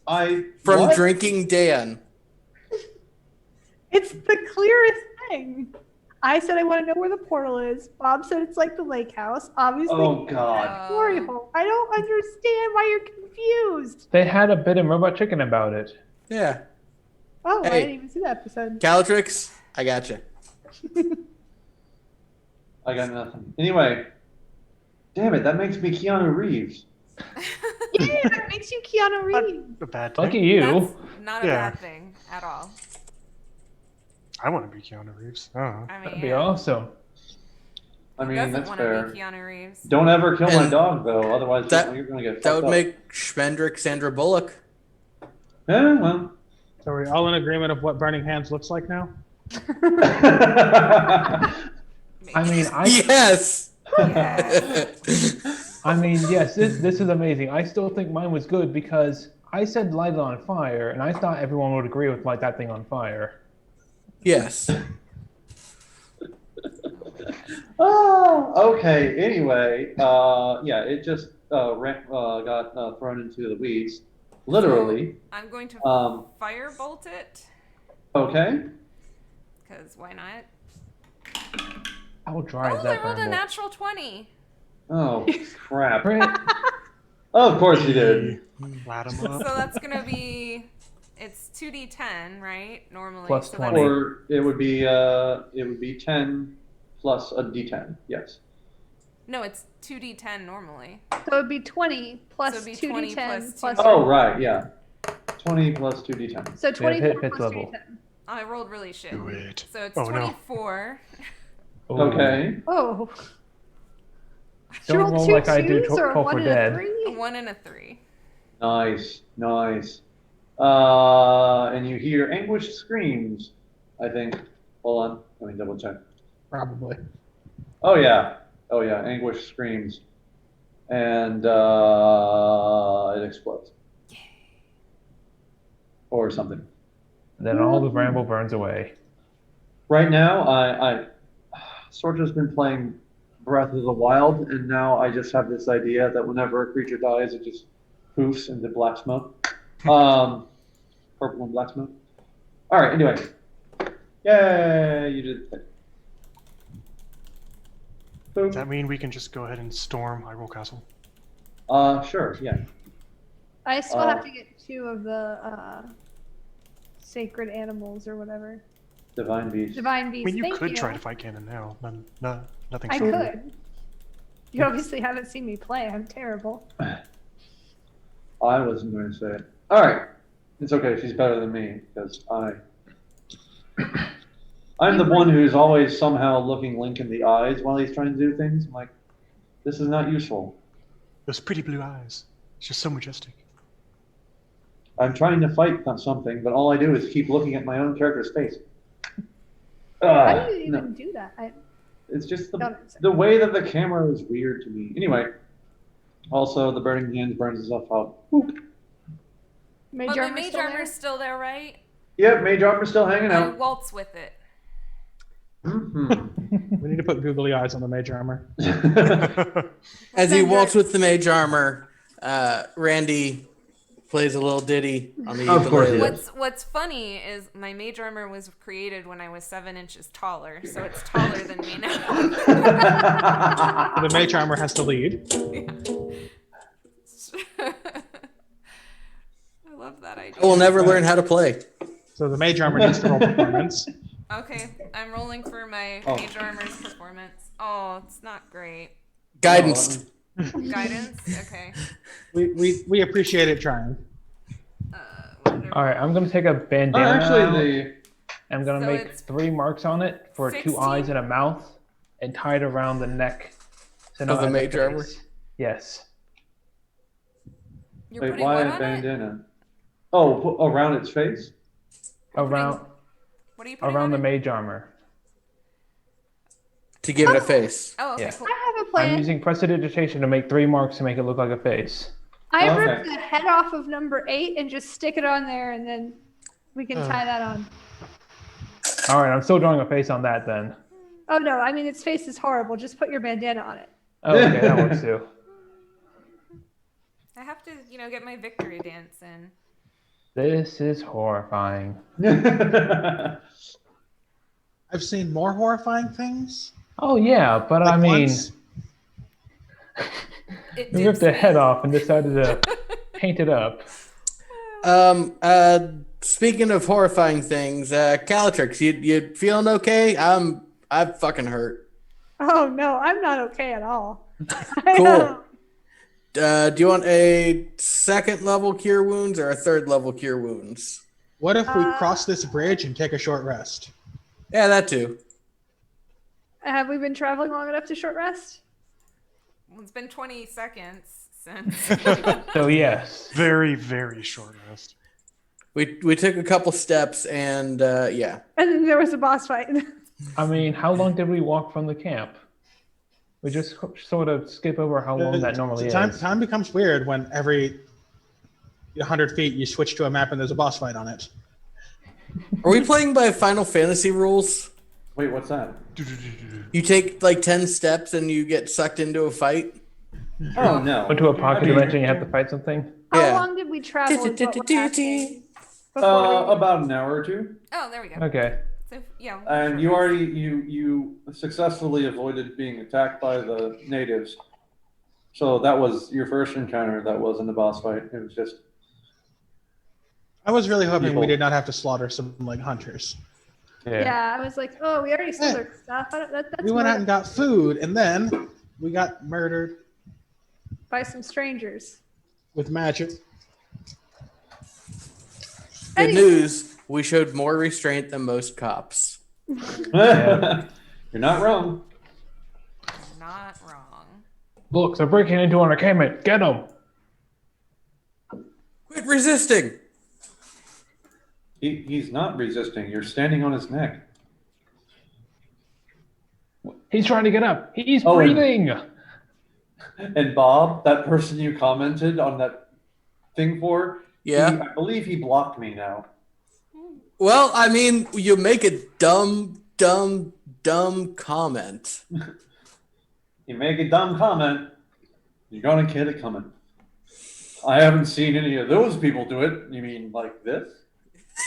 from what? Drinking Dan. It's the clearest thing. I said I want to know where the portal is. Bob said it's like the lake house. Obviously, Oh God. glory hole. I don't understand why you're confused. They had a bit in Robot Chicken about it. Yeah. Oh, I Hey. didn't even see that episode. Calatrix, I gotcha. I got nothing. Anyway, damn it, that makes me Keanu Reeves. Yeah, that makes you Keanu Reeves. A bad Lucky thing. you. That's not a Yeah. bad thing at all. I want to be Keanu Reeves. I don't know. I mean, That'd be awesome. I Who mean, doesn't that's want to fair. be Keanu Reeves? Don't ever kill my And dog, though. Otherwise, that- you're going to get That fucked would make Schmendrick Sandra Bullock. Yeah, well. So are we all in agreement of what Burning Hands looks like now? I mean, Yes. I mean, yes, this is amazing. I still think mine was good because I said light it on fire, and I thought everyone would agree with light that thing on fire. Yes. Oh, okay. Anyway, yeah, it just got thrown into the weeds, literally. I'm going to firebolt it, Okay. because why not? How dry is Oh, that I rolled a bramble? natural 20. Oh, crap. Crit. Oh, of course you did. Lat 'em So up. that's going to be, it's 2d10, right? Normally. Plus so 20. Or it would be 10 plus a d10. Yes. No, it's 2d10 normally. So it'd be 20 plus So it'd be 2d10 20 plus plus. 2d10. Oh, right. Yeah. 20 plus 2d10. So 24 hit plus level. 2d10. I rolled really shit. Do it. So it's Oh, no. 24. Ooh. Okay. Oh. Did you Don't roll roll two like I do twos or Hope one We're and a Dead. A 3? 1 and a 3. Nice. Nice. And you hear anguished screams, I think. Hold on. Let me double check. Probably. Oh, yeah. Oh, yeah. Anguished screams. And it explodes. Or something. Then all the bramble burns away. Right now, I Sorcha's been playing Breath of the Wild, and now I just have this idea that whenever a creature dies, it just poofs into black smoke. Purple and black smoke. All right, anyway. Yay, you did it. Does that mean we can just go ahead and storm Hyrule Castle? Sure, yeah. I still have to get 2 of the sacred animals or whatever. Divine Beast. Divine I beasts. mean, you Thank could you. try to fight Ganon now. Nothing. I could. You obviously haven't seen me play. I'm terrible. I wasn't going to say it. All right. It's okay. She's better than me because I'm the one who's always somehow looking Link in the eyes while he's trying to do things. I'm like, this is not useful. Those pretty blue eyes. It's just so majestic. I'm trying to fight on something, but all I do is keep looking at my own character's face. How do you No. even do that? It's just Don't understand. the way that the camera is weird to me. Anyway, also the burning hands burns itself out. Boop. Mage But my armor mage still there? armor's still there, right? Yep, Mage Armor's still hanging I out. waltz with it. Mm-hmm. We need to put googly eyes on the mage armor. As he Schmendrick. walks with the mage armor, Randy plays a little ditty on the Of course he ukulele. does. What's funny is my mage armor was created when I was 7 inches taller, so it's taller than me now. So the mage armor has to lead. I love that idea. I will never learn how to play. So the mage armor needs to roll performance. Okay, I'm rolling for my Oh. mage armor's performance. Oh, it's not great. Guidance. Guidance? Okay. We appreciate it trying. Whatever. All right, I'm gonna take a Oh, bandana. out. actually, I'm gonna So make it's 3 marks on it for 2 16? eyes and a mouth, and tie it around the neck. So Of not the on mage armor? face. Yes. You're wait, putting why what a on it? bandana? Oh, around its face? Around What are you putting around on the it? mage armor. To give it a face. Oh, okay, Yeah. cool. I have a I'm plan. using prestidigitation to make 3 marks to make it look like a face. I Okay. ripped the head off of number 8 and just stick it on there, and then we can tie that on. All right, I'm still drawing a face on that then. Oh no, I mean its face is horrible. Just put your bandana on it. Oh, okay, that works too. I have to, get my victory dance in. This is horrifying. I've seen more horrifying things. Oh yeah, but I Like mean, once. It we did ripped the head sneeze. off and decided to paint it up. Speaking of horrifying things, Calatrix, you feeling okay? I'm fucking hurt. Oh no, I'm not okay at all. Cool. Do you want a 2nd level cure wounds or a 3rd level cure wounds? What if we cross this bridge and take a short rest? Yeah, that too. Have we been traveling long enough to short rest? Well, it's been 20 seconds since. So yes. Very, very short rest. We took a couple steps and yeah. And then there was a boss fight. I mean, how long did we walk from the camp? We just sort of skip over how long that normally is. Time becomes weird when every 100 feet you switch to a map and there's a boss fight on it. Are we playing by Final Fantasy rules? Wait, what's that? You take like 10 steps and you get sucked into a fight? Oh no. Go to a pocket I mean, dimension, you have to fight something. How Yeah. long did we travel? is what we're asking before we- About an hour or two. Oh, there we go. Okay. So, yeah. And short you successfully avoided being attacked by the natives. So that was your first encounter. That wasn't a boss fight. It was just I was really hoping People. we did not have to slaughter some like hunters. Yeah, I was like, oh, we already stole their stuff. That's We went out murder and got food, and then we got murdered by some strangers. with magic. Good news, we showed more restraint than most cops. You're not wrong. Not wrong. Look, they're breaking into our encampment. Get them. Quit resisting! He's not resisting. You're standing on his neck. He's trying to get up. He's Oh, and- breathing. And Bob, that person you commented on that thing for, Yeah. I believe he blocked me now. Well, I mean, you make a dumb comment. You make a dumb comment, you're gonna get it coming. I haven't seen any of those people do it. You mean like this?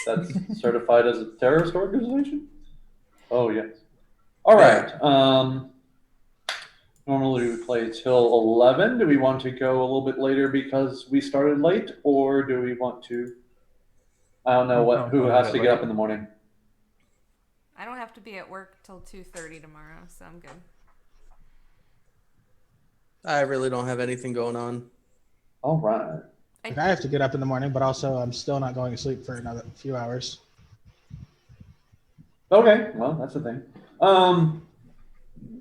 That's certified as a terrorist organization? Oh yes. All right. Normally we play till 11. Do we want to go a little bit later because we started late, or do we want to? I don't know who has to get up in the morning. I don't have to be at work till 2:30 tomorrow, so I'm good. I really don't have anything going on. All right. Like, I have to get up in the morning, but also I'm still not going to sleep for another few hours. Okay. Well, that's the thing.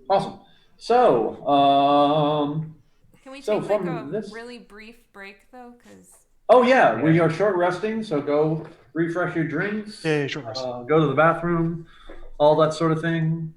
Awesome. So, Can we So take like from a this- really brief break though? Because oh yeah, we are short resting. So go refresh your drinks. Yeah, short rest. Go to the bathroom, all that sort of thing.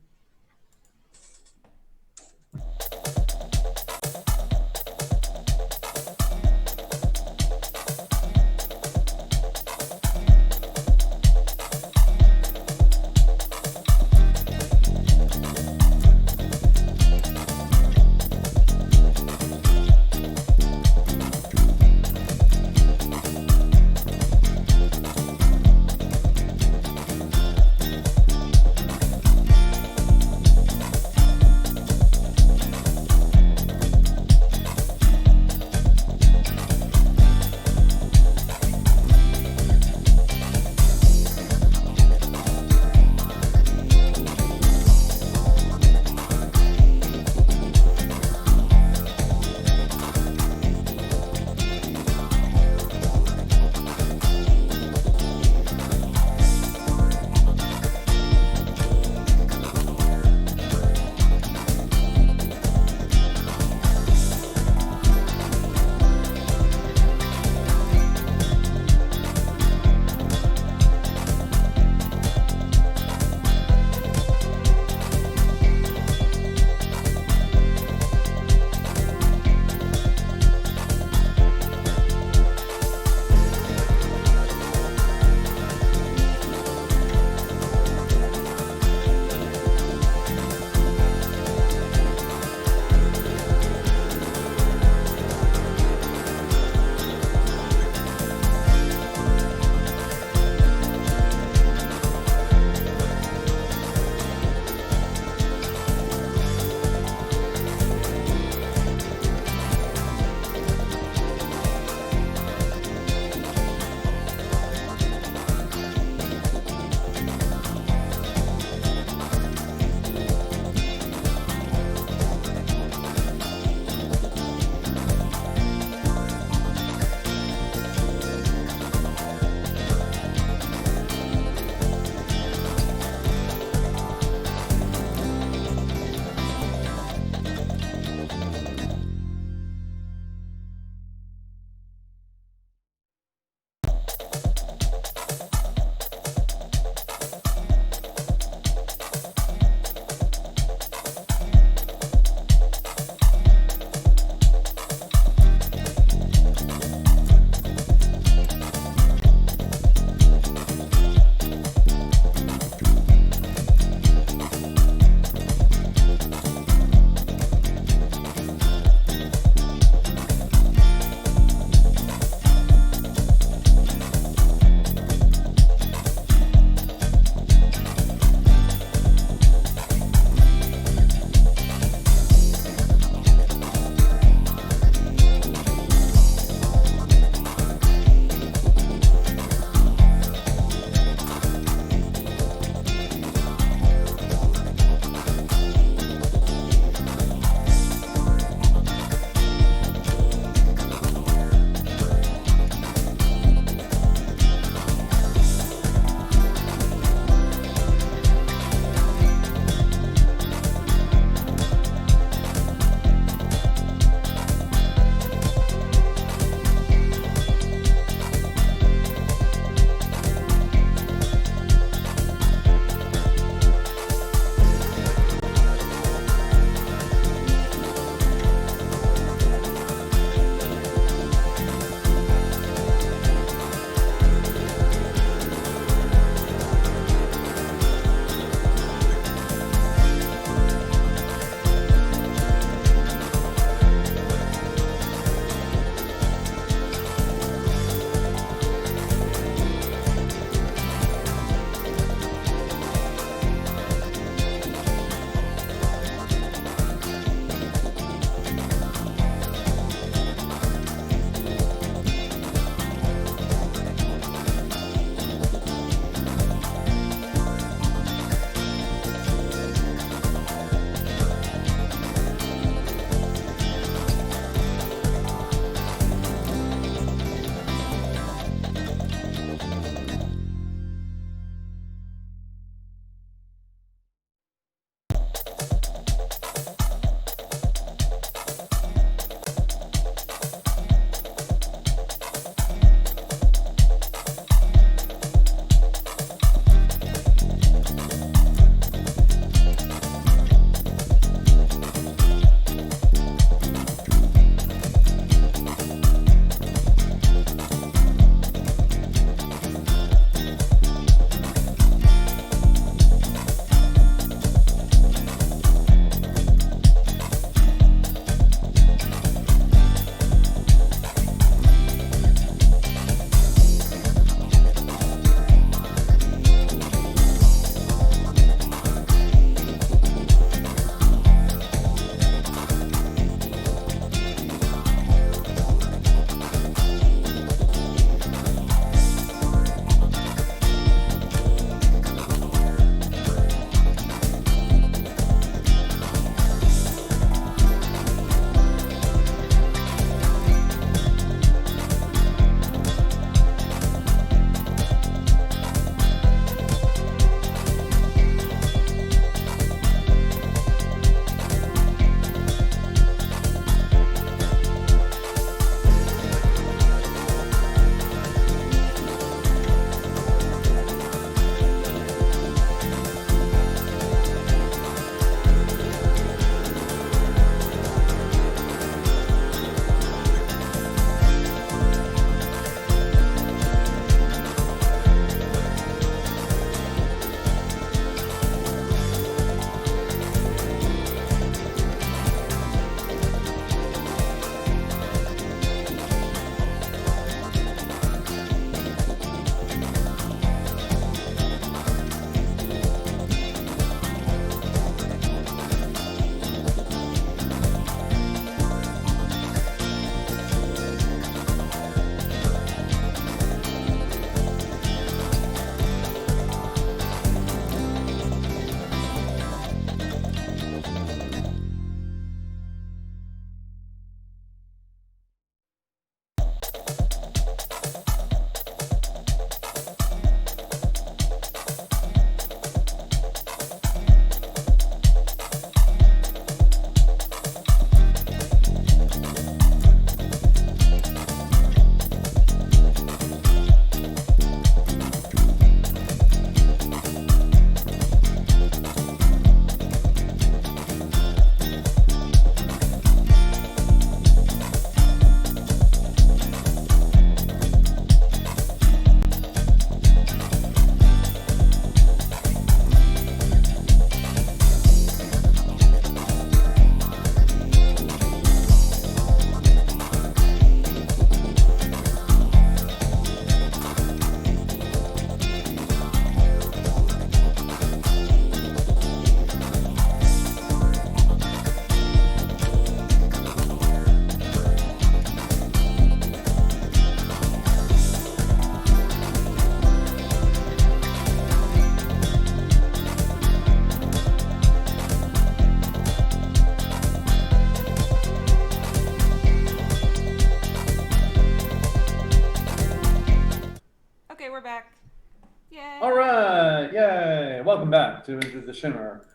welcome back to Into the Shimmer.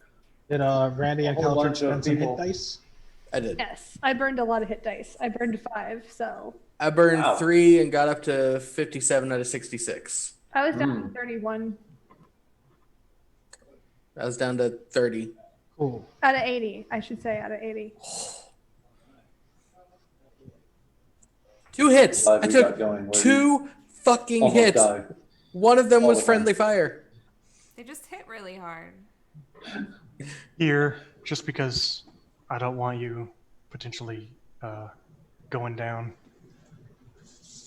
Did Randy and A whole Caltrix bunch of spend some people. hit dice? I did. Yes, I burned a lot of hit dice. I burned 5, so I burned Wow. 3 and got up to 57 out of 66. I was down to 31 I was down to 30. Cool. out of 80. I should say out of 80. 2 hits. Glad I we took got going where 2 fucking almost hits. died. One of them All was the time. friendly fire. They just hit really hard. Here, just because I don't want you potentially going down,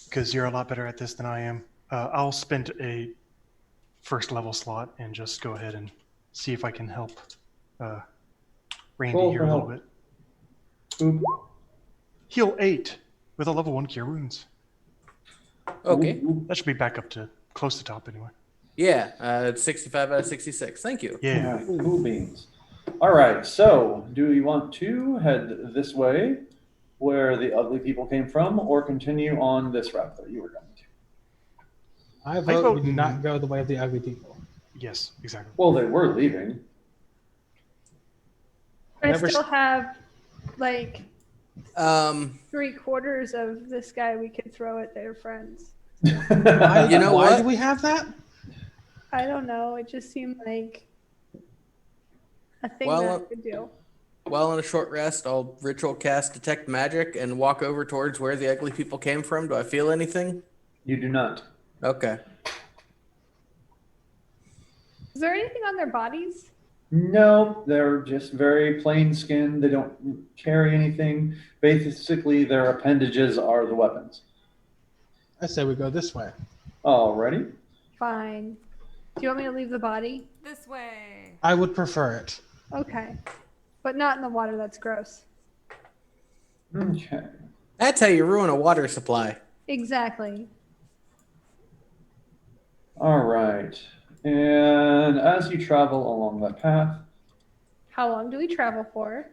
because you're a lot better at this than I am. I'll spend a first level slot and just go ahead and see if I can help Randy Roll here for a little help. bit. Oop. Heal 8 with a level 1 cure wounds. Okay. Oop. That should be back up to close to top anyway. Yeah, 65 out of 66. Thank you. Yeah. Yeah, cool beans. All right, so do you want to head this way where the ugly people came from or continue on this route that you were going to? I vote vote we do not go the way of the ugly people. Yes, exactly. Well, they were leaving. I Never still have like Um, 3/4 of this guy we could throw at their friends. Why, You know why what? do we have that? I don't know. It just seemed like a thing Well, that I could do. while on a short rest, I'll ritual cast detect magic and walk over towards where the ugly people came from. Do I feel anything? You do not. Okay. Is there anything on their bodies? No, they're just very plain skinned. They don't carry anything. Basically, their appendages are the weapons. I say we go this way. Alrighty. Fine. Do you want me to leave the body? This way. I would prefer it. Okay. But not in the water. That's gross. Okay. That's how you ruin a water supply. Exactly. All right. And as you travel along that path, How long do we travel for?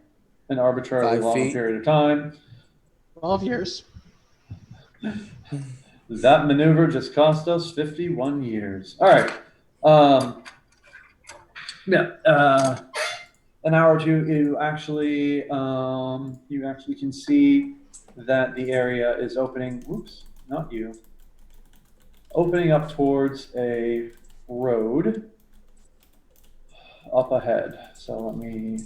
an arbitrarily 5 long feet. period of time, 12 years. that maneuver just cost us 51 years. All right. An hour or two, you actually can see that the area is opening. Whoops, not you. Opening up towards a road up ahead. So let me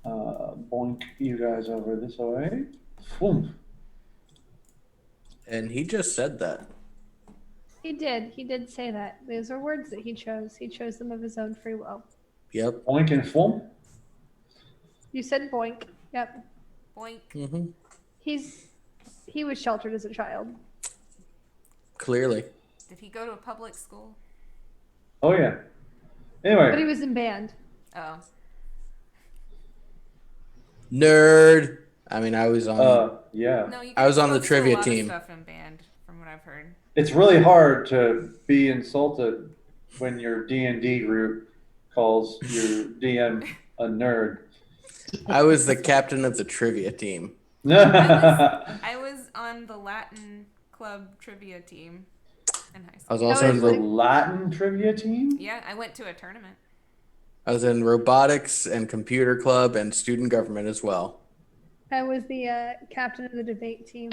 boink you guys over this way. Boom. And he just said that. He did. He did say that. Those are words that he chose. He chose them of his own free will. Yep. Boink and boom. You said boink. Yep. Boink. Mm-hmm. He was sheltered as a child. Clearly. Did he go to a public school? Oh yeah. But he Anyway, was in band. Oh. Nerd. I mean, I was on. yeah. No, you I was guys on the both do a trivia lot of team. stuff in band, from what I've heard. It's really hard to be insulted when your D&D group calls your DM a nerd. I was the captain of the trivia team. I was on the Latin club trivia team in high I was school. also That in was The Latin trivia team? Yeah, I went to a tournament. I was in robotics and computer club and student government as well. I was the captain of the debate team.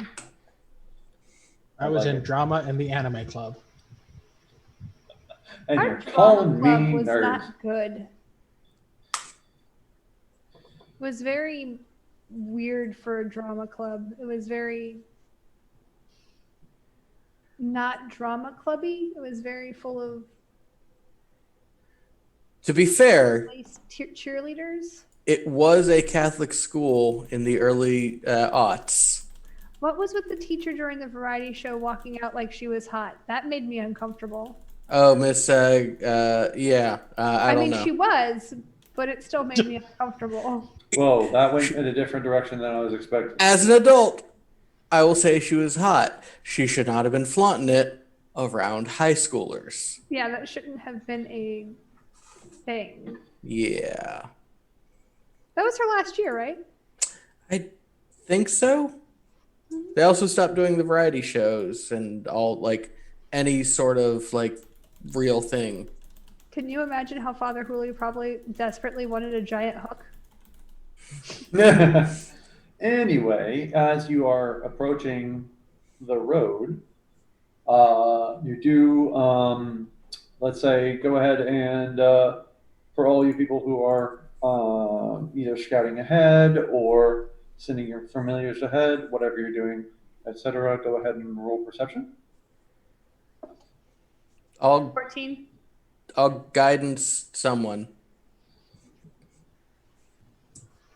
I was like in it. drama and the anime club. And Our you're calling drama me club was nerd. not good. It was very weird for a drama club. It was very not drama clubby. It was very full of To be fair, cheerleaders. it was a Catholic school in the early aughts. What was with the teacher during the variety show walking out like she was hot? That made me uncomfortable. Oh, Miss, yeah, I don't mean, know. she was, but it still made me uncomfortable. Whoa, that went in a different direction than I was expecting. As an adult, I will say she was hot. She should not have been flaunting it around high schoolers. Yeah, that shouldn't have been a thing. Yeah. That was her last year, right? I think so. They also stopped doing the variety shows and all, like, any sort of, like, real thing. Can you imagine how Father Huli probably desperately wanted a giant hook? Anyway, as you are approaching the road, you do, let's say, go ahead and for all you people who are either scouting ahead or sending your familiars ahead, whatever you're doing, etc., go ahead and roll perception. I'll 14. guidance someone.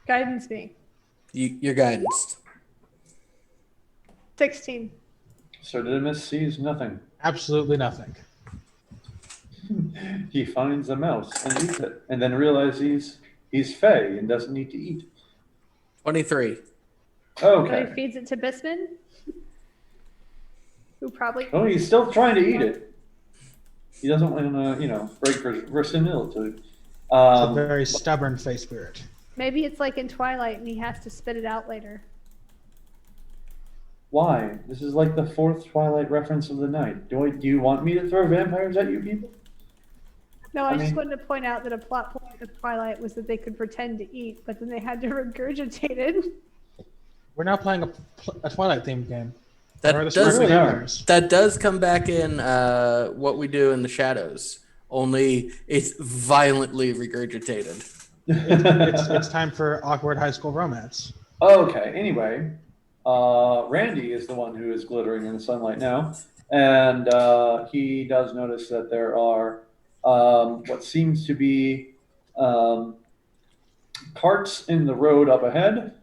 Guidance me. You're guidance. 16. Sir Didymus sees nothing. Absolutely nothing. He finds a mouse and eats it, and then realizes he's fey and doesn't need to eat. 23. So he Okay. feeds it to Bisman, who probably. Oh, he's still trying to eat it. He doesn't want to, break verisimilitude. It's a Um, very stubborn fey spirit. Maybe it's like in Twilight and he has to spit it out later. why? This is like the fourth Twilight reference of the night. Do you want me to throw vampires at you people? No, I I just mean- wanted to point out that a plot point of Twilight was that they could pretend to eat, but then they had to regurgitate it. We're now playing a Twilight themed game. Where are the That does really are. vampires? that does come back in what we do in the shadows. Only it's violently regurgitated. It's time for awkward high school romance. Okay, anyway, Randy is the one who is glittering in the sunlight now, and he does notice that there are what seems to be carts in the road up ahead,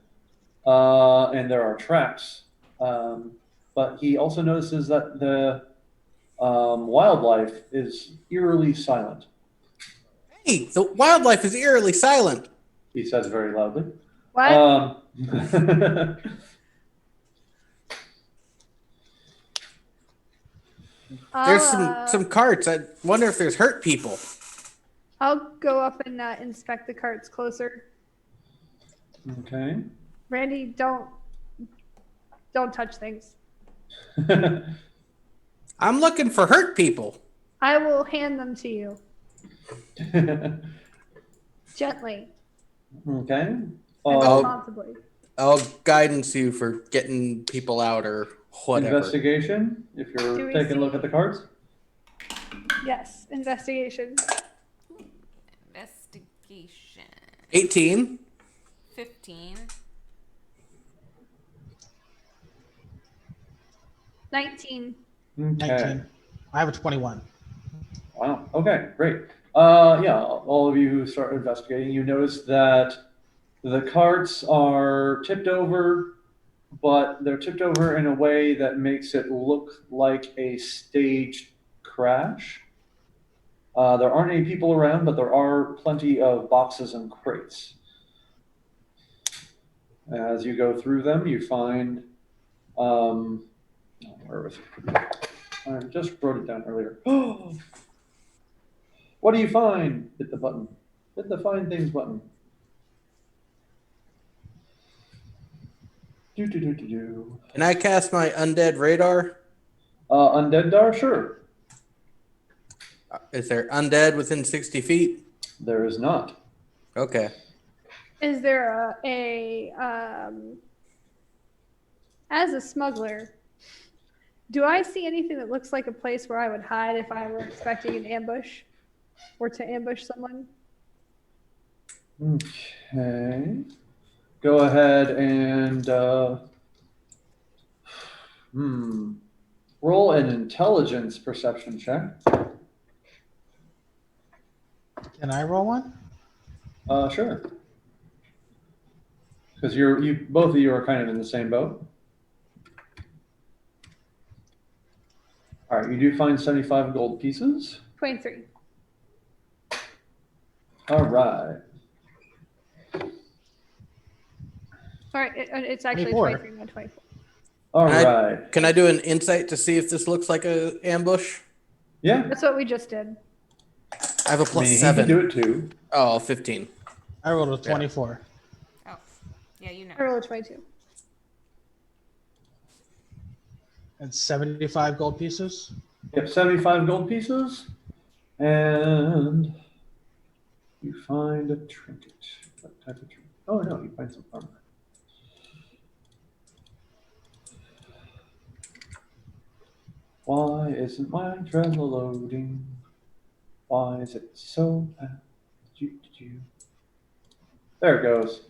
and there are tracks. But he also notices that the wildlife is eerily silent, Hey, the wildlife is eerily silent. he says very loudly. What? There's I'll, some carts. I wonder if there's hurt people. I'll go up and inspect the carts closer. Okay. Randy, don't touch things. I'm looking for hurt people. I will hand them to you gently Okay. and Oh. responsibly. I'll guidance you for getting people out or whatever. Investigation, if Do you're we taking a look see- at the cards. Yes, investigation. Investigation. 18. 15. 19. Okay. 19. I have a 21. Wow. Okay, great. Yeah, all of you who start investigating, you notice that the carts are tipped over, but they're tipped over in a way that makes it look like a staged crash. There aren't any people around, but there are plenty of boxes and crates. As you go through them, you find, where was it? I just wrote it down earlier. What do you find? Hit the button. Hit the find things button. Do. Can I cast my undead radar? Undead Dar, sure. Is there undead within 60 feet? There is not. Okay. Is there as a smuggler, do I see anything that looks like a place where I would hide if I were expecting an ambush or to ambush someone? Okay. Go ahead and roll an intelligence perception check. Can I roll one? Sure. Because you both of you are kind of in the same boat. All right, you do find 75 gold pieces. 23. All right. All right, it's actually 24. 23, not 24. All right. Can I do an insight to see if this looks like a ambush? Yeah. That's what we just did. I have a I plus mean, he 7. can do it too. Oh, 15. I rolled a 24. Oh, yeah, you know. I rolled a 22. And 75 gold pieces. Yep, 75 gold pieces. And you find a trinket. What type of trinket? Oh no, you find some armor. Why isn't my Trello loading? Why is it so bad? There it goes.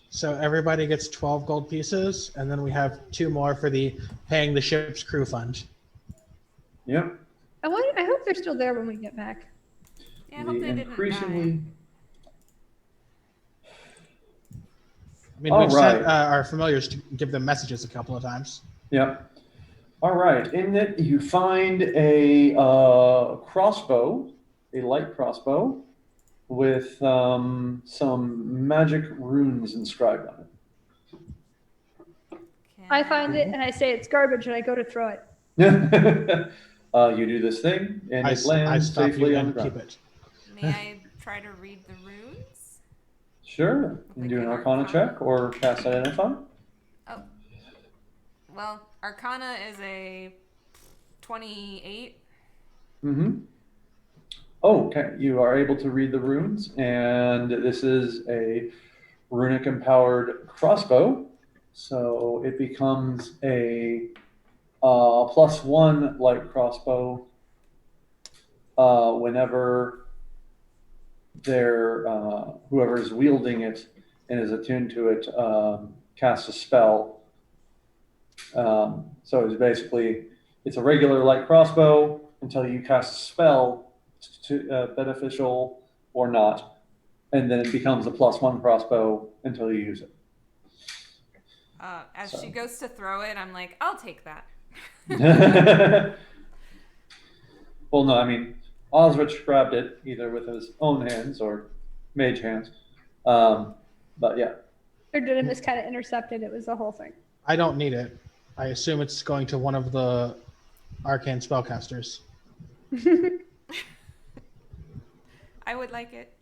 So everybody gets 12 gold pieces, and then we have 2 more for the paying the ship's crew fund. Yep. I hope they're still there when we get back. Yeah, I hope The they didn't die. increasingly. I mean, All we've sent right. our familiars to give them messages a couple of times. Yep. All right. In it, you find a crossbow, a light crossbow, with some magic runes inscribed on I find it and I say it's garbage and I go to throw it. it. You do this thing, and I it lands stop you safely on the and keep ground. it. May I try to read the runes? Sure. You can do an Arcana check or cast Identify. Oh. Well, Arcana is a 28. Mm-hmm. Okay, you are able to read the runes, and this is a runic empowered crossbow. So it becomes a +1 light crossbow whenever whoever is wielding it and is attuned to it casts a spell. So it's a regular light crossbow until you cast a spell, beneficial or not, and then it becomes a +1 crossbow until you use it. As she goes to throw it, I'm like, I'll take that. Well, no, I mean, Osrich grabbed it either with his own hands or mage hands. But yeah. Or did it just kind of intercepted? It was the whole thing. I don't need it. I assume it's going to one of the arcane spellcasters. I would like it.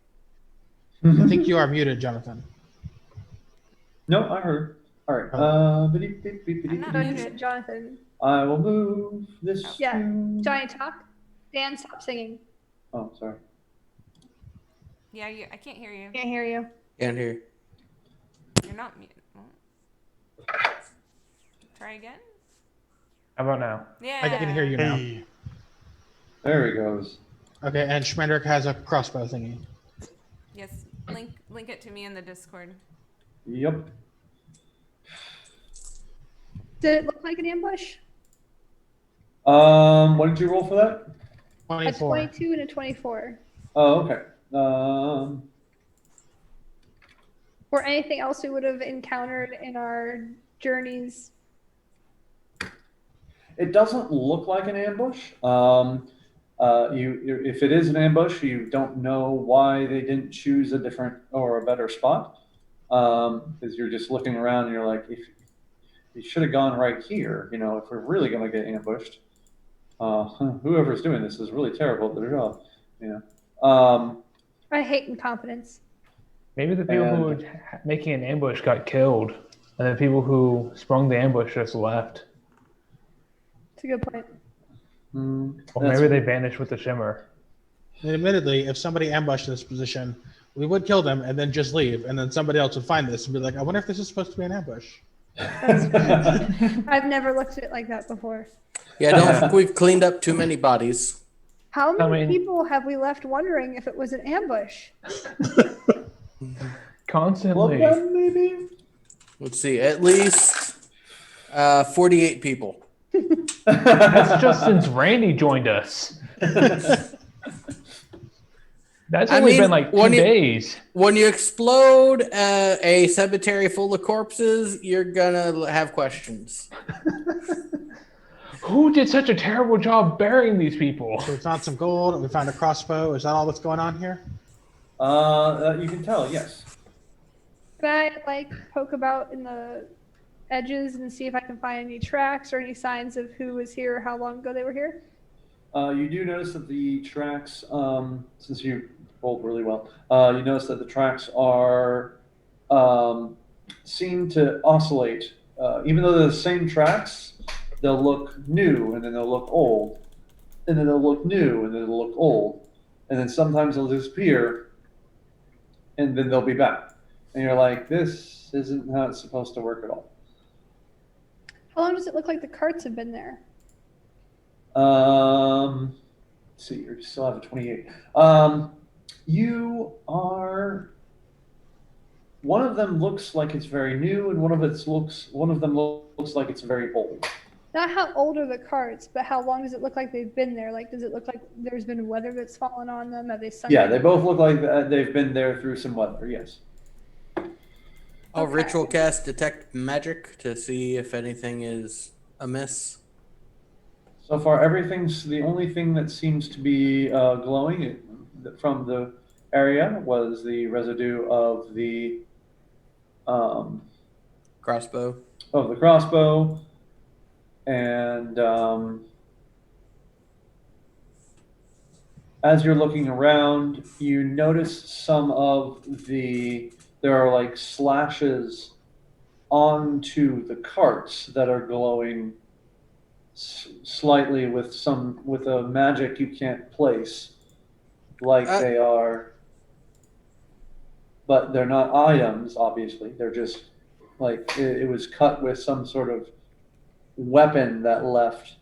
I think you are muted, Jonathan. No, I heard. All right. I'm not muted. Jonathan. I will move this. Yeah. to- Johnny, talk. Dan, stop singing. Oh, sorry. Yeah, I can't hear you. Can't hear you. And here. You're not muted. Try again? How about now? Yeah. I can hear you now. Hey, There he goes. Okay, and Schmendrick has a crossbow thingy. Yes. Link it to me in the Discord. Yep. Did it look like an ambush? What did you roll for that? A 24. 22 and a 24. Oh, okay. Or anything else we would have encountered in our journeys. It doesn't look like an ambush. If it is an ambush, you don't know why they didn't choose a different or a better spot. Because you're just looking around and you're like, if you should have gone right here, if we're really going to get ambushed, whoever's doing this is really terrible at their job. I hate incompetence. Maybe the people who were making an ambush got killed, and the people who sprung the ambush just left. It's a good point. Or maybe they vanished with the shimmer. And admittedly, if somebody ambushed this position, we would kill them and then just leave, and then somebody else would find this and be like, I wonder if this is supposed to be an ambush. I've never looked at it like that before. Yeah, I don't think we've cleaned up too many bodies. How many people have we left wondering if it was an ambush? Constantly. Well, then maybe. Let's see, at least 48 people. That's just since Randy joined us. That's only been like 2 days. When you explode a cemetery full of corpses, you're gonna have questions. Who did such a terrible job burying these people? So we found some gold and we found a crossbow. Is that all that's going on here? You can tell, yes. Can I poke about in the edges and see if I can find any tracks or any signs of who was here or how long ago they were here? You do notice that the tracks, since you rolled really well, you notice that the tracks are seem to oscillate. Even though they're the same tracks, they'll look new, and then they'll look old, and then they'll look new, and then they'll look old, and then sometimes they'll disappear, and then they'll be back. And you're like, this isn't how it's supposed to work at all. How long does it look like the carts have been there? Let's see, you still have a 28. You are. One of them looks like it's very new, and one of them looks like it's very old. Not how old are the carts, but how long does it look like they've been there? Like, does it look like there's been weather that's fallen on them? Have they sunk? Yeah, they both look like they've been there through some weather. Yes. I'll Okay. ritual cast detect magic to see if anything is amiss. So far, everything's the only thing that seems to be glowing from the area was the residue of the Crossbow. crossbow, and as you're looking around, you notice some of there are like slashes onto the carts that are glowing slightly with a magic you can't place, like they are, but they're not items. Obviously, they're just like it was cut with some sort of weapon that left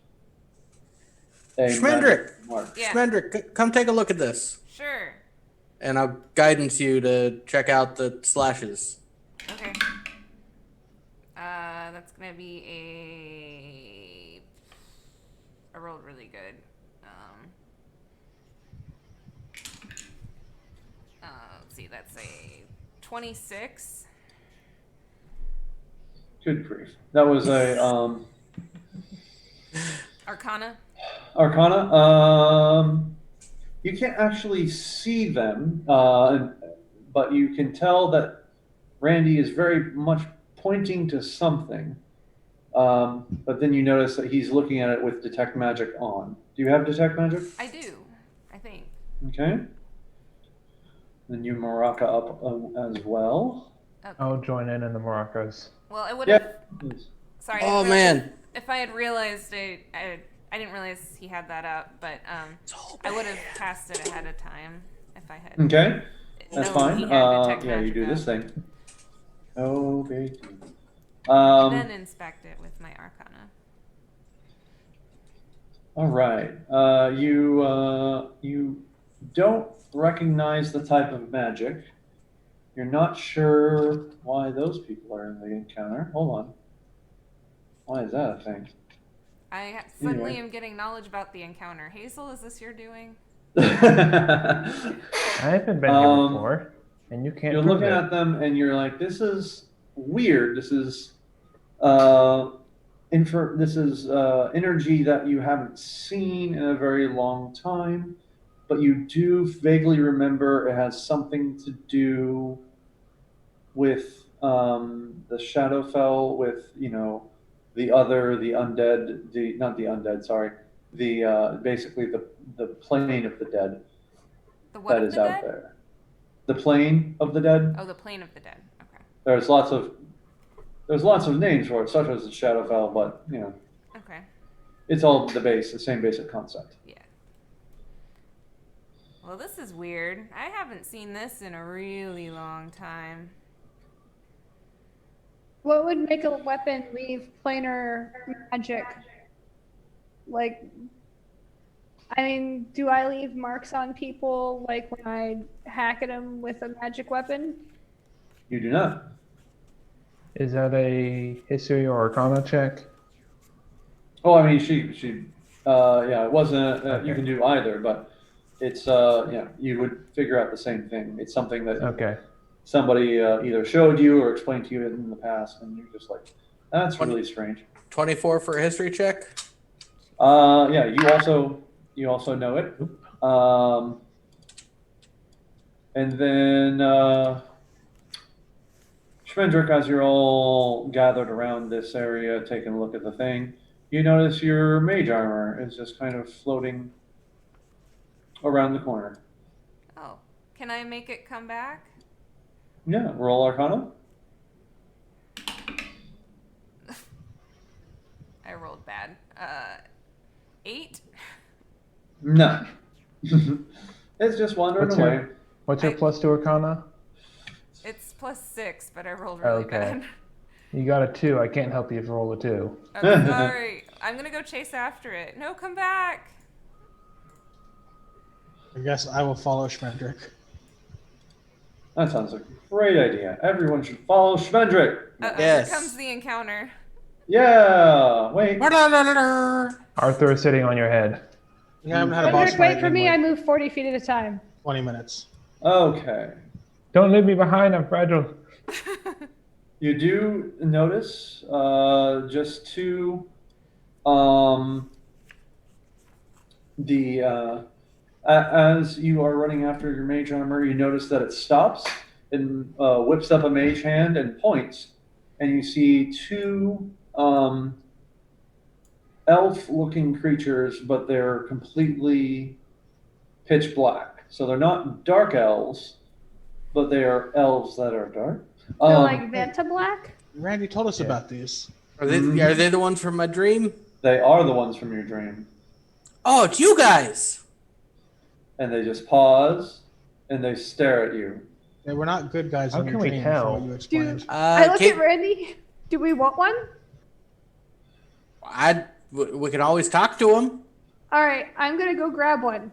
a Schmendrick! magic mark. Yeah. Schmendrick, come take a look at this. Sure. And I'll guidance you to check out the slashes. Okay. That's gonna be I rolled really good. Let's see. That's a 26. Good grief! That was a Arcana. Arcana. You can't actually see them, but you can tell that Randy is very much pointing to something. But then you notice that he's looking at it with Detect Magic on. Do you have Detect Magic? I do. I think. Okay. Then you Maraca up as well. Okay. I'll join in the maracas. Well, it would have. Yeah. Sorry. Oh, man. If I had realized I didn't realize he had that up, but I would have cast it ahead of time if I had. Okay. That's known he fine. had Detect Yeah, you Magic do up. this thing. Oh, baby. Then inspect it with my Arcana. All right. You don't recognize the type of magic. You're not sure why those people are in the encounter. Hold on. Why is that a thing? I suddenly Anyway. am getting knowledge about the encounter. Hazel, is this your doing? I haven't been here before, and you can't You're prove looking it. at them and you're like, this is weird. This is energy that you haven't seen in a very long time, but you do vaguely remember it has something to do with the Shadowfell, with the undead, not the undead, sorry, the basically the plane of the dead The what that of is the out dead? there. The plane of the dead. Oh, the plane of the dead. Okay. There's lots of names for it, such as the Shadowfell, but Okay. it's all the same basic concept. Yeah. Well, this is weird. I haven't seen this in a really long time. What would make a weapon leave planar magic? Like, I mean, do I leave marks on people like when I hack at them with a magic weapon? You do not. Is that a history or arcana check? Oh, I mean, she, yeah, it wasn't. You Okay. can do either, but it's, you would figure out the same thing. It's something that Okay. somebody either showed you or explained to you in the past, and you're just like, that's really strange. 24 for a history check. Yeah, you also know it. And then Schmendrick, as you're all gathered around this area, taking a look at the thing, you notice your mage armor is just kind of floating around the corner. Oh, can I make it come back? Yeah, roll Arcana. I rolled bad. 8. No. It's just wandering away. What's your plus to Arcana? It's +6, but I rolled really bad. You got a 2. I can't help you if you roll a 2. I'm sorry. I'm gonna go chase after it. No, come back. I guess I will follow Schmendrick. That sounds like a great idea. Everyone should follow Schmendrick. Yes. Here comes the encounter. Yeah. Wait. Arthur is sitting on your head. We haven't had a boss Frederick, fight wait for in me. like I move 40 feet at a time. 20 minutes. Okay. Don't leave me behind. I'm fragile. You do notice just two as you are running after your mage armor, you notice that it stops and whips up a mage hand and points, and you see two elf-looking creatures, but they're completely pitch black. So they're not dark elves, but they are elves that are dark. They're like Vanta Black? Randy told us about these. Are they the ones from my dream? They are the ones from your dream. Oh, it's you guys. And they just pause and they stare at you. They were not good guys How in can your we dream, tell? from what you explained. I look at Randy. Do we want one? We can always talk to him. All right, I'm going to go grab one.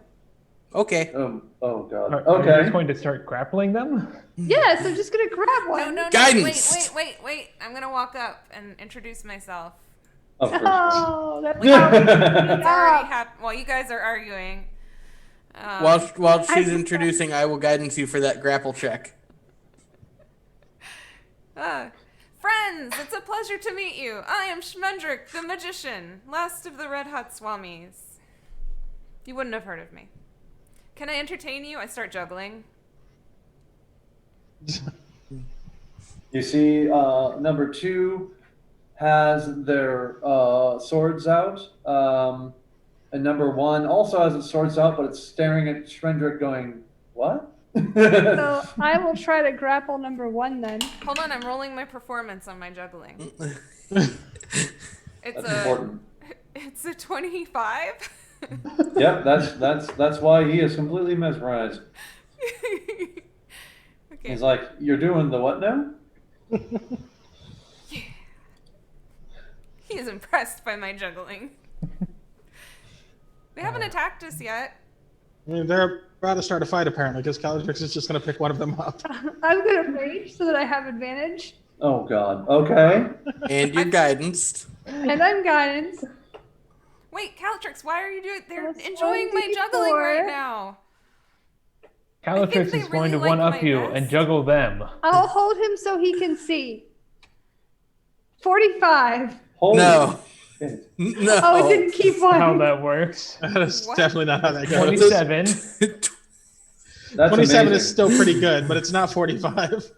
Okay. Oh God. Are you Okay. just going to start grappling them? Yes, I'm just going to grab one. No. Guidance. Wait. I'm gonna walk up and introduce myself. Of course. Oh, that's It's already happened. While you guys are arguing. While she's introducing, I will guidance you for that grapple check. Friends, it's a pleasure to meet you. I am Schmendrick, the magician, last of the Red Hot Swamis. You wouldn't have heard of me. Can I entertain you? I start juggling. You see, number 2 has their swords out, and number 1 also has its swords out, but it's staring at Schmendrick going, "What?" So I will try to grapple number 1 then. Hold on, I'm rolling my performance on my juggling. That's important. It's a 25. Yep, that's why he is completely mesmerized. Okay. He's like, "You're doing the what now?" Yeah. He is impressed by my juggling. They haven't attacked us yet. I mean, they're about to start a fight apparently, because Caladrix is just going to pick one of them up. I'm going to rage so that I have advantage. Oh God. Okay. And you're guidanced. And I'm guidance. Wait, Caltrix, why are you doing? They're Plus enjoying my 1d4. juggling right now. Calatrix they is going really to one like up my you vest. and juggle them. I'll hold him so he can see. 45. Holy No. shit. No. Oh, it didn't keep one. How that works. That's What? definitely not how that goes. 27. That's 27 amazing. is still pretty good, but it's not 45.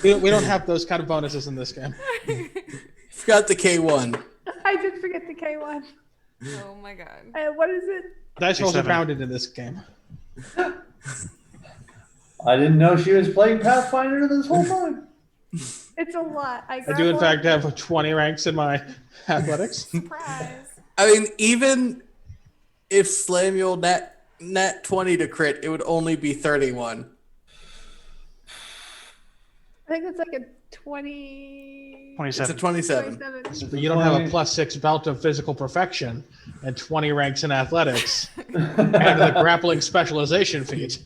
We don't have those kind of bonuses in this game. Forgot the K1. I did forget the K1. Oh my god. What is it? Dice rolls are 27. rounded in this game. I didn't know she was playing Pathfinder this whole time. It's a lot. I do, in fact, have 20 ranks in my athletics. Surprise. I mean, even if Slamuel nat 20 to crit, it would only be 31. I think it's like a 20. 27. It's a 27. 27. But you don't have a +6 belt of physical perfection and 20 ranks in athletics and the grappling specialization feat.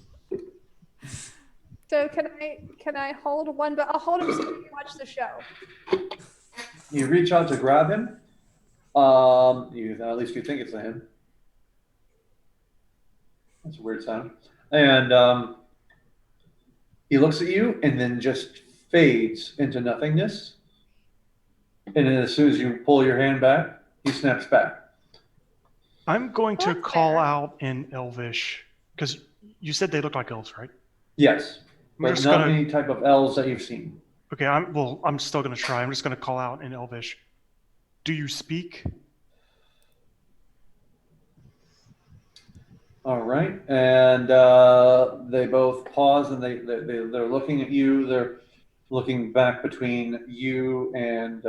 So can I hold one? But I'll hold him so you can watch the show. You reach out to grab him. At least you think it's a him. That's a weird sound. And he looks at you and then just fades into nothingness. And then as soon as you pull your hand back, he snaps back. I'm going to That's call fair. out in Elvish because you said they look like elves, right? Yes, I'm but just not gonna- any type of elves that you've seen. Okay, I'm still going to try. I'm just going to call out in Elvish. Do you speak? All right, and they both pause and they're looking at you. They're looking back between you and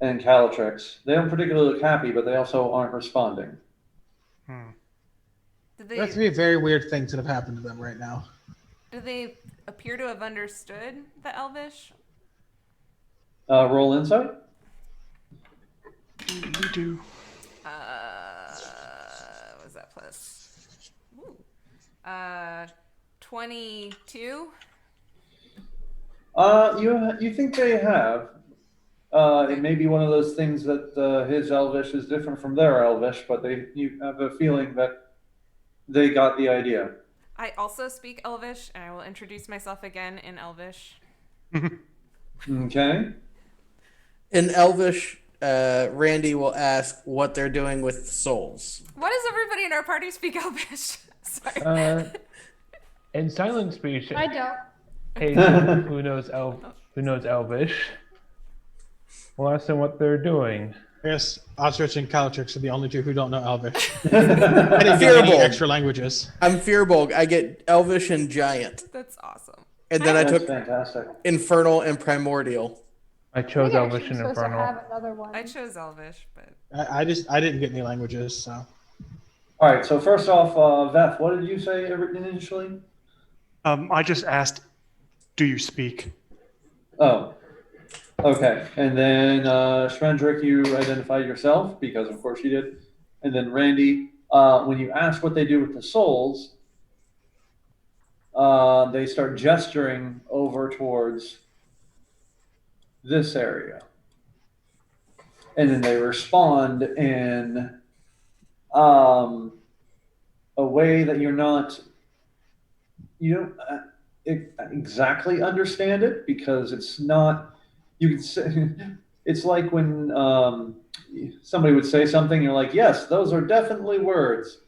and Calatrix. They don't particularly look happy, but they also aren't responding. Did There are they 3 very weird things that have happened to them right now. do they appear to have understood the Elvish? Roll insight. You do. What was that plus? Ooh. 22. You think they have. It may be one of those things that his Elvish is different from their Elvish, but you have a feeling that they got the idea. I also speak Elvish, and I will introduce myself again in Elvish. Okay. In Elvish, Randy will ask what they're doing with the souls. Why does everybody in our party speak Elvish? Sorry. In silent speech, I don't. Hazel, who knows Elvish, will ask them what they're doing. I guess Ostrich and Calatrix are the only 2 who don't know Elvish. I didn't get any Fearbold. extra languages. I'm Fearbolg. I get Elvish and Giant. That's awesome. And then I That's took fantastic. Infernal and Primordial. I I chose think Elvish actually and supposed to Infernal. have another one. I chose Elvish, but I didn't get any languages, so. All right. So first off, Veth, what did you say initially? I just asked, do you speak? Oh, okay. And then Shrendrick, you identified yourself because, of course, you did. And then Randy, when you ask what they do with the souls, they start gesturing over towards this area. And then they respond in a way that you don't exactly understand it, because it's not, you can say, it's like when somebody would say something, you're like, yes, those are definitely words.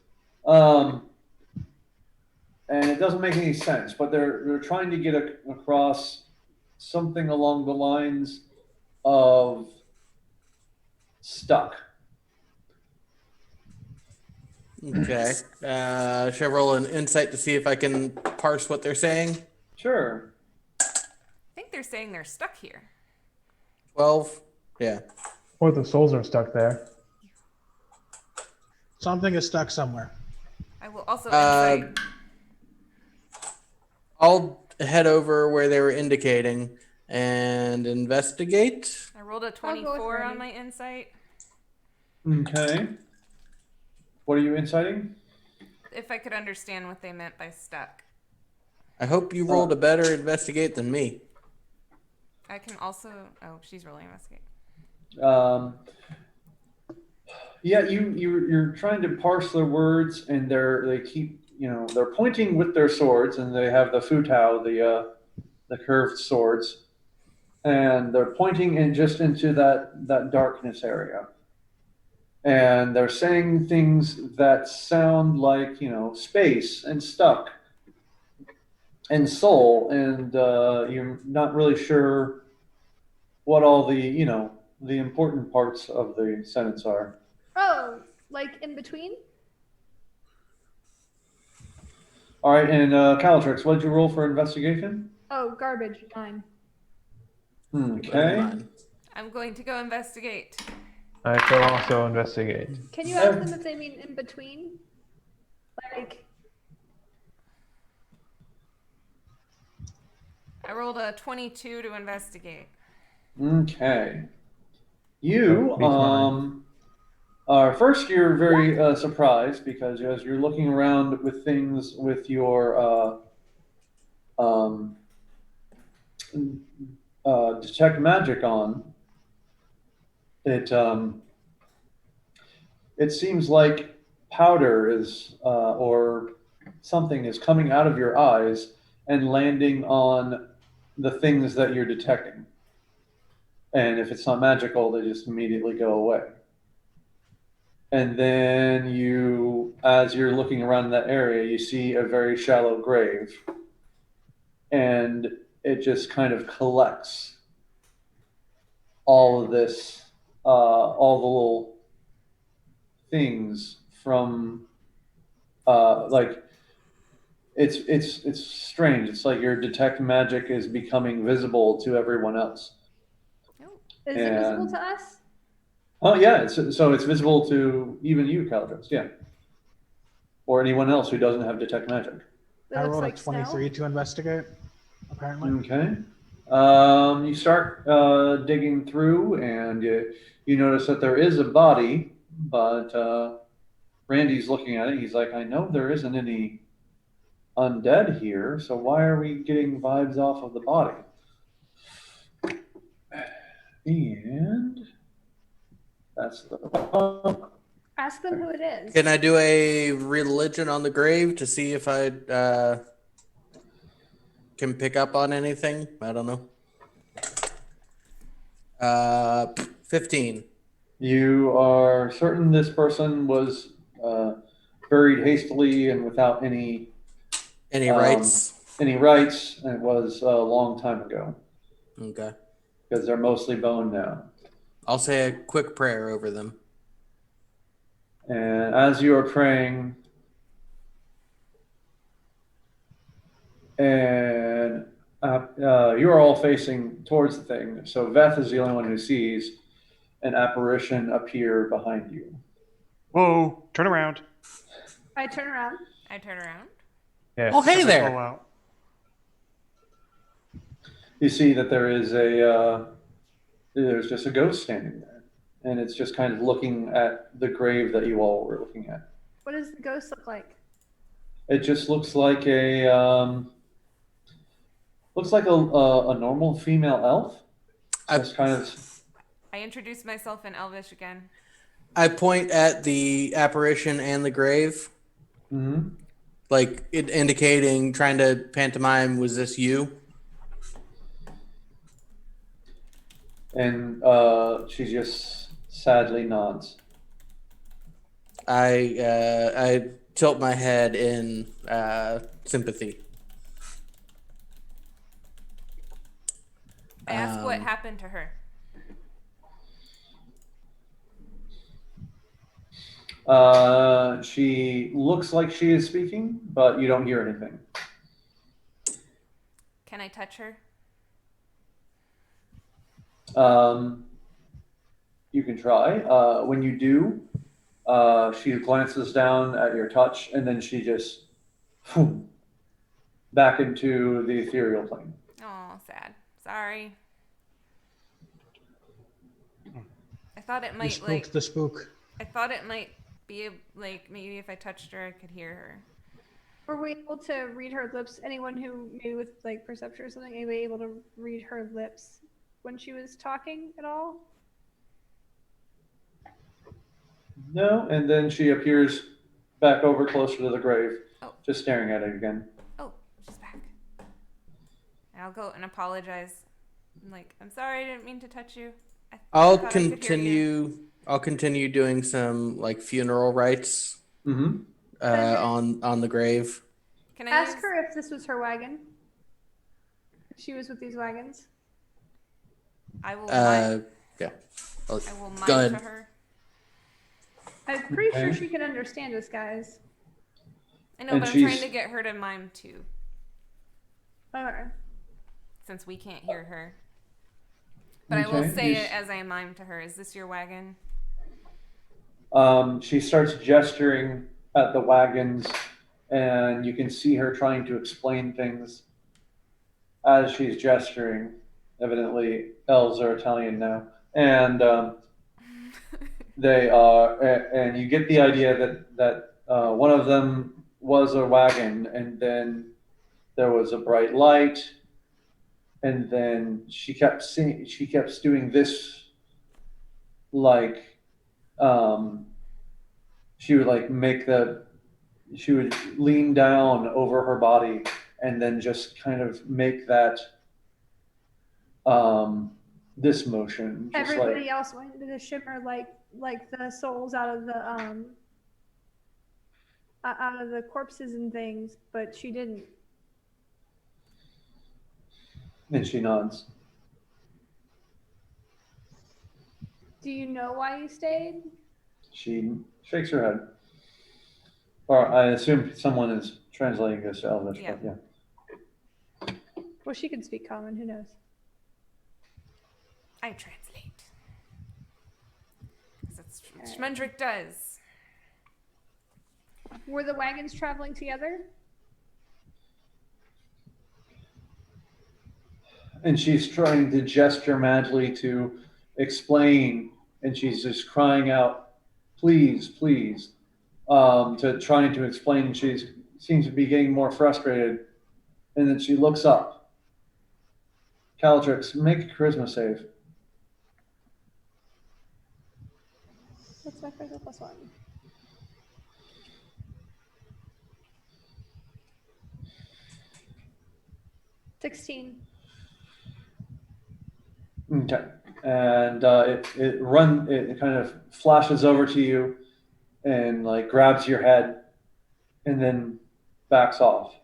And it doesn't make any sense, but they're trying to get across something along the lines of stuck. Okay. Should I roll an insight to see if I can parse what they're saying? Sure. I think they're saying they're stuck here. 12. Yeah. Or the souls are stuck there. Something is stuck somewhere. I will also Uh, insight. I'll head over where they were indicating and investigate. I rolled a I'll go with 24 on Randy. my insight. Okay. What are you inciting? If I could understand what they meant by stuck. I hope you rolled a better investigate than me. I can also. Oh, she's rolling investigate. Yeah, you're trying to parse their words, and they keep, they're pointing with their swords, and they have the futao, the curved swords, and they're pointing into that darkness area, and they're saying things that sound like space and stuck and soul, and you're not really sure what all the important parts of the sentence are. Oh, like in between? All right, and Calatrix, what did you roll for investigation? Oh, garbage. 9. Okay. I'm going to go investigate. I shall also investigate. Can you ask them if they mean in between? Like, I rolled a 22 to investigate. Okay. You Be fine. first you're very surprised, because as you're looking around with things with your detect magic on, it seems like powder is or something is coming out of your eyes and landing on the things that you're detecting. And if it's not magical, they just immediately go away. And then as you're looking around that area, you see a very shallow grave. And it just kind of collects all of this, all the little things from, like, it's strange. It's like your detect magic is becoming visible to everyone else. is it visible to us? Oh yeah, so it's visible to even you, Caldress, yeah, or anyone else who doesn't have detect magic. It I looks rolled a like snow. 23 to investigate, apparently. Okay. You start digging through, and you notice that there is a body, but Randy's looking at it. He's like, I know there isn't any undead here, so why are we getting vibes off of the body? And that's the. Ask them who it is. Can I do a religion on the grave to see if I can pick up on anything? I don't know. 15. You are certain this person was buried hastily and without Any rights? any rights, and it was a long time ago Okay. because they're mostly bone now. I'll say a quick prayer over them. And as you are praying, and you are all facing towards the thing, so Veth is the only one who sees an apparition appear behind you. Whoa! Turn around. I turn around. I turn around. Yeah. Oh, hey Blow there. out. You see that there's just a ghost standing there, and it's just kind of looking at the grave that you all were looking at. What does the ghost look like? It just looks like a normal female elf. I- Just kind of. I introduce myself in Elvish again. I point at the apparition and the grave, Mhm. like it indicating, trying to pantomime, was this you? And she just sadly nods. I tilt my head in sympathy. I ask what Um, happened to her. She looks like she is speaking, but you don't hear anything. Can I touch her? You can try. When you do, she glances down at your touch, and then she just back into the ethereal plane. Oh, sad. Sorry. I thought it might spooked the spook. I thought it might be like maybe if I touched her, I could hear her. Were we able to read her lips? Anyone who maybe with like perception or something, anybody able to read her lips when she was talking at all? No, and then she appears back over closer to the grave, Oh. just staring at it again. Oh, she's back. And I'll go and apologize. I'm like, I'm sorry, I didn't mean to touch you. I I'll thought I could hear you." continue. I'll continue doing some like funeral rites Mm-hmm. on the grave. Can I Ask use- her if this was her wagon. If she was with these wagons. I will Yeah. I'll- I will go mime ahead. to her. I'm pretty sure Okay. she can understand us, guys. I know, And but I'm she's- trying to get her to mime too, Alright. since we can't hear her. But I will Okay, say you it as I mime to her. Is this your wagon? She starts gesturing at the wagons, and you can see her trying to explain things as she's gesturing. Evidently, elves are Italian now, and they are, and you get the idea that one of them was a wagon, and then there was a bright light, and then she kept doing this, like, she would like she would lean down over her body and then just kind of make that this motion, just Everybody like. else went into the shimmer like the souls out of the corpses and things, but she didn't. And she nods. Do you know why you stayed? She shakes her head. Or I assume someone is translating this to Elvish, Yeah. but yeah. Well, she can speak common. Who knows? I translate. Schmendrick does. Were the wagons traveling together? And she's trying to gesture madly to explain, and she's just crying out, please, please, to trying to explain. She seems to be getting more frustrated, and then she looks up. Calatrix, make a charisma save. What's my charisma +1? 16. Okay. And it kind of flashes over to you and like grabs your head and then backs off.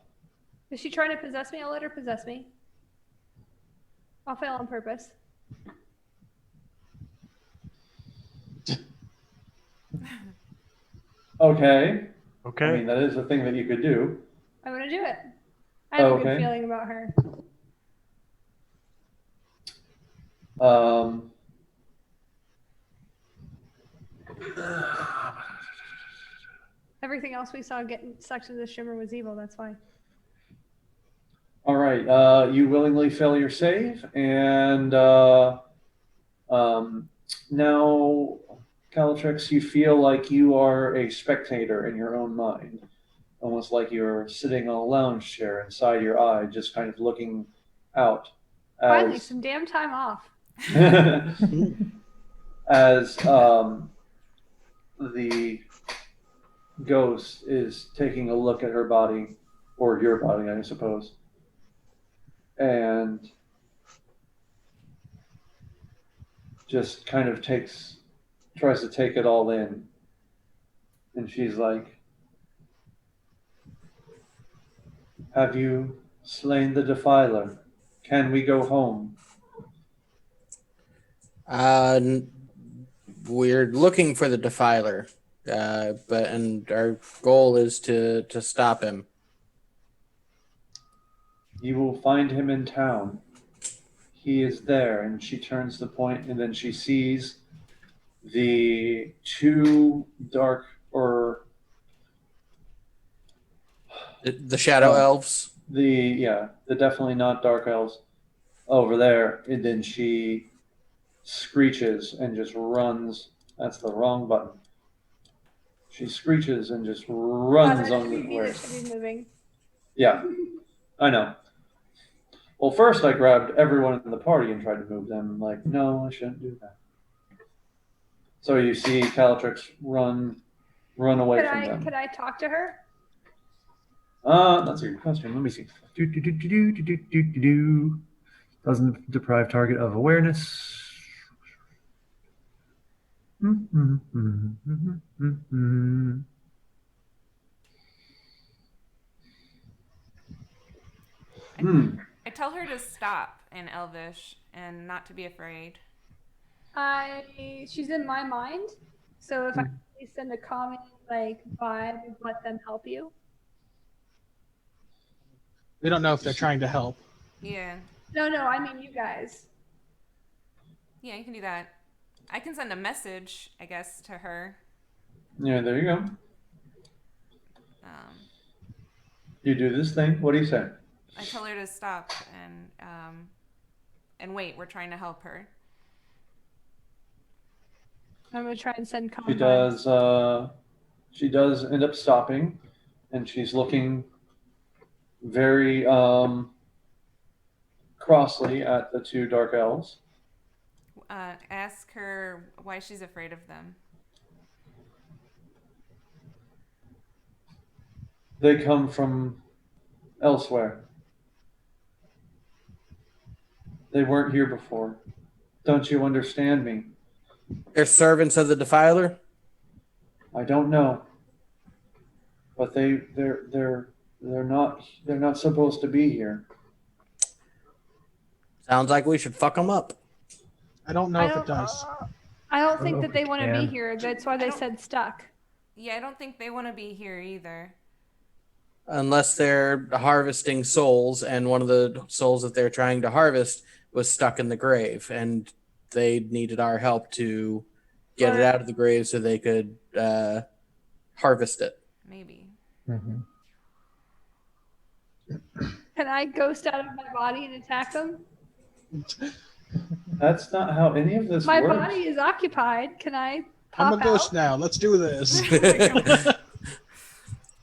Is she trying to possess me? I'll let her possess me. I'll fail on purpose. Okay. Okay. I mean, that is a thing that you could do. I'm going to do it. I have a good Okay. feeling about her. Everything else we saw getting sucked into the shimmer was evil. That's why. All right. You willingly fail your save, and now, Calatrix, you feel like you are a spectator in your own mind, almost like you're sitting on a lounge chair inside your eye, just kind of looking out. Finally, some damn time off. As the ghost is taking a look at her body, or your body, I suppose, and just kind of tries to take it all in. And she's like, have you slain the defiler? Can we go home? We're looking for the defiler, and our goal is to stop him. You will find him in town. He is there. And she turns the point, and then she sees the two dark, or The shadow elves. the definitely not dark elves over there. And then she screeches and just runs. That's the wrong button. She screeches and just runs on the way. That should be moving. Yeah, I know. Well, first I grabbed everyone in the party and tried to move them. I'm like, no, I shouldn't do that. So you see Calatrix run away from them. Could I talk to her? That's a good question. Let me see. Doesn't deprive target of awareness. I tell her to stop in Elvish and not to be afraid. She's in my mind. So if I send a calming vibe, let them help you. We don't know if they're trying to help. Yeah. No, I mean you guys. Yeah, you can do that. I can send a message, I guess, to her. Yeah, there you go. You do this thing. What do you say? I tell her to stop and wait. We're trying to help her. I'm gonna try and send calm She does. She does end up stopping, and she's looking very crossly at the two dark elves. Ask her why she's afraid of them. They come from elsewhere. They weren't here before. Don't you understand me? They're servants of the defiler. I don't know. But they're not supposed to be here. Sounds like we should fuck them up. I don't know if it does. I don't think that if they we want to be can. here. That's why they said stuck. Yeah, I don't think they want to be here either. Unless they're harvesting souls, and one of the souls that they're trying to harvest was stuck in the grave, and they needed our help to get it Or- out of the grave so they could harvest it. Maybe. Mm-hmm. Can I ghost out of my body and attack them? That's not how any of this My works. body is occupied. Can I I'm pop a ghost out? now. Let's do this.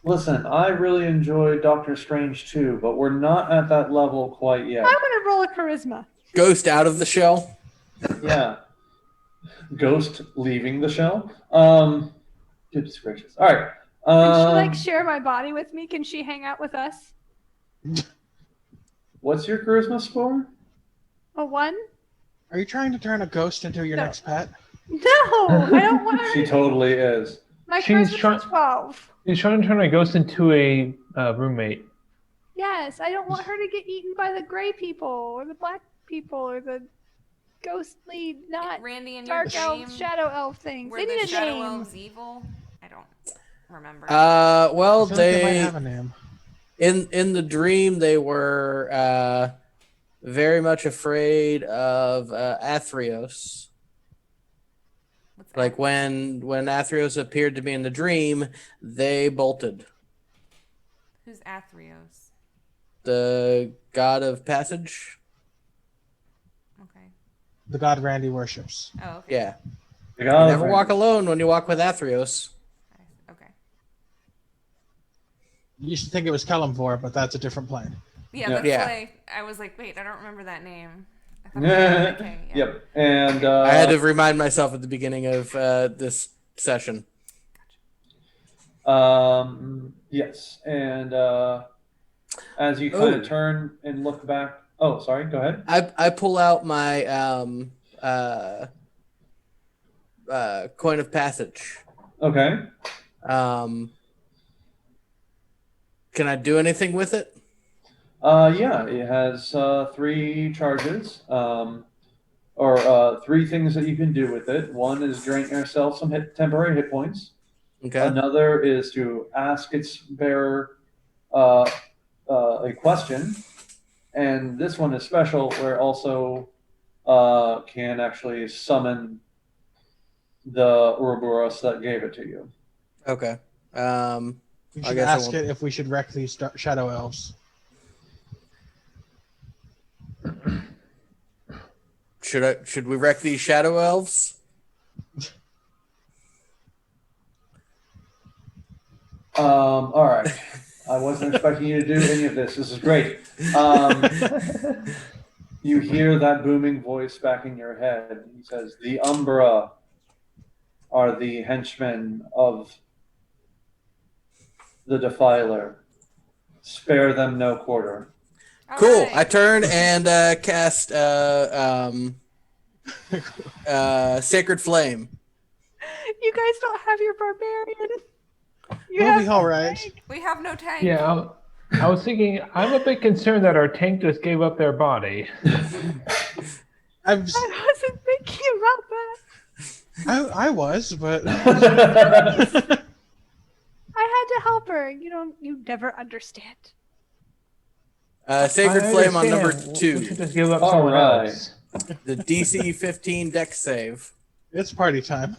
Listen, I really enjoy Doctor Strange too, but we're not at that level quite yet. I'm gonna roll a charisma. Ghost out of the shell. Yeah. Ghost leaving the shell. Goodness gracious. All right. Can she like share my body with me? Can she hang out with us? What's your charisma score? A 1? Are you trying to turn a ghost into your No. next pet? No, I don't want her. She to... totally is. My She's charisma's trying- a 12. He's trying to turn a ghost into a roommate. Yes, I don't want her to get eaten by the gray people or the black people or the ghostly, not Randy, in your dark dream, elf, shadow elf things. were They the need a shadow name. elves evil? I don't remember. Well, I feel like they might they have a name. in the dream they were very much afraid of Athreos. What's Like that? when Athreos appeared to me in the dream, they bolted. Who's Athreos? The god of passage. Okay. The god Randy worships. Oh, okay. Yeah. You You never walk alone when you walk with Athreos. Okay. You used to think it was Kellamvor, but that's a different plane. Yeah, Yeah. that's Yeah. why I was like, wait, I don't remember that name. I thought it was okay, yeah. Yep. And I had to remind myself at the beginning of this session. yes. And as you kind Oh. of turn and look back. Oh, sorry. Go ahead. I pull out my coin of passage. Okay. Can I do anything with it? Yeah, it has 3 charges, or 3 things that you can do with it. One is grant yourself some temporary hit points. Okay. Another is to ask its bearer a question, and this one is special, where it also can actually summon the Ouroboros that gave it to you. Okay. We I should guess I ask won't- it if we should wreck these shadow elves. Should we wreck these shadow elves? All right. I wasn't expecting you to do any of this. This is great. You hear that booming voice back in your head. He says, "The Umbra are the henchmen of the Defiler. Spare them no quarter." All Cool. right. I turn and cast Sacred Flame. You guys don't have your barbarian. You We'll have be all right. We have no tank. Yeah, I was thinking, I'm a bit concerned that our tank just gave up their body. I was, I wasn't thinking about that. I was, but I had to help her. You never understand. Sacred I Flame on understand. number We 2. should just give up All someone right. else. The DC 15 deck save. it's party time.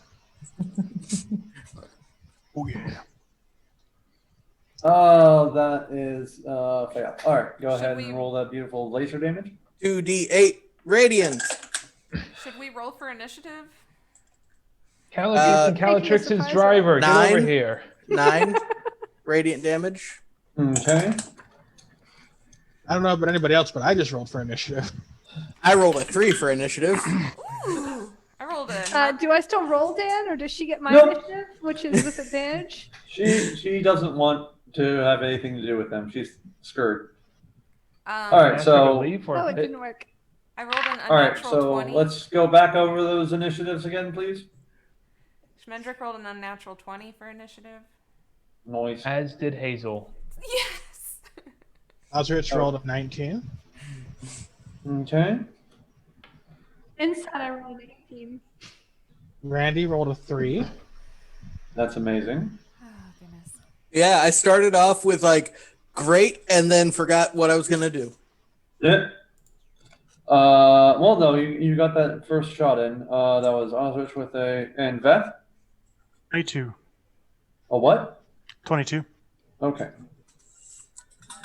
Oh yeah. Oh, that is fail. All right, go Should ahead we- and roll that beautiful laser damage. 2d8 radiant. Should we roll for initiative? Calagis and Taking the Calatrix' surprise driver, get over 9. here. 9 radiant damage. Okay. I don't know about anybody else, but I just rolled for initiative. I rolled a 3 for initiative. Ooh, I rolled a. Do I still roll, Dan, or does she get my Nope. initiative, which is with advantage? She doesn't want to have anything to do with them. She's scared. Um, All right, Ask her to so leave or Oh, it hit- didn't work. I rolled an all right, unnatural so 20. let's go back over those initiatives again, please. Schmendrick rolled an unnatural 20 for initiative. Noise. As did Hazel. Yes. Osrich rolled a 19. Okay. Inside, I rolled 18. Randy rolled a 3. That's amazing. Oh goodness. Yeah, I started off with like great and then forgot what I was going to do. Yeah. Well, no, you got that first shot in. That was Osrich with and Veth? 22. A what? 22. Okay.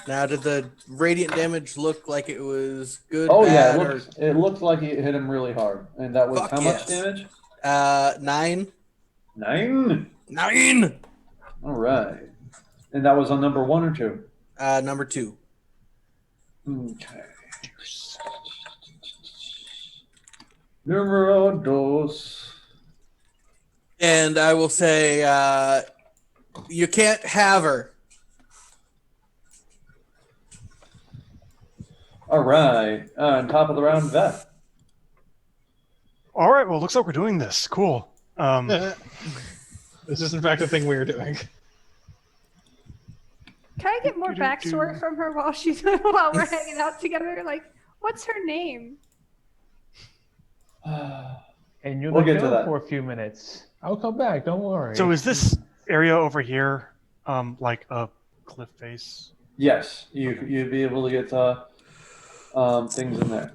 Now, did the radiant damage look like it was good, Oh, yeah, bad, or it looked like it hit him really hard. And that was Fuck how much yes. damage? 9? 9? 9! All right. And that was on number 1 or 2? Number 2. Okay. Numero dos. And I will say, you can't have her. All right. On top of the round, Veth. All right, well, looks like we're doing this. Cool. This is in fact a thing we are doing. Can I get more backstory from her while while we're hanging out together? Like, what's her name? And you'll We'll let get to go that. for a few minutes. I'll come back. Don't worry. So is this area over here like a cliff face? Yes, you'd be able to get things in there.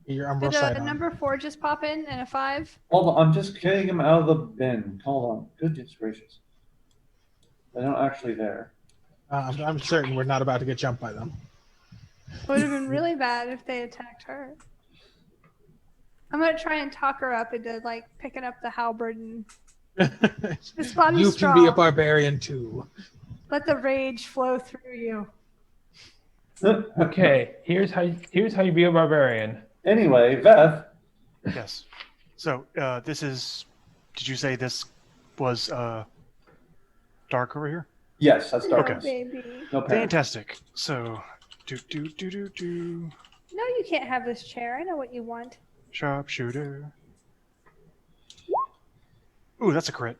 Your umbral Did sight a on. number 4 just pop in and a 5? Hold on, I'm just getting him out of the bin. Hold on. Goodness gracious. They're not actually there. I'm certain we're not about to get jumped by them. Would have been really bad if they attacked her. I'm gonna try and talk her up into like picking up the halberd and this body's You strong. can be a barbarian too. Let the rage flow through you. Okay, here's how you be a barbarian. Anyway, Veth. Yes. So this is. Did you say this was dark over here? Yes, that's No, darkness. baby. No parents. Fantastic. So, do. No, you can't have this chair. I know what you want. Sharpshooter. Ooh, that's a crit.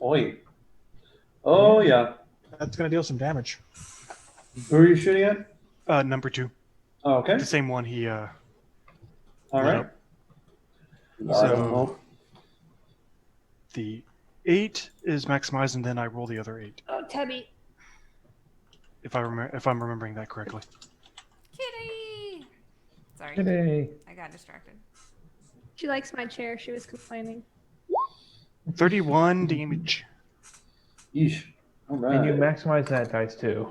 Oi. Oh, yeah. That's gonna deal some damage. Who are you shooting at? Number 2. Oh, okay. The same one he. All lit right. up. So, The 8 is maximized, and then I roll the other 8. Oh, Tubby. If I'm remembering that correctly. Kitty! Sorry, Today. I got distracted. She likes my chair. She was complaining. 31 damage. yeesh. All right. And you maximize that dice too.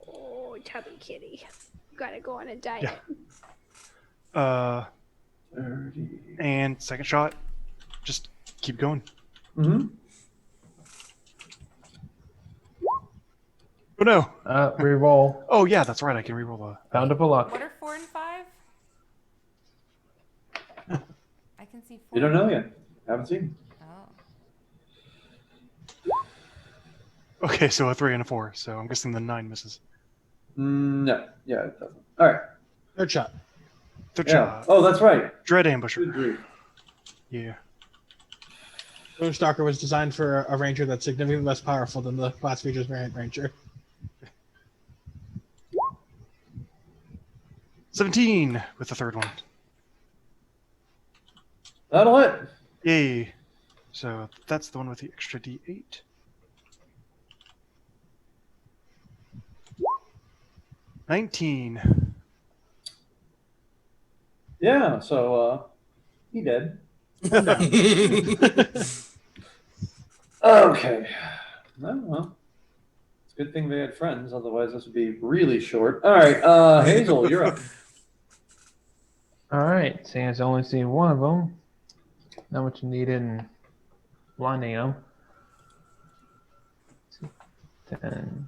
Oh, Tubby kitty. Gotta go on a diet. Yeah. 30. And second shot. Just keep going. Mm-hmm. Oh no. Reroll. Oh yeah, that's right. I can reroll the. Pound of a luck. What are 4 and 5? I can see 4. You don't know yet. Haven't seen. Oh. Okay, so a 3 and a 4. So I'm guessing the 9 misses. No. Yeah, it doesn't. All right. Third shot. Third Yeah. shot. Oh, that's right. Dread Good ambusher. grief. Yeah. Stalker was designed for a ranger that's significantly less powerful than the class features variant ranger. 17 with the third one. That'll hit. Yay. So that's the one with the extra D8. $19. Yeah. So he did. Okay. Well, it's a good thing they had friends. Otherwise, this would be really short. All right. Hazel, you're up. All right. Seeing as I only see one of them, not much needed in blinding them. 10.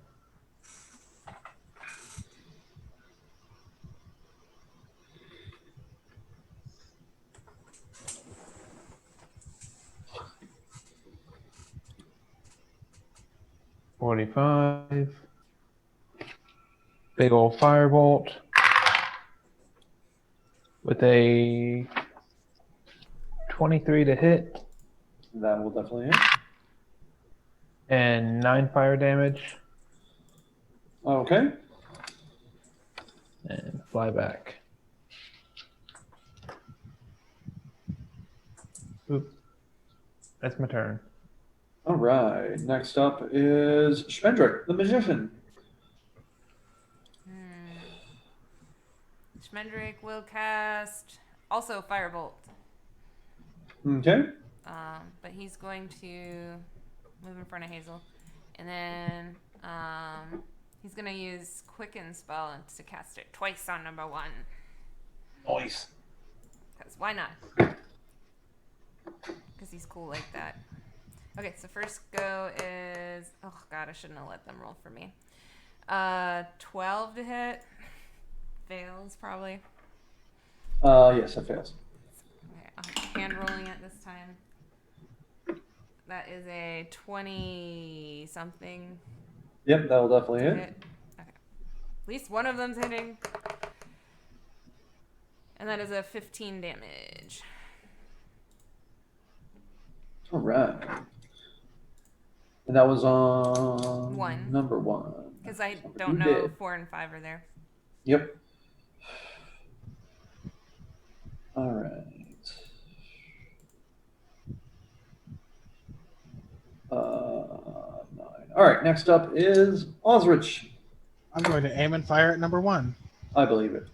$45. Big old firebolt with a 23 to hit That will definitely hit. and 9 fire damage Okay. and fly back. Oop. That's my turn. All right. Next up is Schmendrick, the magician. Schmendrick will cast also Firebolt. Okay. But he's going to move in front of Hazel. And then he's going to use Quicken Spell to cast it twice on number 1. Nice. Because why not? Because he's cool like that. Okay, so first go is... Oh, God, I shouldn't have let them roll for me. 12 to hit. Fails, probably. Yes, that fails. Okay, I'm hand rolling it this time. That is a 20-something Yep, that will definitely hit. hit. Okay. At least one of them's hitting. And that is a 15 damage. All right. And that was on 1. number 1. Because I Number don't 2 know did. 4 and 5 are there. Yep. All right. 9. All right. Next up is Osrich. I'm going to aim and fire at number 1. I believe it.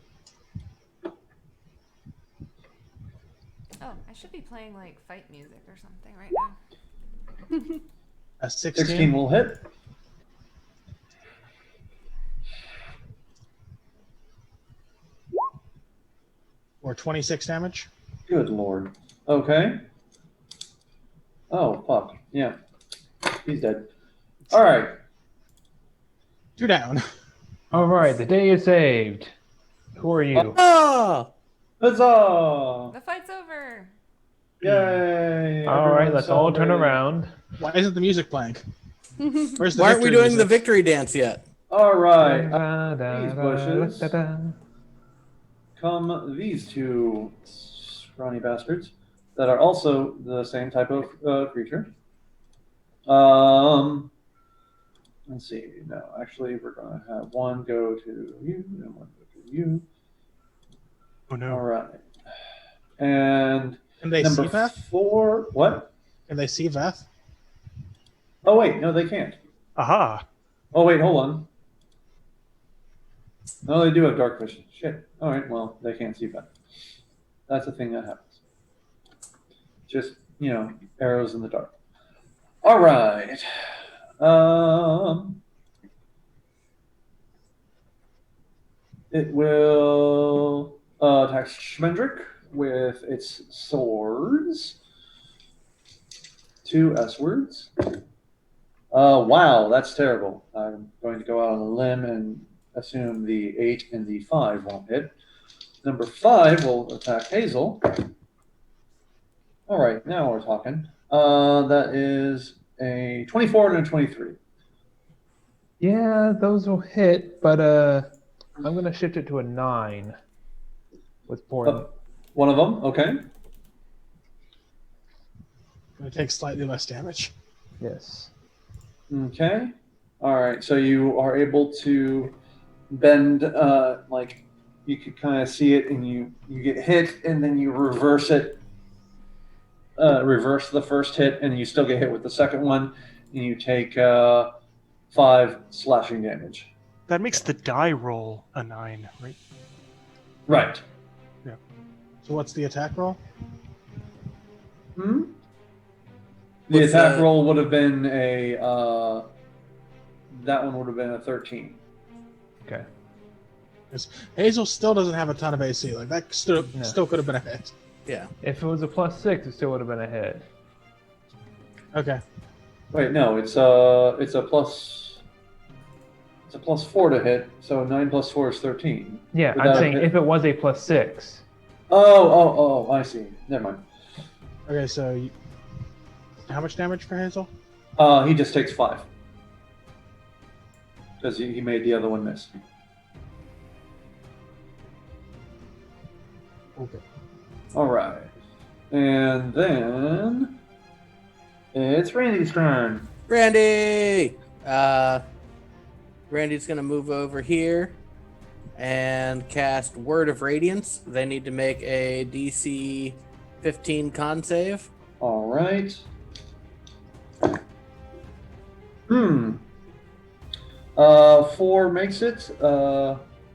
Oh, I should be playing like fight music or something right now. A 16. 16 will hit. Or 26 damage. Good lord. Okay. Oh, fuck. Yeah. He's dead. All right. 2 down. All right, the day is saved. Who are you? Oh! Huzzah! The fight's over. Yay! All right, Everyone's let's all turn celebrating. around. Why isn't the music playing? Where's the Why aren't we victory doing the music? victory dance yet? All right. Da, da, These da, bushes. da, da. Come these two scrawny bastards that are also the same type of creature. Let's see. No, actually, we're going to have one go to you and one go to you. Oh no. All right. And Can they number see Veth? 4. What? Can they see Veth? Oh, wait. No, they can't. Aha. Oh, wait. Hold on. No, they do have dark vision. Shit. All right. Well, they can't see that. That's a thing that happens. Just, arrows in the dark. All right. It will attack Schmendrick with its swords. 2 S-words. Wow, that's terrible. I'm going to go out on a limb and assume the 8 and the 5 won't hit. Number 5 will attack Hazel. All right, now we're talking. That is a 24 and a 23. Yeah, those will hit, but I'm gonna shift it to a 9 with poison. One of them, okay. Going to take slightly less damage. Yes. Okay. All right, so you are able to bend, like you could kind of see it, and you get hit, and then you reverse it. Reverse the first hit, and you still get hit with the second one, and you take 5 slashing damage. That makes the die roll a 9, right? Right. So what's the attack roll? The What's attack the- roll would have been a. That one would have been a 13. Okay. Hazel still doesn't have a ton of AC. Like that still No. could have been a hit. Yeah. If it was a +6, it still would have been a hit. Okay. Wait, no, it's a plus. It's a +4 to hit, so 9 plus 4 is 13. Yeah, Without I'm a saying hit. if it was a +6. Oh, I see. Never mind. Okay, so how much damage for Hazel? He just takes 5. Because he made the other one miss. Okay. All right. And then it's Randy's turn. Randy! Randy's going to move over here and cast Word of Radiance. They need to make a DC 15 con save. All right. 4 makes it.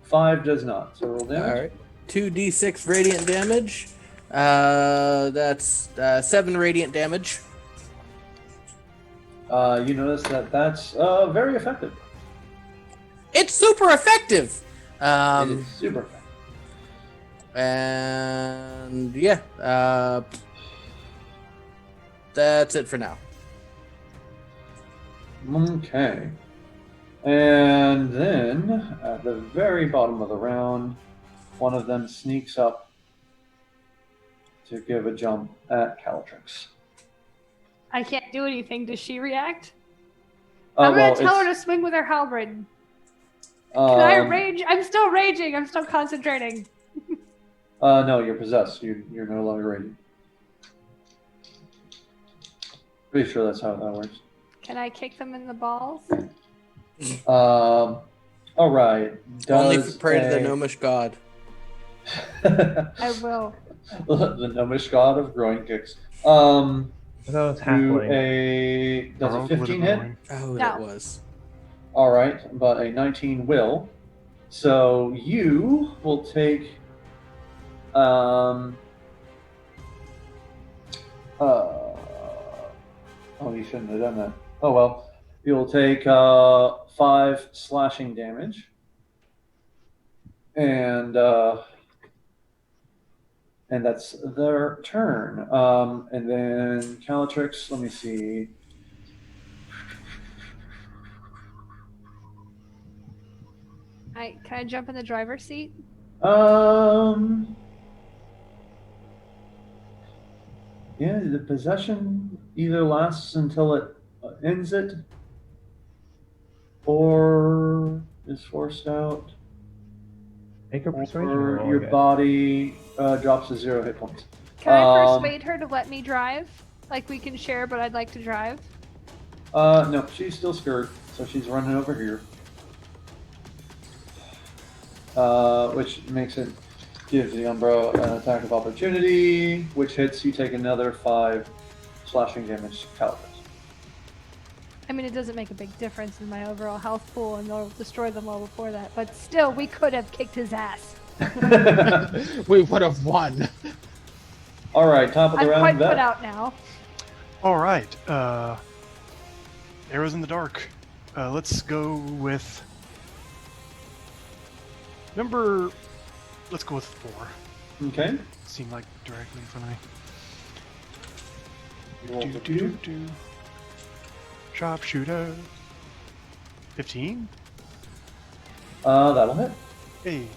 5 does not. So roll All damage. right. 2d6 radiant damage. That's 7 radiant damage. You notice that that's very effective. It's super effective. It is super effective. And yeah, that's it for now. Okay. And then, at the very bottom of the round, one of them sneaks up to give a jump at Calatrix. I can't do anything. Does she react? I'm gonna tell her to swing with her halberd. Can I rage? I'm still raging. I'm still concentrating. No, you're possessed. You're no longer raging. Pretty sure that's how that works. Can I kick them in the balls? All right. Only if you pray to the gnomish god. I will. The gnomish god of groin kicks. So it's Does a Rogue 15 would've hit? been Oh, No. that was. All right, but a 19 will. So you will take. Oh, you shouldn't have done that. Oh well. You'll take 5 slashing damage, and that's their turn. And then Calatrix. Let me see. Can I jump in the driver's seat? Yeah, the possession either lasts until it ends it, or is forced out, Make a persuasion or roll. I your guess. body drops to 0 hit points. Can I persuade her to let me drive? Like we can share, but I'd like to drive. No, she's still scared, so she's running over here. Which gives the Umbra an attack of opportunity, which hits. You take another 5 slashing damage, Calatrix. I mean, it doesn't make a big difference in my overall health pool, and they'll destroy them well before that. But still, we could have kicked his ass. We would have won. All right, top of the I'm round. quite Vet. put out now. All right. Arrows in the dark. Let's go with number. Let's go with 4. Okay. Seemed like directly in front of me. Roll Do, for do, you. do, do. Sharpshooter. 15. That'll hit. Hey.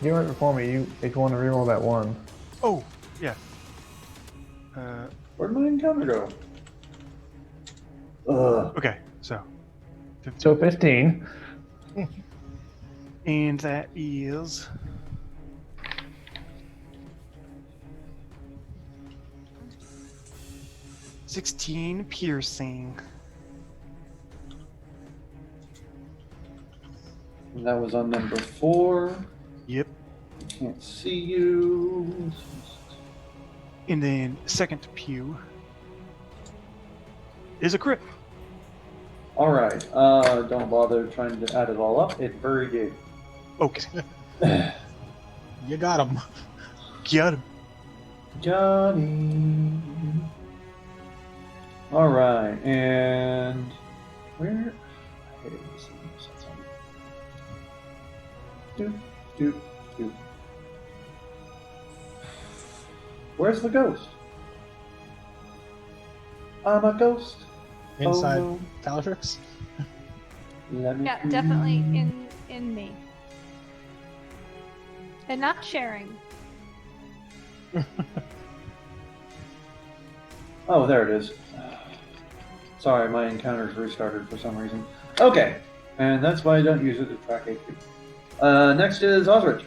You were right before me. If you want to reroll that 1. Oh, yeah. Where'd my encounter go? Okay, so 15. So 15. And that is 16 piercing. And that was on number 4. Yep. Can't see you. And then second pew is a crit. All right. Don't bother trying to add it all up. It very did. Okay. You got him. Got him. Johnny. All right, and where? I hate this thing. Doop, doop, doop. Where's the ghost? I'm a ghost. Inside Oh, Calatrix. no. Let me Yeah, see. definitely in me. And not sharing. Oh, there it is. Sorry, my encounter's restarted for some reason. Okay, and that's why I don't use it to track HP. Next is Osrich.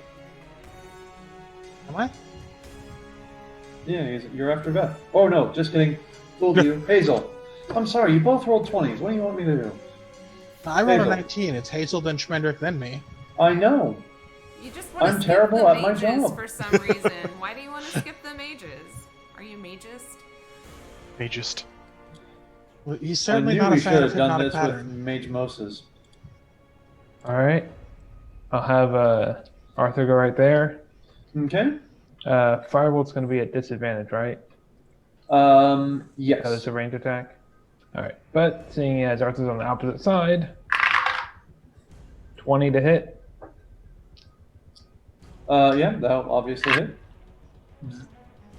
Am I? Yeah, you're after Beth. Oh no, just kidding. Fooled you. Hazel. I'm sorry, you both rolled 20s. What do you want me to do? I rolled a Hazel. 19. It's Hazel, then Schmendrick, then me. I know. You just want to I'm skip terrible the at my mages job. for some reason. Why do you want to skip the mages? Are you magist? Magist. Well, he's I certainly knew not we a should fan have of done hypnotic this with pattern. Mage Moses. All right. I'll have Arthur go right there. Okay. Firebolt's going to be at disadvantage, right? Yes. Because it's a range attack. All right. But seeing as Arthur's on the opposite side, 20 to hit. Yeah, that'll obviously hit.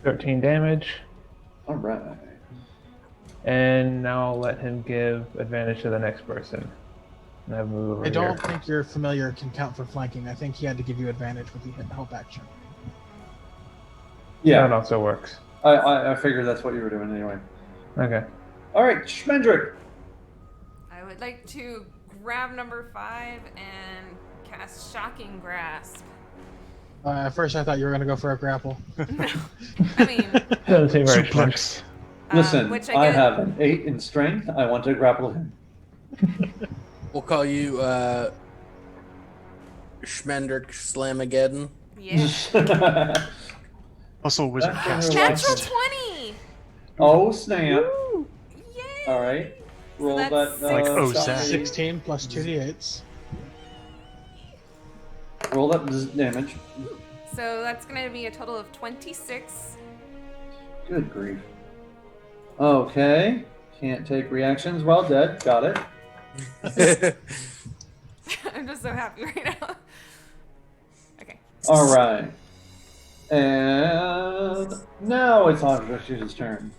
13 damage. All right. And now I'll let him give advantage to the next person. And have him move over I don't here. think your familiar can count for flanking. I think he had to give you advantage with the help action. Yeah, That also works. I figured that's what you were doing anyway. Okay. All right, Schmendrick. I would like to grab number 5 and cast Shocking Grasp. At first, I thought you were going to go for a grapple. I mean, Doesn't seem very smart. Suplex. Listen, which I get- have an 8 in strength. I want to grapple him. We'll call you Schmendrick Slamageddon. Yeah. Also, wizard That's cast. another Natural one. 20! Oh snap! Yay! All right, roll that's that. Like, oh, shot Zach. D- 16 plus 2d8s. Roll that damage. So that's going to be a total of 26. Good grief. Okay, can't take reactions while dead. Got it. I'm just so happy right now. Okay. All right. And now it's Osh's turn.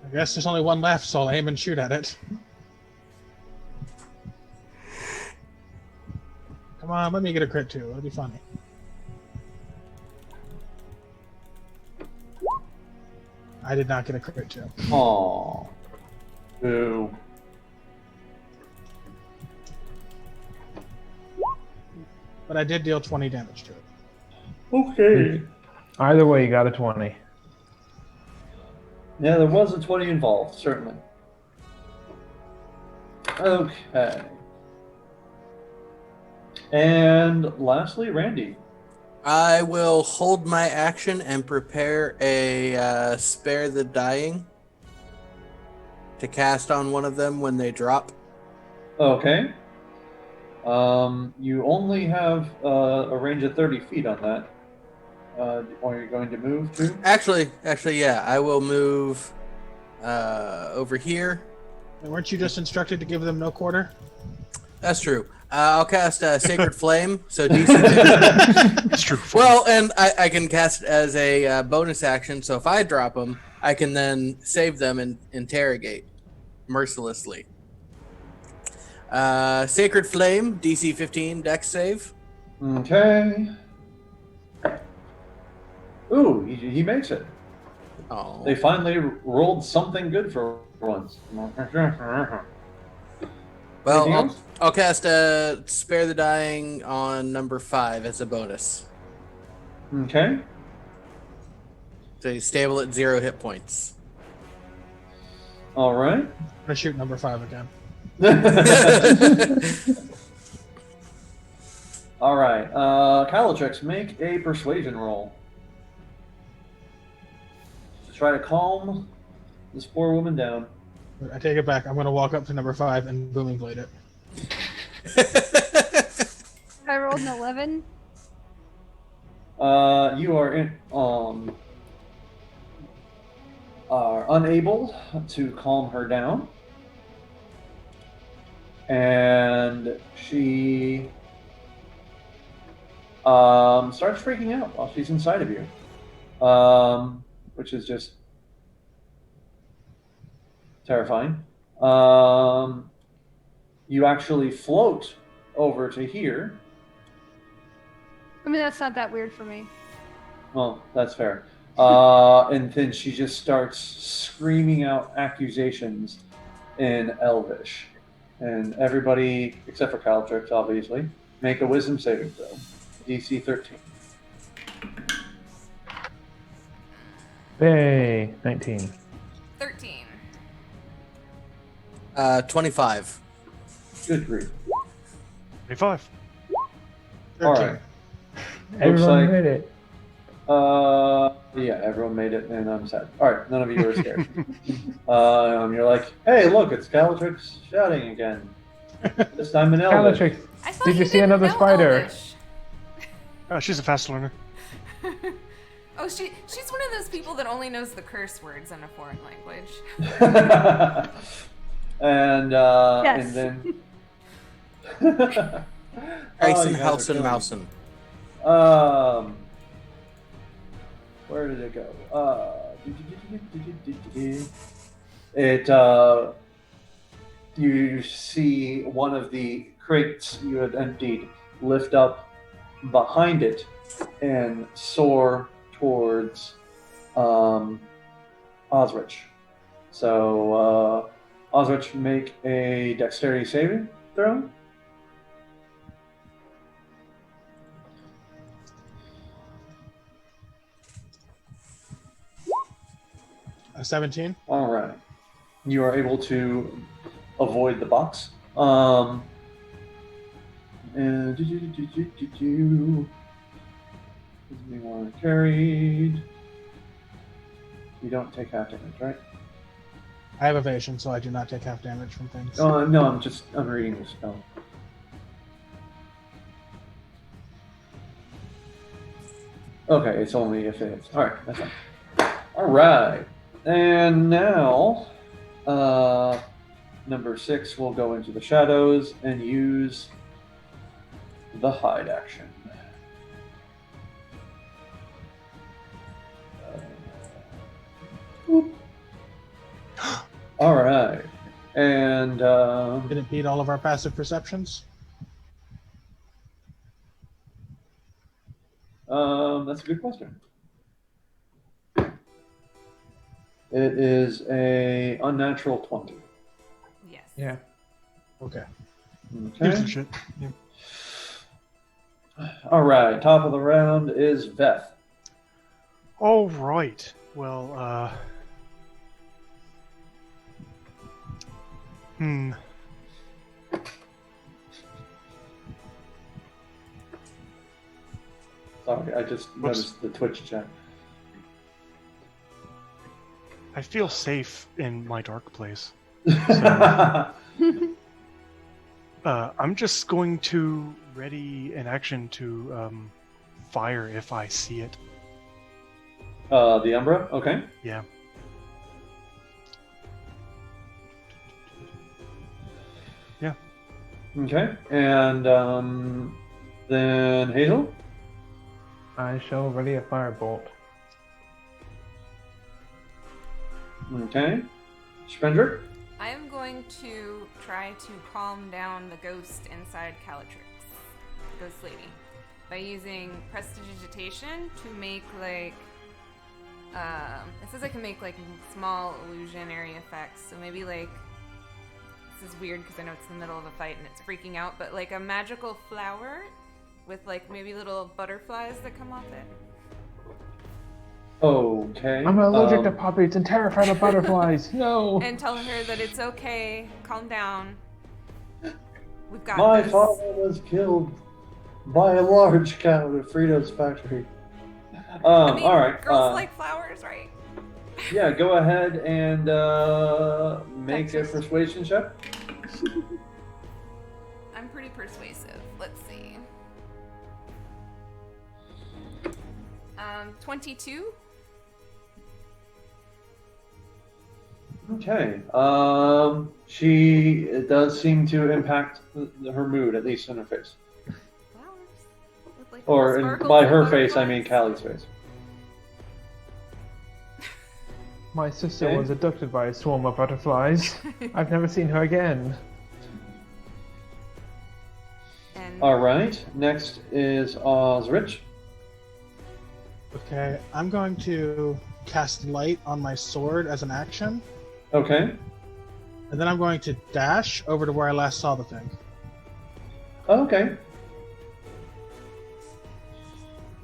I guess there's only one left, so I'll aim and shoot at it. Come on, let me get a crit too. It'll be funny. I did not get a crit too. Aw. Boo. But I did deal 20 damage to it. Okay. Either way, you got a 20. Yeah, there was a 20 involved, certainly. Okay. And lastly, Randy. I will hold my action and prepare a Spare the Dying to cast on one of them when they drop. Okay. You only have a range of 30 feet on that. Are you going to move too? Actually, yeah. I will move over here. And weren't you just instructed to give them no quarter? That's true. I'll cast Sacred Flame. So DC. It's true. Well, and I can cast it as a bonus action. So if I drop them, I can then save them and interrogate mercilessly. Sacred Flame, DC 15, Dex save. Okay. Ooh, he makes it. Oh, They finally rolled something good for once. well, Anything else? I'll cast Spare the Dying on number 5 as a bonus. Okay. So he's stable at 0 hit points. All right. I'm gonna shoot number 5 again. All right. Calatrix, make a persuasion roll to try to calm this poor woman down. I take it back. I'm gonna walk up to number 5 and booming blade it. I rolled an 11. You are unable to calm her down, and she starts freaking out while she's inside of you, which is just terrifying. You actually float over to here. I mean, that's not that weird for me. Well, that's fair. And then she just starts screaming out accusations in Elvish. And everybody, except for Calatrix, obviously, make a wisdom saving throw. DC 13. Hey, 19. 13. 25. Good grief. 25. All 13. right. Everyone like- made it. Yeah, everyone made it, and I'm sad. All right, none of you are scared. You're like, hey, look, it's Calatrix shouting again. This time in Elvish. Calatrix, I thought did you you see didn't another know spider? Elvish. She's a fast learner. Oh, she's one of those people that only knows the curse words in a foreign language. And Yes. then. Tyson, you guys are Helson, killing me. Mousen. Where did it go? You see one of the crates you had emptied lift up behind it and soar towards Osrich. So Osrich, make a dexterity saving throw. A 17. All right. You are able to avoid the box. And gives me one carried. You don't take half damage, right? I have evasion, so I do not take half damage from things. No, I'm reading the spell. Okay, it's only if it hits. All right, that's fine. All right, and now number 6 will go into the shadows and use the hide action. Whoop. All right, and Did it beat all of our passive perceptions? that's a good question. It is a unnatural 20. Yes. Yeah. Okay. Give some Okay. shit. Yeah. All right. Top of the round is Veth. All right. Well, Sorry, I just noticed the Twitch chat. I feel safe in my dark place. I'm just going to ready an action to fire if I see it. The Umbra. Okay. Yeah. Yeah. Okay. And then Hazel. I shall ready a firebolt. Okay. Spender. I am going to try to calm down the ghost inside Calatrix, ghost lady, by using prestidigitation to make like. It says I can make like small illusionary effects. So maybe like this is weird because I know it's in the middle of a fight and it's freaking out, but like a magical flower with like maybe little butterflies that come off it. Okay. I'm allergic to puppies and terrified of butterflies. No. And tell her that it's okay. Calm down. We've got My this. father was killed by a large cow at Frito's factory. I mean, All right. girls like flowers, right? Yeah, go ahead and make a persuasion check. I'm pretty persuasive. Let's see. 22. Okay. It does seem to impact her mood, at least in her face. Flowers. With, like, Or sparkles by and her face, I mean butterflies. Callie's face. My sister Okay. was abducted by a swarm of butterflies. I've never seen her again. And All right. Next is Osrich. Okay, I'm going to cast light on my sword as an action, Okay. and then I'm going to dash over to where I last saw the thing, Okay.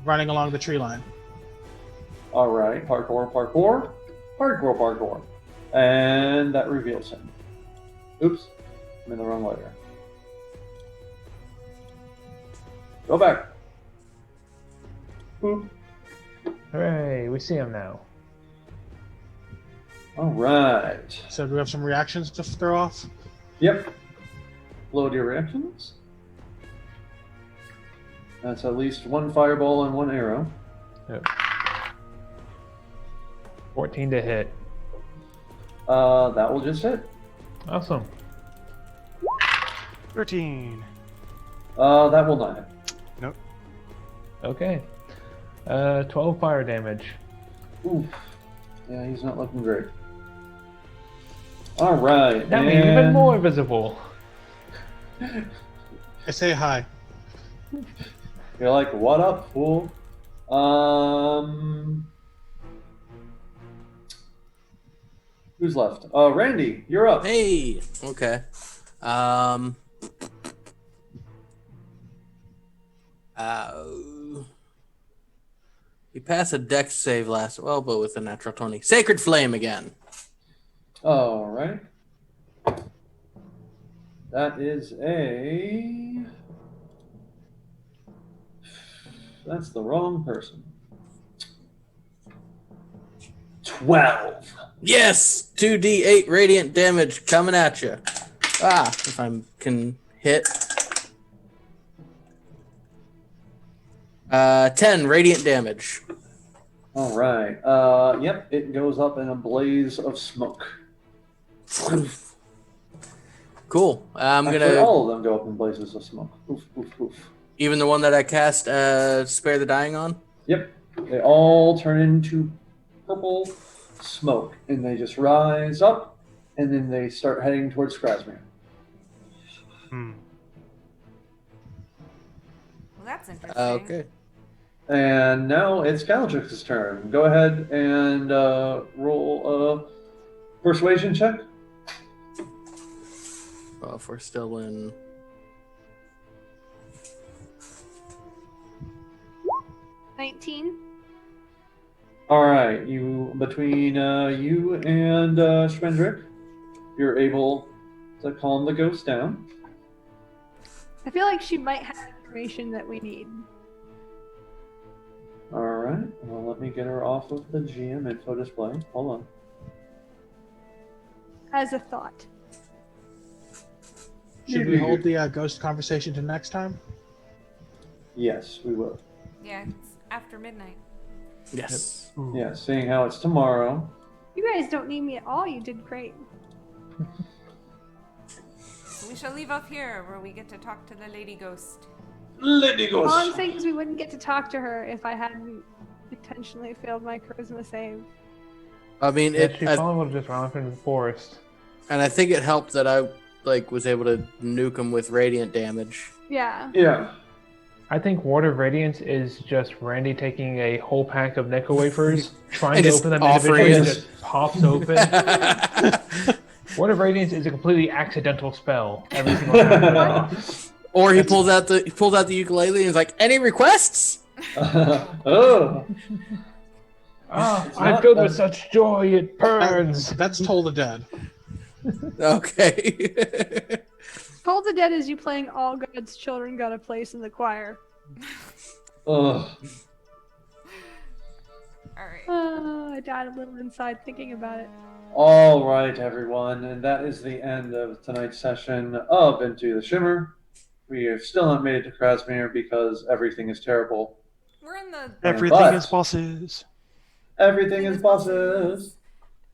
running along the tree line. All right. Parkour, parkour. Hardcore, parkour. And that reveals him. Oops. I'm in the wrong layer. Go back. Boop. Hooray, we see him now. All right. So do we have some reactions to throw off? Yep. Load your reactions. That's at least one fireball and one arrow. Yep. 14 to hit. That will just hit. Awesome. 13. That will not hit. Nope. Okay. 12 fire damage. Oof. Yeah, he's not looking great. All right. That means even more visible. I say hi. You're like, what up, fool? Who's left? Randy, you're up. Hey. Okay. You pass a dex save last, well, but with a natural 20. Sacred Flame again. All right. That is a... That's the wrong person. 12. Yes! 2d8 radiant damage coming at you. If I can hit. 10 radiant damage. All right. Yep, it goes up in a blaze of smoke. Cool. I'm Actually, gonna all of them go up in blazes of smoke. Oof, oof, oof. even the one that I cast Spare the Dying on. Yep, they all turn into purple smoke, and they just rise up, and then they start heading towards Krasmir. Hmm. Well, that's interesting. Okay. And now it's Galatrix's turn. Go ahead and roll a persuasion check. Well, if we're still in. 19. All right, you between you and Schwendrick, you're able to calm the ghost down. I feel like she might have information that we need. All right, well, let me get her off of the GM info display. Hold on. As a thought. Should we hold the ghost conversation to next time? Yes, we will. Yeah, it's after midnight. Yes. Ooh. Yeah, seeing how it's tomorrow. You guys don't need me at all. You did great. So we shall leave off here, where we get to talk to the lady ghost. Lady All I'm Ghost. saying is we wouldn't get to talk to her if I hadn't intentionally failed my charisma save. I mean, Yeah, she I probably would have just run off into the forest. think it helped that I was able to nuke him with radiant damage. Yeah. Yeah. I think Ward of Radiance is just Randy taking a whole pack of Necco wafers, trying And to just open them offering individually, and it. just pops open. Ward of Radiance is a completely accidental spell. Every single time. Or he pulls out the ukulele and is like, "Any requests?" Oh. It's I'm not filled that- with such joy it burns. That's Toll the Dead. Okay. Toll the Dead is you playing All God's Children Got a Place in the Choir. Ugh. All right. I died a little inside thinking about it. All right, everyone, and that is the end of tonight's session of Into the Shimmer. We have still not made it to Krasmir because everything is terrible. We're in the Everything But- is bosses. Everything is bosses,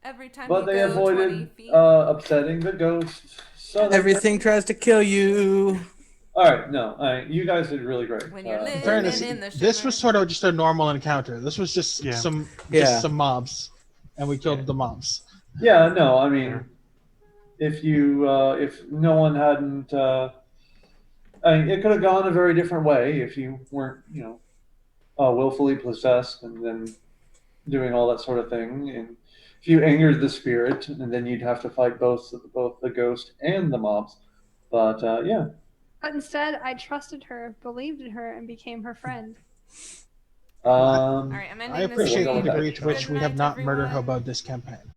every time but you they go 20 avoided feet. upsetting the ghost. So they- Everything tries to kill you. All right, no, you guys did really great. When you're Uh, living Fairness, in the this shimmer. was sort of just a normal encounter. This was just Yeah. some Yeah. mobs, and we killed the mobs. Yeah, no, I mean, if no one hadn't, I mean, it could have gone a very different way if you weren't, willfully possessed and then doing all that sort of thing. And if you angered the spirit, and then you'd have to fight both the ghost and the mobs. But yeah, But instead, I trusted her, believed in her, and became her friend. All right, I'm ending I appreciate this the stream. degree to which we have Good not night, murder everyone. hoboed this campaign.